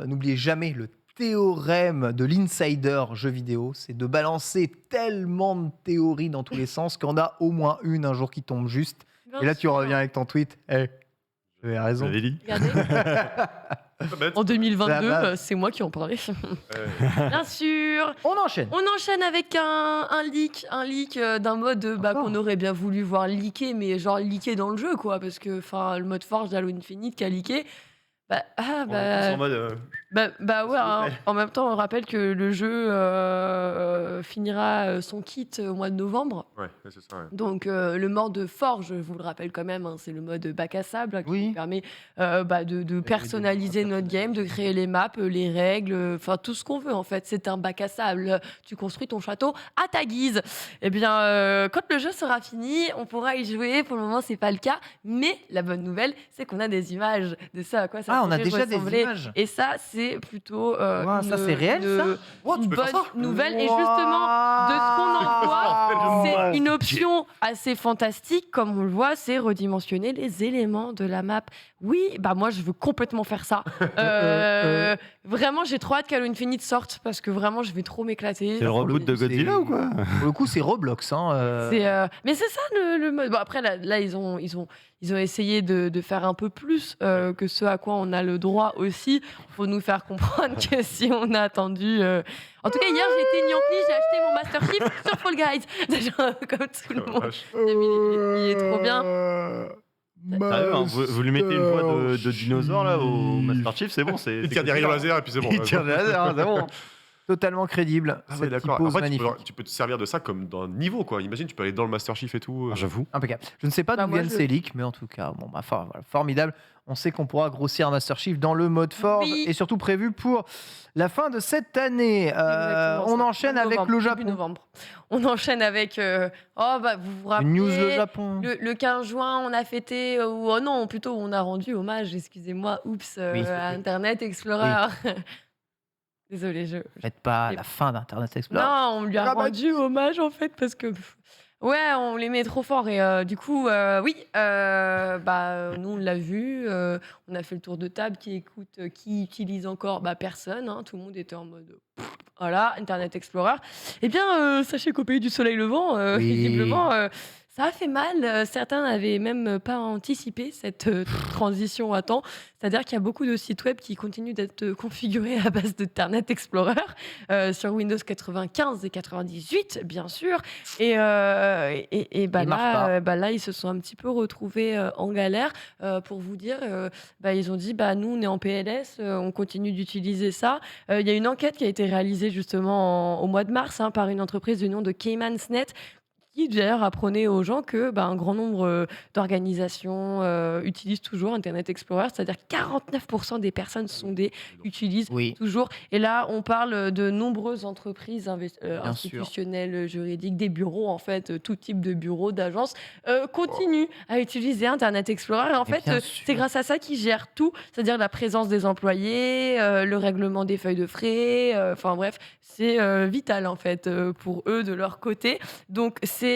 n'oubliez jamais le théorème de l'insider jeu vidéo, c'est de balancer tellement de théories dans tous les sens qu'on a au moins une un jour qui tombe juste. Bien Et là, tu sûr. reviens avec ton tweet. J'avais raison. Vous avez dit Regardez, Pas bête. en 2022, La base. c'est moi qui en parlais. Ouais. Bien sûr. On enchaîne. On enchaîne avec un leak d'un mode Encore qu'on aurait bien voulu voir leaker, mais genre leaker dans le jeu, quoi. Parce que le mode Forge d'Halo Infinite qui a leaké. On est tous en mode. Bah ouais, S'il vous hein. plaît. En même temps, on rappelle que le jeu finira son kit au mois de novembre. Ouais, c'est ça. Ouais. Donc le mode Forge, je vous le rappelle quand même, c'est le mode bac à sable qui Oui. nous permet de personnaliser notre game, de créer les maps, les règles, enfin tout ce qu'on veut en fait. C'est un bac à sable. Tu construis ton château à ta guise. Eh bien, quand le jeu sera fini, on pourra y jouer. Pour le moment, c'est pas le cas. Mais la bonne nouvelle, c'est qu'on a des images de ça à quoi ça On a pourrait déjà des ressembler. images. Et ça, c'est plutôt Ouah, ça, c'est réel, ça Oh, tu une peux bonne faire ça nouvelle. Et justement, de ce qu'on en voit, c'est une option assez fantastique, comme on le voit, c'est redimensionner les éléments de la map. Oui, bah moi je veux complètement faire ça. Vraiment, j'ai trop hâte qu'Halo Infinite sorte parce que vraiment je vais trop m'éclater. C'est le reboot de Godzilla ou quoi Pour le coup, c'est Roblox. Mais c'est ça le mode. Bon, après, là ils ont essayé de faire un peu plus que ce à quoi on a le droit aussi. Faut nous faire comprendre que si on a attendu. En tout cas, hier, j'étais une Yankee, j'ai acheté mon Master Chief sur Fall Guys. Déjà, comme tout le monde. Vache. Il est trop bien. Sérieux, hein, vous lui mettez une voix de dinosaure là au Master Chief, c'est bon. Il tire des rayons laser et puis c'est bon. Il tire des lasers, hein, c'est bon. Totalement crédible. Ah ouais, Cette d'accord. typose En fait, magnifique. tu peux te servir de ça comme d'un niveau, quoi. Imagine, tu peux aller dans le Master Chief et tout. J'avoue. Impeccable. Je ne sais pas Bah, d'où moi, viennent je- ces leaks, mais en tout cas, voilà, formidable. On sait qu'on pourra grossir un Master Chief dans le mode Forge Oui. et surtout prévu pour la fin de cette année. Exactement On ça. enchaîne avec Novembre, le début Japon. novembre. On enchaîne avec. Vous vous rappelez Une news le Japon. Le 15 juin, on a fêté, plutôt on a rendu hommage, excusez-moi, oups, Oui. à Internet Explorer. Désolée, Faites pas la fin d'Internet Explorer. Non, on lui a Rabat- rendu hommage en fait parce que. Ouais, on les met trop fort et du coup, oui, nous on l'a vu, on a fait le tour de table, qui utilise encore, personne, hein, tout le monde était en mode, voilà, Internet Explorer. Eh bien, sachez qu'au pays du soleil levant, Oui. visiblement, ça a fait mal. Certains n'avaient même pas anticipé cette transition à temps. C'est-à-dire qu'il y a beaucoup de sites web qui continuent d'être configurés à base d'Internet Explorer sur Windows 95 et 98, bien sûr. Et marche là, ils se sont un petit peu retrouvés en galère. Pour vous dire, ils ont dit, nous, on est en PLS, on continue d'utiliser ça. Il y a une enquête qui a été réalisée justement au mois de mars par une entreprise du nom de Caymansnet, qui d'ailleurs apprenait aux gens que un grand nombre d'organisations utilisent toujours Internet Explorer, c'est-à-dire 49% des personnes sondées utilisent Oui. toujours. Et là, on parle de nombreuses entreprises sûr. institutionnelles, juridiques, des bureaux, en fait, tout type de bureaux, d'agences, continuent à utiliser Internet Explorer. Et en Mais fait, bien sûr. c'est grâce à ça qu'ils gèrent tout, c'est-à-dire la présence des employés, le règlement des feuilles de frais, enfin bref, c'est vital, en fait, pour eux, de leur côté. Donc, c'est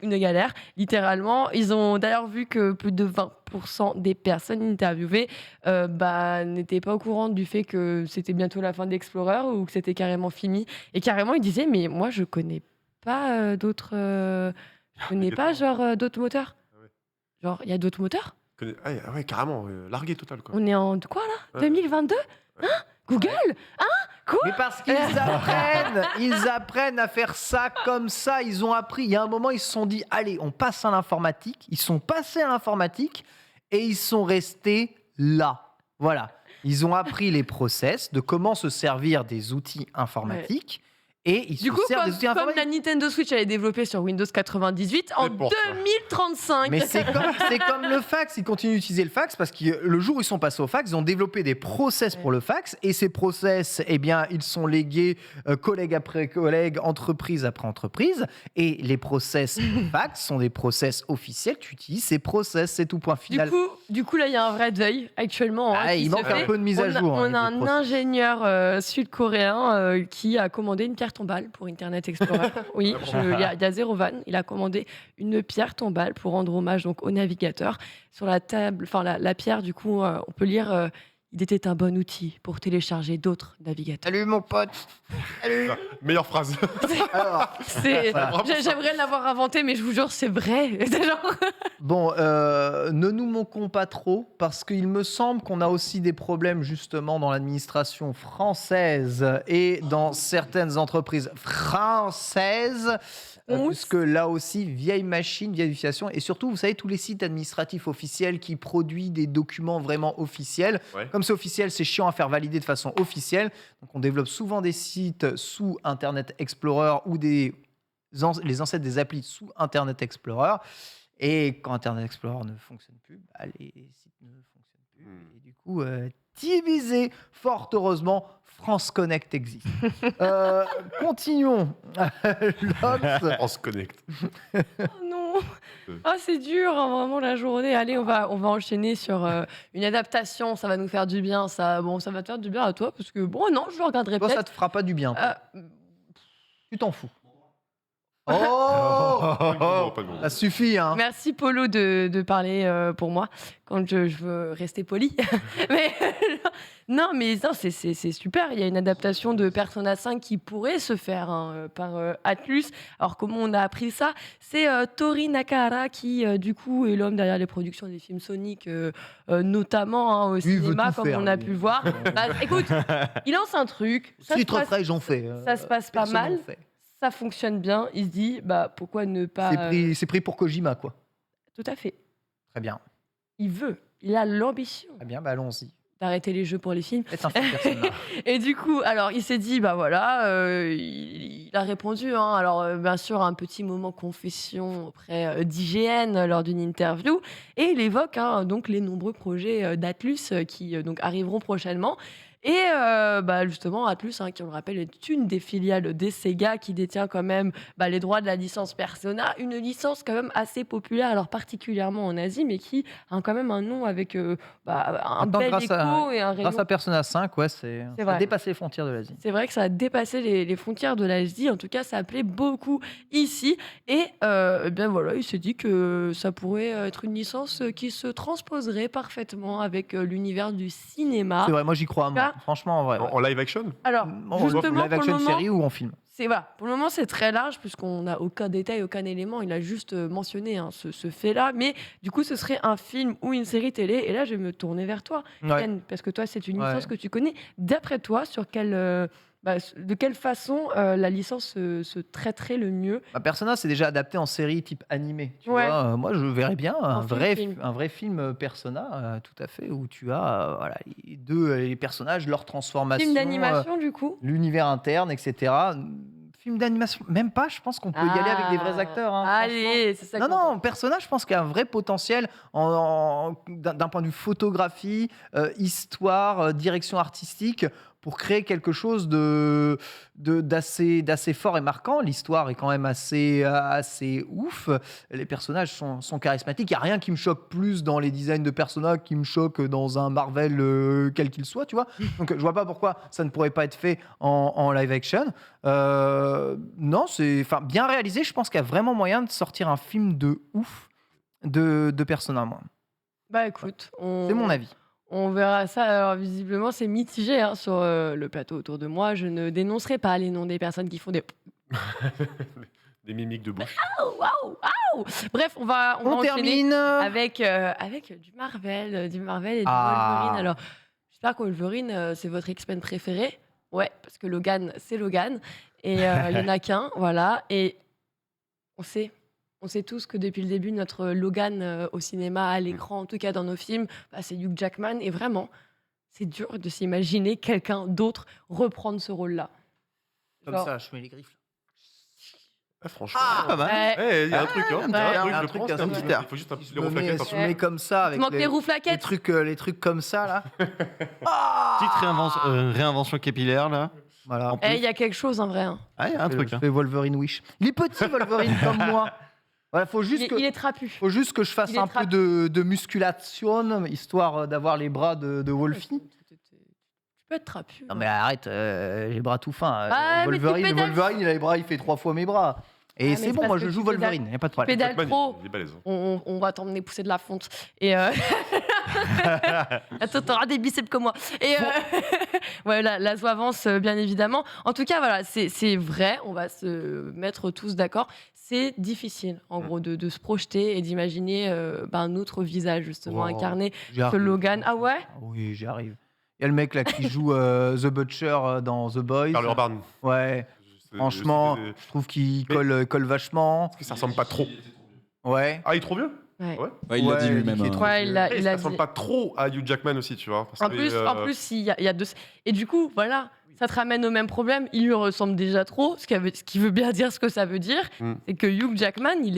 une galère, littéralement. Ils ont d'ailleurs vu que plus de 20% des personnes interviewées n'étaient pas au courant du fait que c'était bientôt la fin d'Explorer ou que c'était carrément fini. Et carrément, ils disaient, mais moi, je connais pas d'autres... je connais pas, genre, d'autres moteurs. Ah ouais. Genre, il y a d'autres moteurs? Ah ouais, carrément, largué total, quoi. On est en quoi, là? Ouais. 2022? Hein? Google? Mais parce qu'ils apprennent à faire ça comme ça. Ils ont appris. Il y a un moment, ils se sont dit, allez, on passe à l'informatique. Ils sont passés à l'informatique et ils sont restés là. Voilà. Ils ont appris les process de comment se servir des outils informatiques. Et ils Du se coup, servent des outils comme la informatiques. Nintendo Switch elle est développée sur Windows 98 en C'est pour ça. 2035. Mais c'est comme le fax, ils continuent d'utiliser le fax parce que le jour où ils sont passés au fax, ils ont développé des process pour le fax et ces process, eh bien, ils sont légués collègue après collègue, entreprise après entreprise et les process fax sont des process officiels, tu utilises ces process, c'est tout point final. Du coup, là, il y a un vrai deuil actuellement. Ah, qui il se manque fait. un peu de mise à jour. On a hein, des un process. ingénieur sud-coréen qui a commandé une pierre tombale pour Internet Explorer. Oui, il y a zéro van. Il a commandé une pierre tombale pour rendre hommage donc, au navigateur. Sur la table, enfin la pierre, du coup, on peut lire il était un bon outil pour télécharger d'autres navigateurs. Salut mon pote. Salut. Meilleure phrase. Alors, J'aimerais l'avoir inventé, mais je vous jure, c'est vrai. C'est genre- bon, ne nous moquons pas trop parce qu'il me semble qu'on a aussi des problèmes justement dans l'administration française et dans certaines entreprises françaises. Puisque là aussi, vieille machine, vieille utilisation, et surtout, vous savez, tous les sites administratifs officiels qui produisent des documents vraiment officiels. Ouais. Comme c'est officiel, c'est chiant à faire valider de façon officielle. Donc, on développe souvent des sites sous Internet Explorer ou les ancêtres des applis sous Internet Explorer. Et quand Internet Explorer ne fonctionne plus, bah, les sites ne fonctionnent plus. Et du coup, divisé, fort heureusement, France Connect existe. Continuons. Lox. On se connecte. Oh non. Ah, c'est dur, hein, vraiment la journée. Allez, on va enchaîner sur une adaptation. Ça va nous faire du bien. Ça va te faire du bien à toi parce que bon, non, je le regarderai Toi, ça peut-être. te fera pas du bien. toi. Euh, Tu t'en fous. Oh, Pas de bon. ça suffit, hein. Merci Polo de parler pour moi quand je veux rester poli. mais non, c'est super. Il y a une adaptation de Persona 5 qui pourrait se faire hein, par Atlus. Alors comment on a appris ça? C'est Tori Nakahara qui du coup est l'homme derrière les productions des films Sonic, notamment hein, au Lui, il veut cinéma, tout comme faire, on a lui. puis le voir. Bah, écoute, il lance un truc. Ça se Titre passe- frais, j'en fais. ça se passe pas Personne mal. n'en fait. Ça fonctionne bien. Il se dit, bah pourquoi ne pas C'est pris pour Kojima, quoi. Tout à fait. Très bien. Il veut. Il a l'ambition Très bien, bah allons-y. d'arrêter les jeux pour les films. Faites un film Persona. Et du coup, alors il s'est dit, bah voilà, il a répondu. Hein, alors bien sûr, un petit moment confession auprès d'IGN lors d'une interview, et il évoque hein, donc les nombreux projets d'Atlus qui donc arriveront prochainement. Et bah, justement, Atlus, hein, qui on le rappelle, est une des filiales des Sega qui détient quand même bah, les droits de la licence Persona, une licence quand même assez populaire, alors particulièrement en Asie, mais qui a quand même un nom avec bah, un Attends, bel grâce écho à- et un rayon. Grâce à Persona 5, ouais, ça a vrai. dépassé les frontières de l'Asie. C'est vrai que ça a dépassé les frontières de l'Asie. En tout cas, ça plaît beaucoup ici. Et eh bien voilà, il s'est dit que ça pourrait être une licence qui se transposerait parfaitement avec l'univers du cinéma. C'est vrai, moi j'y crois. Moi. Là- Franchement, en vrai. En live action? Alors, En justement, live pour action le moment, série ou en film. pour le moment, c'est très large puisqu'on n'a aucun détail, aucun élément. Il a juste mentionné hein, ce fait-là. Mais du coup, ce serait un film ou une série télé. Et là, je vais me tourner vers toi, Ouais. Ken, parce que toi, c'est une Ouais. licence que tu connais. D'après toi, de quelle façon la licence se traiterait le mieux? Bah, Persona, c'est déjà adapté en série type animé. Tu Ouais. vois, moi, je verrais bien Un film. un vrai film Persona, tout à fait, où tu as voilà, les personnages, leur transformation, Film d'animation, du coup? l'univers interne, etc. Film d'animation, même pas. Je pense qu'on peut y aller avec des vrais acteurs. hein, franchement. Allez, c'est ça. Non, qu'on- non, Persona, je pense qu'il y a un vrai potentiel d'un point de vue photographie, histoire, direction artistique, pour créer quelque chose d'assez fort et marquant. L'histoire est quand même assez ouf. Les personnages sont charismatiques. Il n'y a rien qui me choque plus dans les designs de personnages qui me choque dans un Marvel, quel qu'il soit, tu vois. Donc, je vois pas pourquoi ça ne pourrait pas être fait en live action. Non, c'est bien réalisé. Je pense qu'il y a vraiment moyen de sortir un film de ouf de Persona, moi. Bah écoute, C'est mon avis. on verra ça. Alors visiblement, c'est mitigé hein, sur le plateau autour de moi. Je ne dénoncerai pas les noms des personnes qui font des... Des mimiques de bouche. Waouh. Bref, on va enchaîner termine. avec du Marvel et du Ah. Wolverine. Alors, j'espère que Wolverine, c'est votre X-Men préféré. Ouais, parce que Logan, c'est Logan. Et il n'y en a qu'un, voilà. Et on sait tous que depuis le début, notre Logan au cinéma, à l'écran, en tout cas dans nos films, bah, c'est Hugh Jackman. Et vraiment, c'est dur de s'imaginer quelqu'un d'autre reprendre ce rôle-là. Comme Genre- ça, je mets les griffes. Franchement. Pas mal. Ouais. Il y a un truc, hein. il y a Oui, un je truc, pense, un un petit petit air. Il faut juste un petit Je les me reflètes mets, un je peu. me mets comme ça Il avec manque les roues les flaquettes. trucs comme ça là. Petite réinvention capillaire, là. Voilà. Il y a quelque chose en vrai. Hein. Ah, il y a un truc. Je hein. fais Wolverine Wish. Il est petit Wolverine comme moi. Voilà, faut Il juste est, que il est trapu. faut juste que je fasse il est un peu de musculation histoire d'avoir les bras de Wolfie. Tu peux être trapu. Non mais arrête, j'ai les bras tout fins. Ah, mais tu pédales. Wolverine, il a les bras, il fait 3 fois mes bras. Et Ah, c'est mais bon, c'est moi parce je que joue tu pédales. Wolverine, y a pas de problème. Pédale Batman, trop. il est balèze. hein. On va t'emmener pousser de la fonte. Et attends, t'auras des biceps comme moi. Et ouais, la zo avance, bien évidemment. En tout cas, voilà, c'est vrai, on va se mettre tous d'accord. C'est difficile, en gros, de se projeter et d'imaginer un autre visage, justement, Oh, incarné J'y que arrive. Logan. Ah ouais? Oui, j'y arrive. Il y a le mec là qui joue The Butcher dans The Boys. Carl Urban. Ouais, franchement, je trouve qu'il colle vachement. Est-ce que ça ressemble pas trop? Ouais. Ah, il est trop vieux? Ouais. Ouais. Ouais, il l'a Ouais, dit lui-même. il est hein. trop- Ouais, il a Ça dit. ressemble pas trop à Hugh Jackman aussi, tu vois. parce En que, plus, il y a deux. Et du coup, voilà, ça te ramène au même problème. Il lui ressemble déjà trop, ce qui veut bien dire ce que ça veut dire. Mm. C'est que Hugh Jackman, il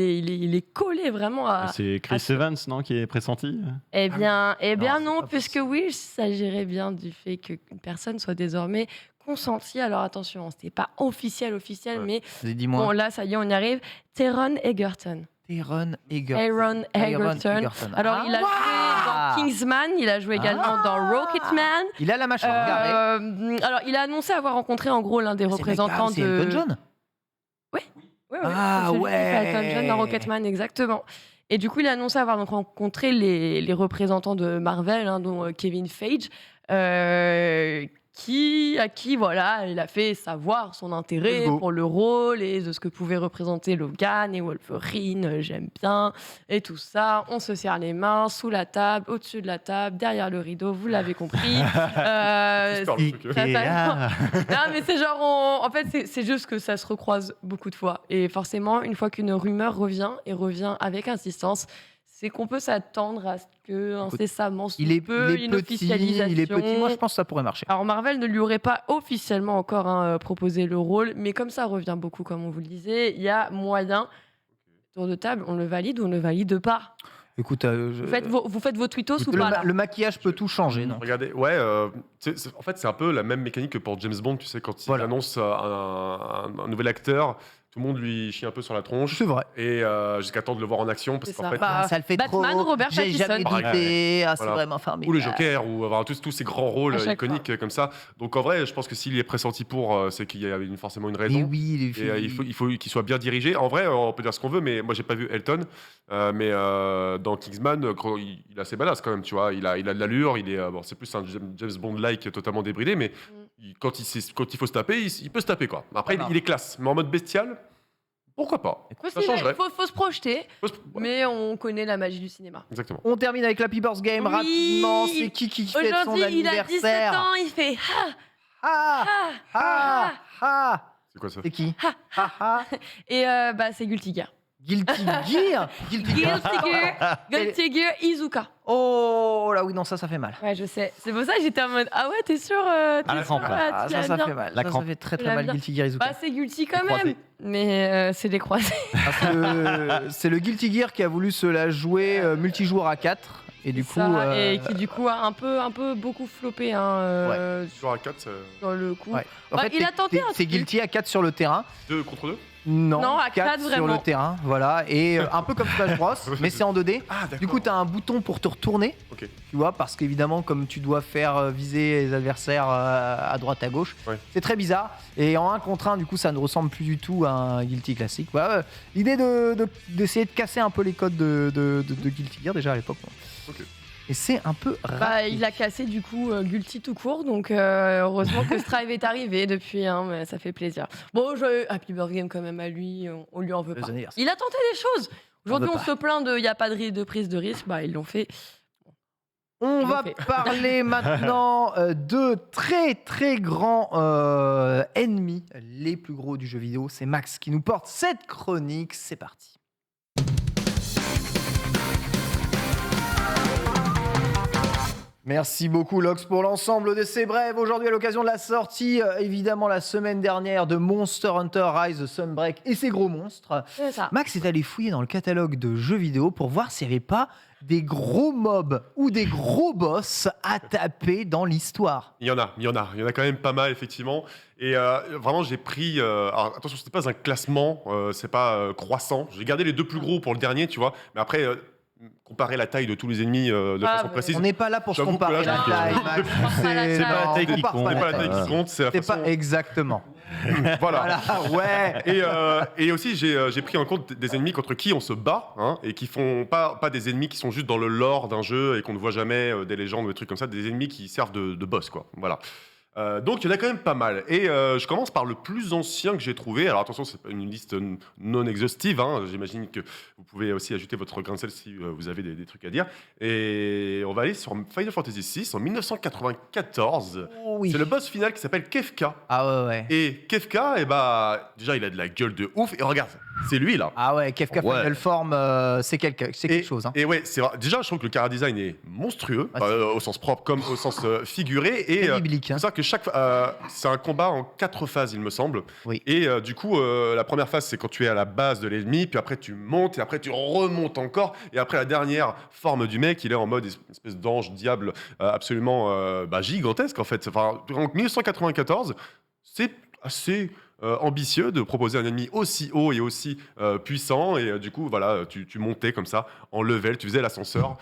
est collé vraiment à. C'est Chris Evans, non, qui est pressenti Eh bien Non, non, c'est pas puisque oui, il s'agirait bien du fait qu'une personne soit désormais consentie. Alors attention, c'était pas officiel, Ouais. mais Dis-moi. bon, là, ça y est, on y arrive. Taron Egerton. Taron Egerton. Aaron Egerton. Alors, il a joué dans Kingsman, il a joué également dans Rocketman. Il a la mâchoire garée. Alors, il a annoncé avoir rencontré en gros l'un des représentants c'est de. Elton John. Ouais, Ah, c'est celui qui fait Elton ouais. John dans Rocketman, exactement. Et du coup, il a annoncé avoir donc rencontré les représentants de Marvel, hein, dont Kevin Feige, à qui voilà, il a fait savoir son intérêt Let's go. pour le rôle et de ce que pouvait représenter Logan et Wolverine. J'aime bien et tout ça. On se serre les mains sous la table, au-dessus de la table, derrière le rideau. Vous l'avez compris. J'espère le truc. Non, mais c'est genre, en fait, c'est juste que ça se recroise beaucoup de fois. Et forcément, une fois qu'une rumeur revient, et revient avec insistance, c'est qu'on peut s'attendre à ce que incessamment sous Il est peu, une petit. officialisation. Il est petit. Moi, je pense que ça pourrait marcher. Alors, Marvel ne lui aurait pas officiellement encore proposé le rôle, mais comme ça revient beaucoup, comme on vous le disait, il y a moyen. Tour de table, on le valide ou on ne le valide pas. Écoute, Vous faites vos tweetos ou pas là le maquillage peut tout changer, non? Regardez, ouais, en fait, c'est un peu la même mécanique que pour James Bond, tu sais, quand il Voilà. annonce un nouvel acteur, tout le monde lui chie un peu sur la tronche. C'est vrai. Et jusqu'à temps de le voir en action, parce C'est qu'en ça. fait. Bah, Ça le fait Batman, trop. Robert J'ai jamais Pattinson. douté. Ah, c'est Voilà. vraiment formidable. Ou le Joker, ou enfin, tous ces grands rôles À chaque iconiques comme ça. Donc en vrai, je pense que s'il est pressenti pour, c'est qu'il y a forcément une Et raison. oui, Et il faut qu'il soit bien dirigé. En vrai, on peut dire ce qu'on veut, mais moi j'ai pas vu Elton. Mais dans Kingsman, il est assez badass quand même, tu vois. Il a de l'allure. Il est, bon, c'est plus un James Bond-like totalement débridé, mais quand il faut se taper, il peut se taper quoi. Après, Voilà. il est classe, mais en mode bestial, pourquoi pas? Ça Possible, changerait. il faut se projeter, Ouais. mais on connaît la magie du cinéma. Exactement. On termine avec la People's Game Oui. rapidement. C'est qui fête son Aujourd'hui, il a 17 anniversaire? ans, il fait Ah ah. C'est quoi ça? C'est qui? Ah. Et c'est Guilty Gear. Guilty Gear. Guilty Gear Izuka. Oh là oui, non, ça fait mal. Ouais, je sais. C'est pour ça que j'étais en mode ah ouais, t'es sûr la sûr, crampe, là. Ah, tu ça l'aimes bien fait mal. La Ça crampe. fait très Tu très mal. l'aimes bien. Guilty Gear Izuka. Bah, c'est Guilty quand Les même. croisés. Mais c'est des croisés. C'est le Guilty Gear qui a voulu se la jouer multijoueur à 4. Et du coup. Ça, et qui du coup a un peu beaucoup floppé Toujours à 4, sur le coup. Ouais. En Bah, fait, il a tenté un c'est truc. Guilty à 4 sur le terrain. 2 contre 2. Non, à 4 quatre, sur vraiment. le terrain. Voilà. Et un peu comme Smash Bros, mais c'est en 2D. Ah, d'accord. Du coup, tu as un bouton pour te retourner. Ok. Tu vois, parce qu'évidemment, comme tu dois faire viser les adversaires à droite, à gauche, Ouais. c'est très bizarre. Et en 1 contre 1, du coup, ça ne ressemble plus du tout à un Guilty classique. Voilà, l'idée d'essayer de casser un peu les codes de Guilty Gear déjà à l'époque. Ok. Et c'est un peu Bah, il a cassé du coup Guilty tout court, donc heureusement que Strive est arrivé depuis, hein, mais ça fait plaisir. Bon, Happy Birthday Game quand même à lui, on lui en veut pas. Il a tenté des choses. Aujourd'hui, veut on pas. se plaint de il n'y a pas de prise de risque, bah ils l'ont fait. On Ils va l'ont fait. parler maintenant de très très grands ennemis, les plus gros du jeu vidéo. C'est Max qui nous porte cette chronique. C'est parti. Merci beaucoup Lox pour l'ensemble de ces brèves. Aujourd'hui à l'occasion de la sortie, évidemment la semaine dernière de Monster Hunter Rise Sunbreak et ses gros monstres, C'est ça. Max est allé fouiller dans le catalogue de jeux vidéo pour voir s'il n'y avait pas des gros mobs ou des gros boss à taper dans l'histoire. Il y en a quand même pas mal, effectivement. Et vraiment, j'ai pris. Alors, attention, c'était pas un classement, c'est pas croissant. J'ai gardé les deux plus gros pour le dernier, tu vois. Mais après, comparer la taille de tous les ennemis de façon précise. On n'est pas là pour se J'avoue que comparer là, la je- taille, Max. C'est pas la non, taille on qui compare compte. C'est pas la taille. taille qui compte, c'est la C'est façon. pas exactement. Voilà. Voilà, ouais. Et aussi, j'ai pris en compte des ennemis contre qui on se bat, hein, et qui font pas des ennemis qui sont juste dans le lore d'un jeu et qu'on ne voit jamais, des légendes ou des trucs comme ça, des ennemis qui servent de boss, quoi. Voilà. Donc il y en a quand même pas mal. Et je commence par le plus ancien que j'ai trouvé. Alors attention, c'est pas une liste non exhaustive, hein. J'imagine que vous pouvez aussi ajouter votre grain de sel si vous avez des trucs à dire. Et on va aller sur Final Fantasy VI en 1994. Oh oui. C'est le boss final qui s'appelle Kefka. Ah ouais. Et Kefka, déjà il a de la gueule de ouf. Et regarde, c'est lui là. Ah ouais, Kefka Ouais. Final Form, c'est quelque chose. Hein. Et ouais, déjà je trouve que le chara design est monstrueux, Ah, au sens propre comme au sens figuré. Et Très biblique, hein. c'est ça que c'est un combat en 4 phases, il me semble. Oui. Et du coup, la première phase, c'est quand tu es à la base de l'ennemi, puis après tu montes, et après tu remontes encore, et après la dernière forme du mec, il est en mode espèce d'ange diable absolument gigantesque en fait. Enfin, en 1994, c'est assez ambitieux de proposer un ennemi aussi haut et aussi puissant, et du coup, voilà, tu montais comme ça en level, tu faisais l'ascenseur.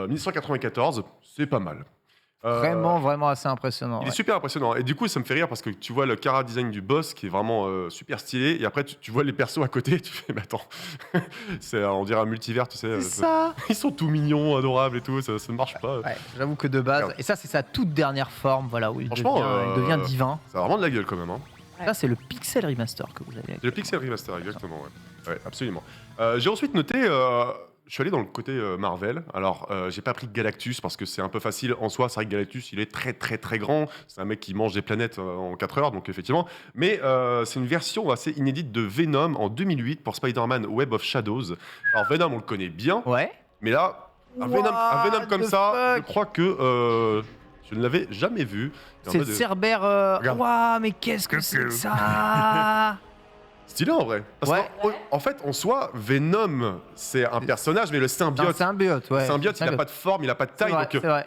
1994, c'est pas mal. Vraiment assez impressionnant. Il ouais. est super impressionnant. Et du coup, ça me fait rire parce que tu vois le chara design du boss qui est vraiment super stylé. Et après, tu vois les persos à côté. Et tu fais, mais attends, on dirait un multivers, tu sais. C'est ça. Ils sont tout mignons, adorables et tout. Ça ne marche pas. Ouais, j'avoue que de base, et ça c'est sa toute dernière forme, voilà, où il Franchement, devient divin. Ça a vraiment de la gueule quand même. Hein. Ça c'est le pixel remaster que vous avez. C'est le Pixel Remaster, exactement. Ouais, absolument. J'ai ensuite noté. Je suis allé dans le côté Marvel. Alors, j'ai pas pris Galactus parce que c'est un peu facile en soi. C'est vrai que Galactus, il est très très très grand. C'est un mec qui mange des planètes en 4 heures, donc effectivement. Mais c'est une version assez inédite de Venom en 2008 pour Spider-Man Web of Shadows. Alors, Venom, on le connaît bien, Ouais. mais là, un What Venom comme the ça, je fuck crois que je ne l'avais jamais vu. Et en C'est le mode, Cerbère. regarde. Ouah, mais qu'est-ce que c'est que ça? stylé en vrai. Parce Ouais. en fait, en soi, Venom, c'est un personnage, mais le Non, symbiote. c'est un symbiote, ouais. Le symbiote, il n'a pas de forme, il n'a pas de taille, donc c'est vrai.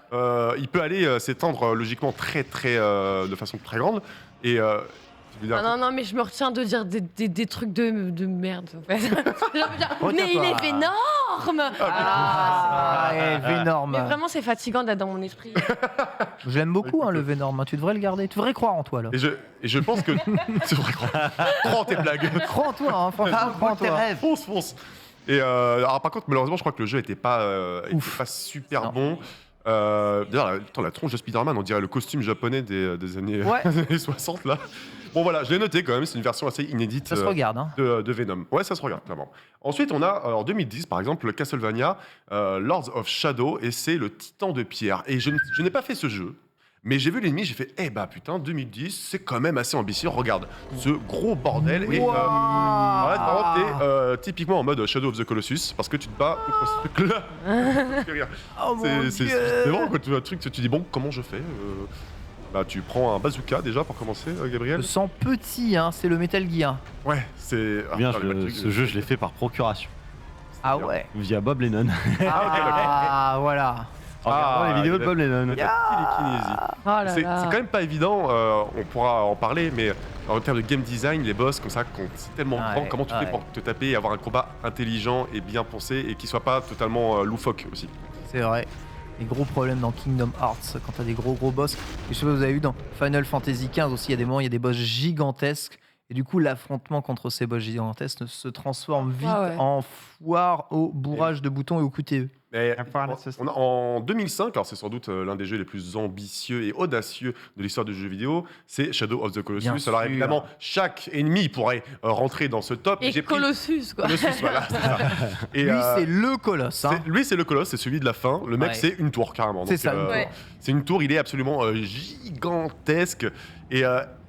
il peut aller s'étendre logiquement de façon très grande. Et je veux dire, Ah non, mais je me retiens de dire des trucs de merde, en fait. J'ai envie de dire, mais il est énorme. Ah, ouais, Venom. Mais vraiment, c'est fatigant d'être dans mon esprit. Je l'aime beaucoup, hein, le Venom. hein. Tu devrais le garder. Tu devrais croire en toi, là. et je pense que. C'est vrai, crois en tes blagues. Crois en toi, hein, franchement, crois en tes rêves. Fonce. Et alors, par contre, malheureusement, je crois que le jeu était pas super Non. bon. D'ailleurs, la tronche de Spider-Man, on dirait le costume japonais des années, Ouais. des années 60 là. Bon voilà, je l'ai noté quand même, c'est une version assez inédite Ça se regarde, hein. de Venom. Ouais, ça se regarde clairement. Ensuite, on a en 2010 par exemple le Castlevania Lords of Shadow, et c'est le Titan de pierre. Et je n'ai pas fait ce jeu. Mais j'ai vu l'ennemi, j'ai fait, eh bah putain, 2010, c'est quand même assez ambitieux. Regarde, ce gros bordel. Et Wow. alors là, vraiment, t'es typiquement en mode Shadow of the Colossus, parce que tu te bats contre ce truc-là. Oh mon C'est Dieu. vraiment quoi, tu vois, un truc, tu te dis, bon, comment je fais Bah, tu prends un bazooka déjà pour commencer, Je Gabriel. le sens petit, hein, c'est le Metal Gear. Ouais, c'est. Bien, putain, le truc, ce jeu, je l'ai fait par procuration, Ah bien. ouais. via Bob Lennon. Ah, voilà. En regardant les vidéos de Bob Lennon. La télékinésie. Oh là C'est là. quand même pas évident, on pourra en parler, mais en termes de game design, les boss comme ça, c'est tellement Ouais, grand, comment tu fais ouais. pour te taper et avoir un combat intelligent et bien pensé et qui soit pas totalement loufoque aussi. C'est vrai. Les gros problèmes dans Kingdom Hearts quand t'as des gros boss. Et je sais pas, vous avez vu dans Final Fantasy XV aussi, il y a des moments, il y a des boss gigantesques. Et du coup, l'affrontement contre ces boss gigantesques se transforme vite Ah ouais. en foire au bourrage de boutons et au coup TE. Mais Avoir la sauce. en 2005, alors c'est sans doute l'un des jeux les plus ambitieux et audacieux de l'histoire du jeu vidéo, c'est Shadow of the Colossus. Bien Alors sûr. évidemment, chaque ennemi pourrait rentrer dans ce top. Et J'ai pris Colossus, quoi. Colossus, voilà. c'est ça. Et, Lui, c'est le colosse. Hein. lui, c'est le colosse, c'est celui de la fin. Le mec, Ouais. c'est une tour carrément. C'est Donc, ça, une tour. Ouais. C'est une tour, il est absolument gigantesque.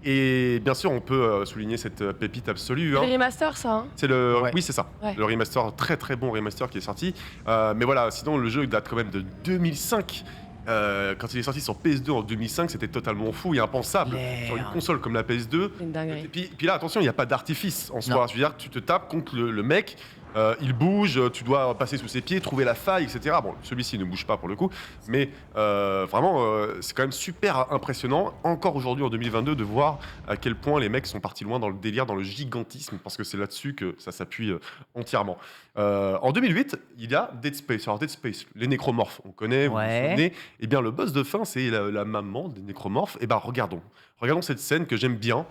Et bien sûr, on peut souligner cette pépite absolue. C'est hein. le remaster, ça. Hein. C'est le, Ouais. oui, c'est ça. Ouais. Le remaster, très très bon remaster qui est sorti. Mais voilà, sinon le jeu date quand même de 2005. quand il est sorti sur PS2 en 2005, c'était totalement fou et impensable Claire. sur une console comme la PS2. C'est une dinguerie. Et puis là, attention, il n'y a pas d'artifice en soi. Non. Je veux dire, tu te tapes contre le mec, il bouge, tu dois passer sous ses pieds, trouver la faille, etc. Bon, celui-ci ne bouge pas pour le coup, mais vraiment, c'est quand même super impressionnant, encore aujourd'hui en 2022, de voir à quel point les mecs sont partis loin dans le délire, dans le gigantisme, parce que c'est là-dessus que ça s'appuie entièrement. En 2008, il y a Dead Space. Alors Dead Space, les nécromorphes, on connaît, vous vous Ouais. souvenez. Eh bien, le boss de fin, c'est la maman des nécromorphes. Eh bien, regardons cette scène que j'aime bien.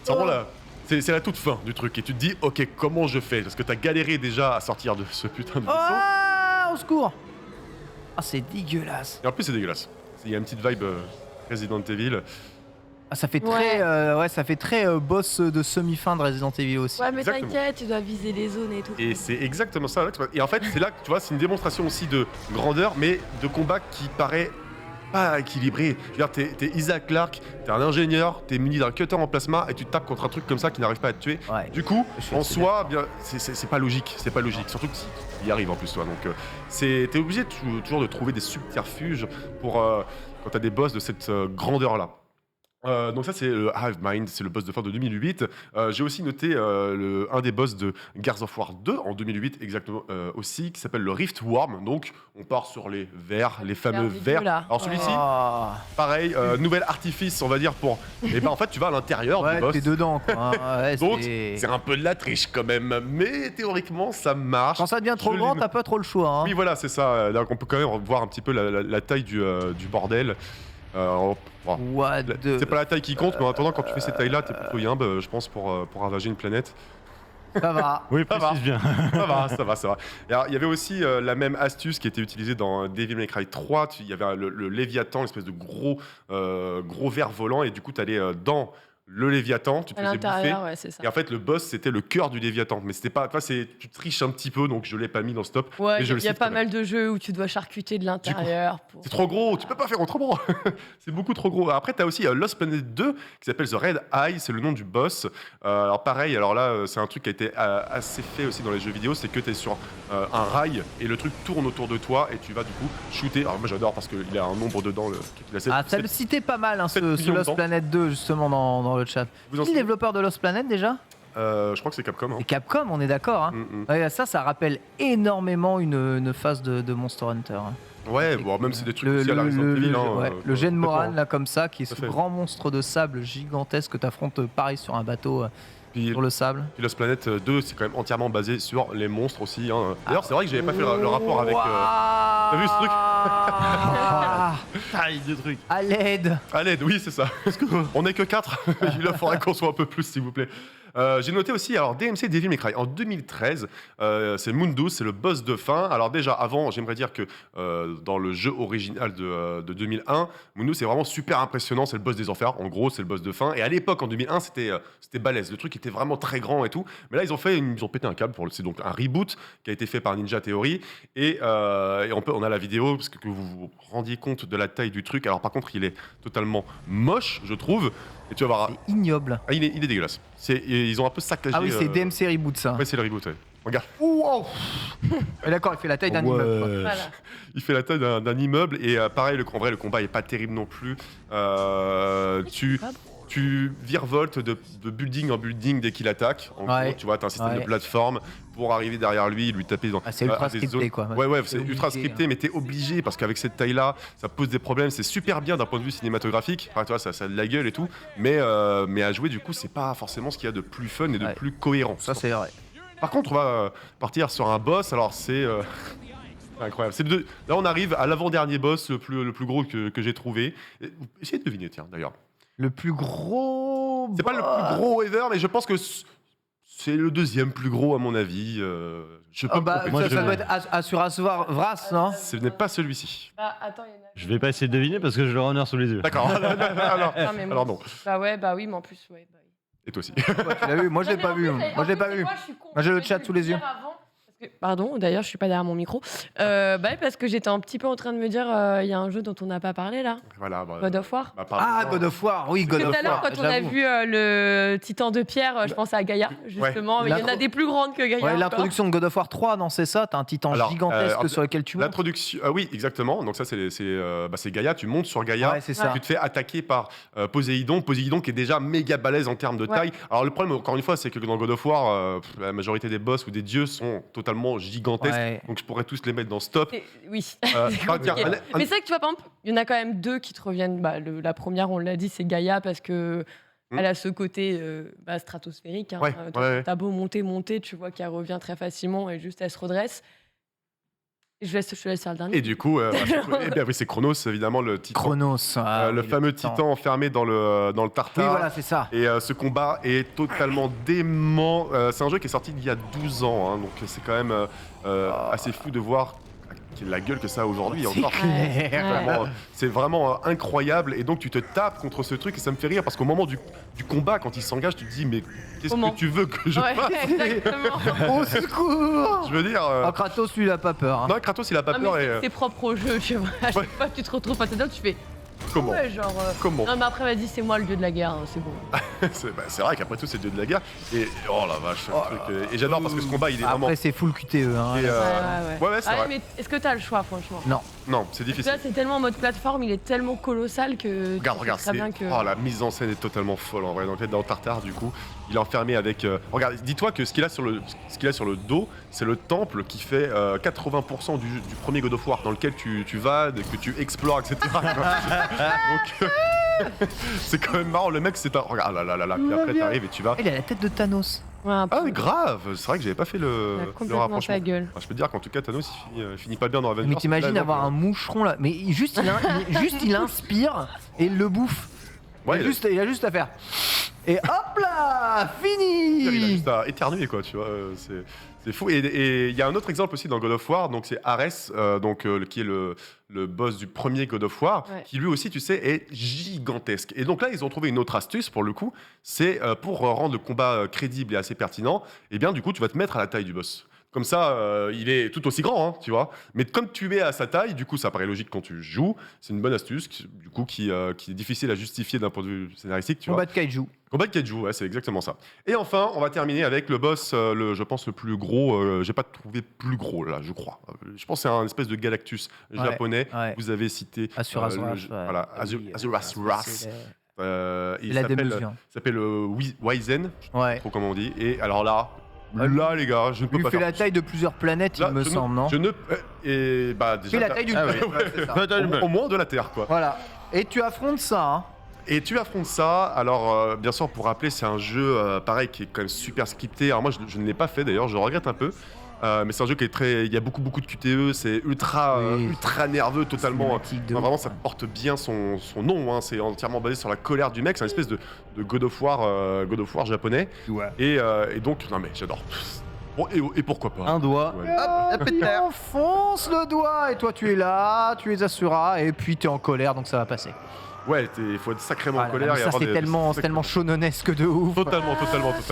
C'est vraiment c'est la toute fin du truc. Et tu te dis, ok, comment je fais? Parce que t'as galéré déjà à sortir de ce putain de vaisseau. Ah, au secours. Ah, c'est dégueulasse. Et en plus, c'est dégueulasse. Il y a une petite vibe Resident Evil. Ah, ça fait Ouais. très, ça fait très boss de semi-fin de Resident Evil aussi. Ouais, mais Exactement. t'inquiète, tu dois viser les zones et tout. Et c'est exactement ça. Et en fait, c'est là que tu vois, c'est une démonstration aussi de grandeur, mais de combat qui paraît pas équilibré. Je veux dire, t'es Isaac Clarke, t'es un ingénieur, t'es muni d'un cutter en plasma et tu te tapes contre un truc comme ça qui n'arrive pas à te tuer. Ouais. Du coup, Je suis en assez soi, bien, c'est pas logique, c'est pas logique. Surtout que tu y arrives en plus, toi. Donc, t'es obligé toujours de trouver des subterfuges pour quand t'as des boss de cette grandeur-là. Donc ça c'est le Hive Mind, c'est le boss de fin de 2008. J'ai aussi noté un des boss de Gears of War 2 en 2008 exactement aussi, qui s'appelle le Rift Worm. Donc on part sur les vers, les fameux Vers vers. dégueu, là. Alors celui-ci, Ah. pareil, nouvel artifice on va dire pour... Et ben en fait tu vas à l'intérieur du Ouais, boss. t'es dedans, quoi. hein. Ouais, Donc c'est- c'est un peu de la triche quand même, mais théoriquement ça marche. Quand ça devient trop Je grand, l'ai- t'as pas trop le choix. Hein. Oui voilà c'est ça, donc on peut quand même voir un petit peu la taille du bordel. Bon, What the- c'est pas la taille qui compte, mais en attendant, quand tu fais ces tailles-là, t'es plutôt yimbe, je pense, pour ravager une planète. Ça va. Oui, Ça va. précise bien. Ça va. Et alors, il y avait aussi la même astuce qui était utilisée dans Devil May Cry 3. Il y avait le Léviathan, l'espèce de gros ver volant, et du coup, t'allais dans le Léviathan, tu te À faisais bouffer. l'intérieur, ouais, c'est ça. Et en fait, le boss, c'était le cœur du Léviathan. Mais c'était pas. Tu triches un petit peu, donc je l'ai pas mis dans ce top. Ouais, mais je le il y a cite pas quand même. mal de jeux où tu dois charcuter de l'intérieur. Pour... C'est trop gros, tu peux pas faire autrement. C'est beaucoup trop gros. Après, t'as aussi Lost Planet 2 qui s'appelle The Red Eye, c'est le nom du boss. Alors pareil, alors là, c'est un truc qui a été assez fait aussi dans les jeux vidéo, c'est que t'es sur un rail et le truc tourne autour de toi et tu vas du coup shooter. Alors moi j'adore parce qu'il a un nombre dedans. Il a sept- Ah, ça le sept- citait pas mal, hein, 7 ce millions de Lost temps. Planet 2, justement, dans le chat. Vous en Qui est le développeur de Lost Planet déjà? je crois que c'est Capcom. Hein. Et Capcom, on est d'accord. Hein. Ouais, ça rappelle énormément une phase de Monster Hunter. Hein. Ouais, bon, même c'est des trucs Le, aussi à la Resident Evil. hein, ouais, le Gene Moran, complètement. là, comme ça, qui est Tout à ce fait. grand monstre de sable gigantesque que t'affrontes pareil sur un bateau Puis, sur le sable. puis Lost Planet 2, c'est quand même entièrement basé sur les monstres aussi. Hein. D'ailleurs, c'est vrai que j'avais pas fait le rapport avec. T'as vu ce truc Taille de truc. À l'aide. À l'aide, oui, c'est ça. On n'est que 4. Il faudrait qu'on soit un peu plus, s'il vous plaît. J'ai noté aussi, alors DMC Devil May Cry en 2013, c'est Mundus, c'est le boss de fin. Alors déjà avant, j'aimerais dire que dans le jeu original de 2001, Mundus c'est vraiment super impressionnant, c'est le boss des enfers, en gros c'est le boss de fin. Et à l'époque en 2001 c'était balèze, le truc était vraiment très grand et tout. Mais là ils ont pété un câble, c'est donc un reboot qui a été fait par Ninja Theory. Et on a la vidéo, parce que vous vous rendiez compte de la taille du truc. Alors par contre il est totalement moche je trouve. Et tu vas voir, C'est ignoble. il est dégueulasse. Ils ont un peu saccagé. Ah oui, c'est DMC Reboot, ça. Ouais, c'est le reboot, ouais. Regarde, Et d'accord, il fait la taille d'un immeuble. quoi. Voilà. il fait la taille d'un immeuble et pareil, en vrai, le combat est pas terrible non plus. Tu virevoltes de building en building dès qu'il attaque. En Ouais. gros, tu vois, t'as un système Ouais. de plateforme pour arriver derrière lui, lui taper dans. Ah, c'est ultra des scripté, zones. quoi. Ouais, C'est c'est ultra obligé, scripté, mais t'es obligé parce qu'avec cette taille-là, ça pose des problèmes. C'est super bien d'un point de vue cinématographique. Enfin, tu vois, ça a de la gueule et tout. Mais à jouer, du coup, c'est pas forcément ce qu'il y a de plus fun et de Ouais. plus cohérent. Ça, c'est vrai. Par contre, on va partir sur un boss. Alors, c'est incroyable. Là, on arrive à l'avant-dernier boss, le plus gros que j'ai trouvé. Essayez de deviner, tiens, d'ailleurs. Le plus gros. C'est pas le plus gros ever, mais je pense que c'est le deuxième plus gros, à mon avis. Je peux Ah me bah, tromper. Moi, ça, je- ça doit être Assurasoir Vras, non? Ce n'est pas celui-ci. Bah, attends, il y en a. Je vais pas essayer de deviner parce que je le runner sous les yeux. D'accord. alors, Non, mais moi alors non. aussi. Bah ouais, bah oui, mais en plus, ouais. Bah oui. Et toi aussi. Ouais, tu l'as vu? Moi, je l'ai pas vu. Moi, je l'ai pas vu. Moi, j'ai le chat sous les yeux. Parce Pardon, d'ailleurs, je suis pas derrière mon micro. Parce que j'étais un petit peu en train de me dire, il y a un jeu dont on n'a pas parlé là, Voilà. God of War. Ah, God of War, oui, God Tout of à l'heure, War. quand on a vu le Titan de pierre, je pensais à Gaïa, justement. Mais il y en a des plus grandes que Gaïa. Ouais, encore. l'introduction de God of War 3, non, c'est ça. T'as un titan Alors, gigantesque sur lequel tu montes. L'introduction, oui, exactement. Donc ça, c'est Gaïa. Tu montes sur Gaïa. Ouais, c'est ça. Tu te fais attaquer par Poséidon. Poséidon qui est déjà méga balèze en termes de taille. Alors le problème, encore une fois, c'est que dans God of War, la majorité des boss ou des dieux sont totalement gigantesques. Ouais. Donc je pourrais tous les mettre dans stop. Oui. C'est compliqué. Mais c'est vrai que tu vois, par exemple, il y en a quand même deux qui te reviennent. La première, on l'a dit, c'est Gaïa parce que elle a ce côté stratosphérique. Hein. Ouais, T'as beau monter, tu vois qu'elle revient très facilement et juste elle se redresse. Je te laisse faire le dernier. Et du coup, c'est Chronos, évidemment, le titan. Chronos. Le fameux titan enfermé dans le Tartare. Oui, voilà, c'est ça. Et ce combat est totalement dément. C'est un jeu qui est sorti il y a 12 ans, hein, donc c'est quand même assez fou de voir la gueule que ça a aujourd'hui C'est encore. clair. C'est vraiment incroyable, et donc tu te tapes contre ce truc et ça me fait rire parce qu'au moment du combat, quand il s'engage, tu te dis mais qu'est-ce Comment que tu veux que je Ouais, fasse exactement. Au secours. Je veux dire, Kratos, lui, il a pas peur. hein. non, Kratos il a pas Non, peur mais et c'est propre au jeu, tu vois. À chaque fois que tu te retrouves face à toi, tu fais. comment Ouais, genre. Comment Non, mais après, vas-y, c'est moi le dieu de la guerre, hein, c'est bon. C'est vrai qu'après tout c'est le dieu de la guerre et oh la vache, le truc, et j'adore parce que ce combat il est vraiment. Après, c'est full QTE. Hein. Et, ouais, c'est Ah, vrai. mais est-ce que t'as le choix, franchement Non. Non, c'est Parce que difficile. là, c'est tellement en mode plateforme, il est tellement colossal que. Regarde, très bien que. oh, la mise en scène est totalement folle en vrai. Donc dans Tartare, du coup, il est enfermé avec. Regarde, dis-toi que ce qu'il a sur le dos, c'est le temple qui fait 80% du premier God of War, dans lequel tu vas, que tu explores, etc. Donc c'est quand même marrant. Le mec, c'est un. Regarde, là. Puis après, t'arrives et tu vas. Il a la tête de Thanos. Ouais, un peu. Ah, mais grave. C'est vrai que j'avais pas fait Il a le complètement rapprochement. ta gueule. Ah, je peux te dire qu'en tout cas, Thanos, il finit pas bien dans Avengers. Mais t'imagines Là, avoir un moucheron là. Mais juste, il inspire et il le bouffe. Ouais, Il a juste à faire. Et hop là, il a fini. juste à éternuer, quoi, tu vois. C'est fou. Et il y a un autre exemple aussi dans God of War, donc c'est Ares, qui est le boss du premier God of War, Ouais. qui lui aussi, tu sais, est gigantesque. Et donc là, ils ont trouvé une autre astuce pour le coup, c'est pour rendre le combat crédible et assez pertinent, et bien du coup, tu vas te mettre à la taille du boss. Comme ça, il est tout aussi grand, hein, tu vois. Mais comme tu es à sa taille, du coup, ça paraît logique quand tu joues. C'est une bonne astuce, du coup, qui est difficile à justifier d'un point de vue scénaristique, tu vois. Combat de kaiju. Combat de Kaiju, ouais, c'est exactement ça. Et enfin, on va terminer avec le boss, je pense le plus gros. J'ai pas trouvé plus gros là, je crois. Je pense que c'est un espèce de Galactus japonais. Ouais. Vous avez cité Asuras le Wrath, jeu- ouais. voilà, Oui, Asuras Wrath. c'est Il la s'appelle démesure. Waizen, je sais pas Ouais. trop comment on dit. Et alors là, Ouais. les gars, je ne peux Lui pas fait faire la plus. taille de plusieurs planètes, Là, il me je semble, non Je ne. Et bah déjà. Fait la taille d'une Ah oui. planète. Ouais, c'est ça. au moins de la Terre, quoi. Voilà. Et tu affrontes ça, hein. Et tu affrontes ça. Alors, bien sûr, pour rappeler, c'est un jeu pareil qui est quand même super scripté. Alors moi, je ne l'ai pas fait d'ailleurs, je le regrette un peu. Mais c'est un jeu qui est très. Il y a beaucoup de QTE, c'est ultra nerveux, totalement. Cinématique de Enfin, ouf, vraiment, ça ouais. porte bien son nom. Hein. C'est entièrement basé sur la colère du mec. C'est une espèce de God of War japonais. Ouais. Et donc, non mais j'adore. Bon, et pourquoi pas Un doigt. Ouais. Hop, Il enfonce le doigt et toi tu es là, tu es Asura et puis tu es en colère donc ça va passer. Ouais, il faut être sacrément Voilà, en colère. mais et ça avoir c'est des- tellement shonenesque de ouf. Totalement.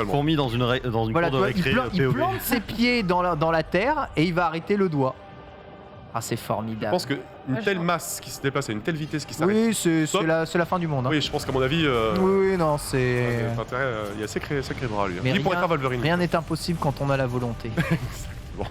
Fourmi dans une Voilà, cour de tu vois, récré. il POV. plante ses pieds dans la terre et il va arrêter le doigt. Ah c'est Je formidable. pense qu'une Ah, telle je- masse qui se déplace à une telle vitesse qui s'arrête. Oui, c'est Stop. la fin du monde. hein. Oui, je pense qu'à mon avis. Oui, non, c'est. Il y a sacré bras lui. Mais Il pourrait rien- faire Wolverine. Rien n'est impossible quand on a la volonté. Bon.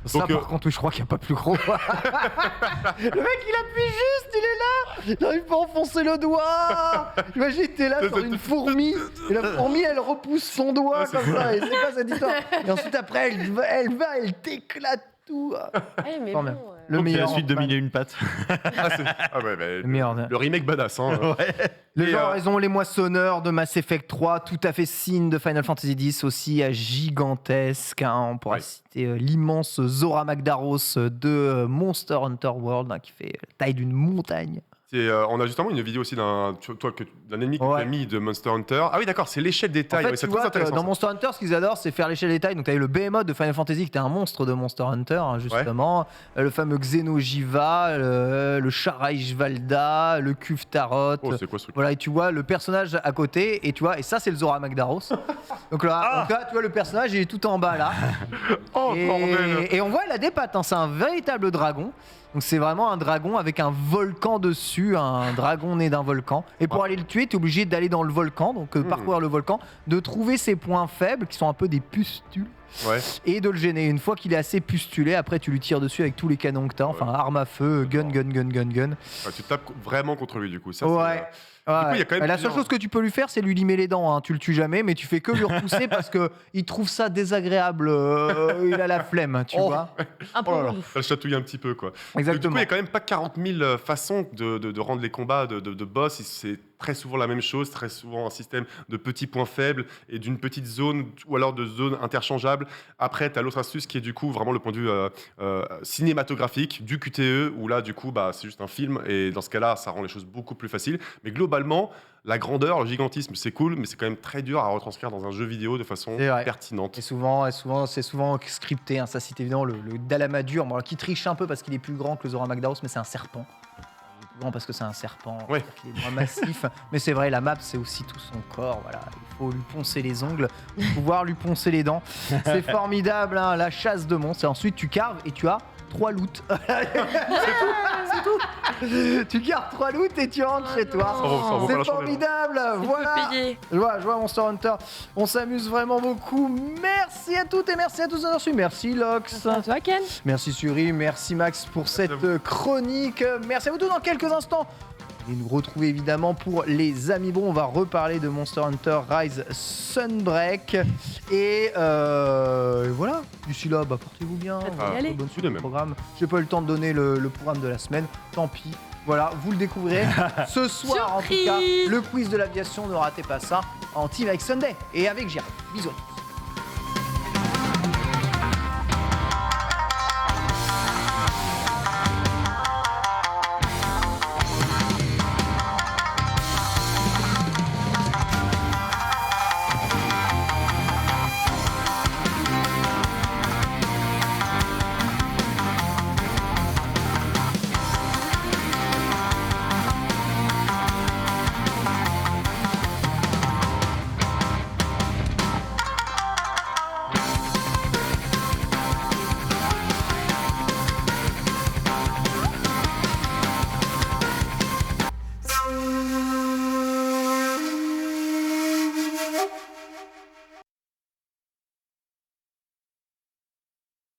Ça, Donc, par contre, oui, je crois qu'il n'y a pas plus gros. Le mec, il appuie juste, il est là. Il n'arrive pas à enfoncer le doigt. Imagine, t'es là sur une fourmi. Et la fourmi, elle repousse son doigt comme ça. Et c'est pas cette histoire. Et ensuite, après, elle t'éclate tout. Eh, mais Quand même. bon, Le Donc, c'est la meilleur. suite de Ant-Man. Mille et une pattes. Le meilleur. Le remake badass. Hein. Les Et, gens ont raison, les moissonneurs de Mass Effect 3, tout à fait signe de Final Fantasy X, aussi gigantesque. Hein. On pourrait Ouais. citer l'immense Zora Magdaros de Monster Hunter World, hein, qui fait la taille d'une montagne. On a justement une vidéo aussi d'un ennemi que tu as mis de Monster Hunter. Ah oui, d'accord, c'est l'échelle des En tailles. fait, Ouais, c'est tu très vois, intéressant. dans ça. Monster Hunter, ce qu'ils adorent, c'est faire l'échelle des tailles. Donc, tu as eu le Behemoth de Final Fantasy, qui était un monstre de Monster Hunter, hein, justement. Le fameux Xenojiva, le Sharaishvalda, le Kuftarot. Oh, c'est quoi ce truc? Voilà, et tu vois le personnage à côté, et tu vois, et ça, c'est le Zora Magdaros. Donc là, tu vois, le personnage, il est tout en bas, là. Oh, bordel. Et on voit, il a des pattes, hein, c'est un véritable dragon. Donc c'est vraiment un dragon avec un volcan dessus, un dragon né d'un volcan. Et pour aller le tuer, tu es obligé d'aller dans le volcan, donc parcourir le volcan, de trouver ses points faibles, qui sont un peu des pustules, Ouais. et de le gêner. Une fois qu'il est assez pustulé, après tu lui tires dessus avec tous les canons que t'as, enfin arme à feu, gun. Ouais, tu tapes vraiment contre lui, du coup. Ça, Ouais. coup, il y a quand même La seule plusieurs- chose que tu peux lui faire, c'est lui limer les dents. Hein. Tu le tues jamais, mais tu fais que lui repousser parce que il trouve ça désagréable. Il a la flemme, tu vois. Un peu. Oh là là, ça le chatouille un petit peu, quoi. Du coup, Exactement. il y a quand même pas 40 000 façons de rendre les combats de boss. C'est très souvent la même chose, très souvent un système de petits points faibles et d'une petite zone ou alors de zones interchangeables. Après, tu as l'autre astuce qui est du coup vraiment le point de vue cinématographique du QTE, où là, du coup, bah, c'est juste un film et dans ce cas-là, ça rend les choses beaucoup plus faciles. Mais globalement, la grandeur, le gigantisme, c'est cool, mais c'est quand même très dur à retranscrire dans un jeu vidéo de façon C'est vrai. pertinente. Et c'est souvent scripté. Hein. Ça cite évidemment le Dalamadur, bon, alors, qui triche un peu parce qu'il est plus grand que le Zora Magdaros, mais c'est un serpent. Il est plus grand parce que c'est un serpent. Ouais. Il est moins massif. Mais c'est vrai, la map, c'est aussi tout son corps. Voilà. Il faut lui poncer les ongles, pouvoir lui poncer les dents. C'est formidable, hein, la chasse de monstres. Et ensuite, tu carves et tu as 3 loots. c'est tout. Tu gardes 3 loots et tu rentres chez toi. Ça vaut pas la C'est chandelle. formidable. Voilà. Payer. Je vois Monster Hunter. On s'amuse vraiment beaucoup. Merci à toutes et merci à tous d'avoir suivi. Merci Lox. À toi, Ken. Merci Suri. Merci Max pour cette chronique. Merci à vous tous. Dans quelques instants, et nous retrouver évidemment pour les Amiibo. On va reparler de Monster Hunter Rise Sunbreak. Et voilà. D'ici là, portez-vous bien. y aller. Bonne Tout suite de du même. programme. J'ai pas eu le temps de donner le programme de la semaine. Tant pis. Voilà, vous le découvrez ce soir en tout cas. Surprise. Le quiz de l'aviation, ne ratez pas ça en Team avec Sunday et avec Jérôme. Bisous à tous.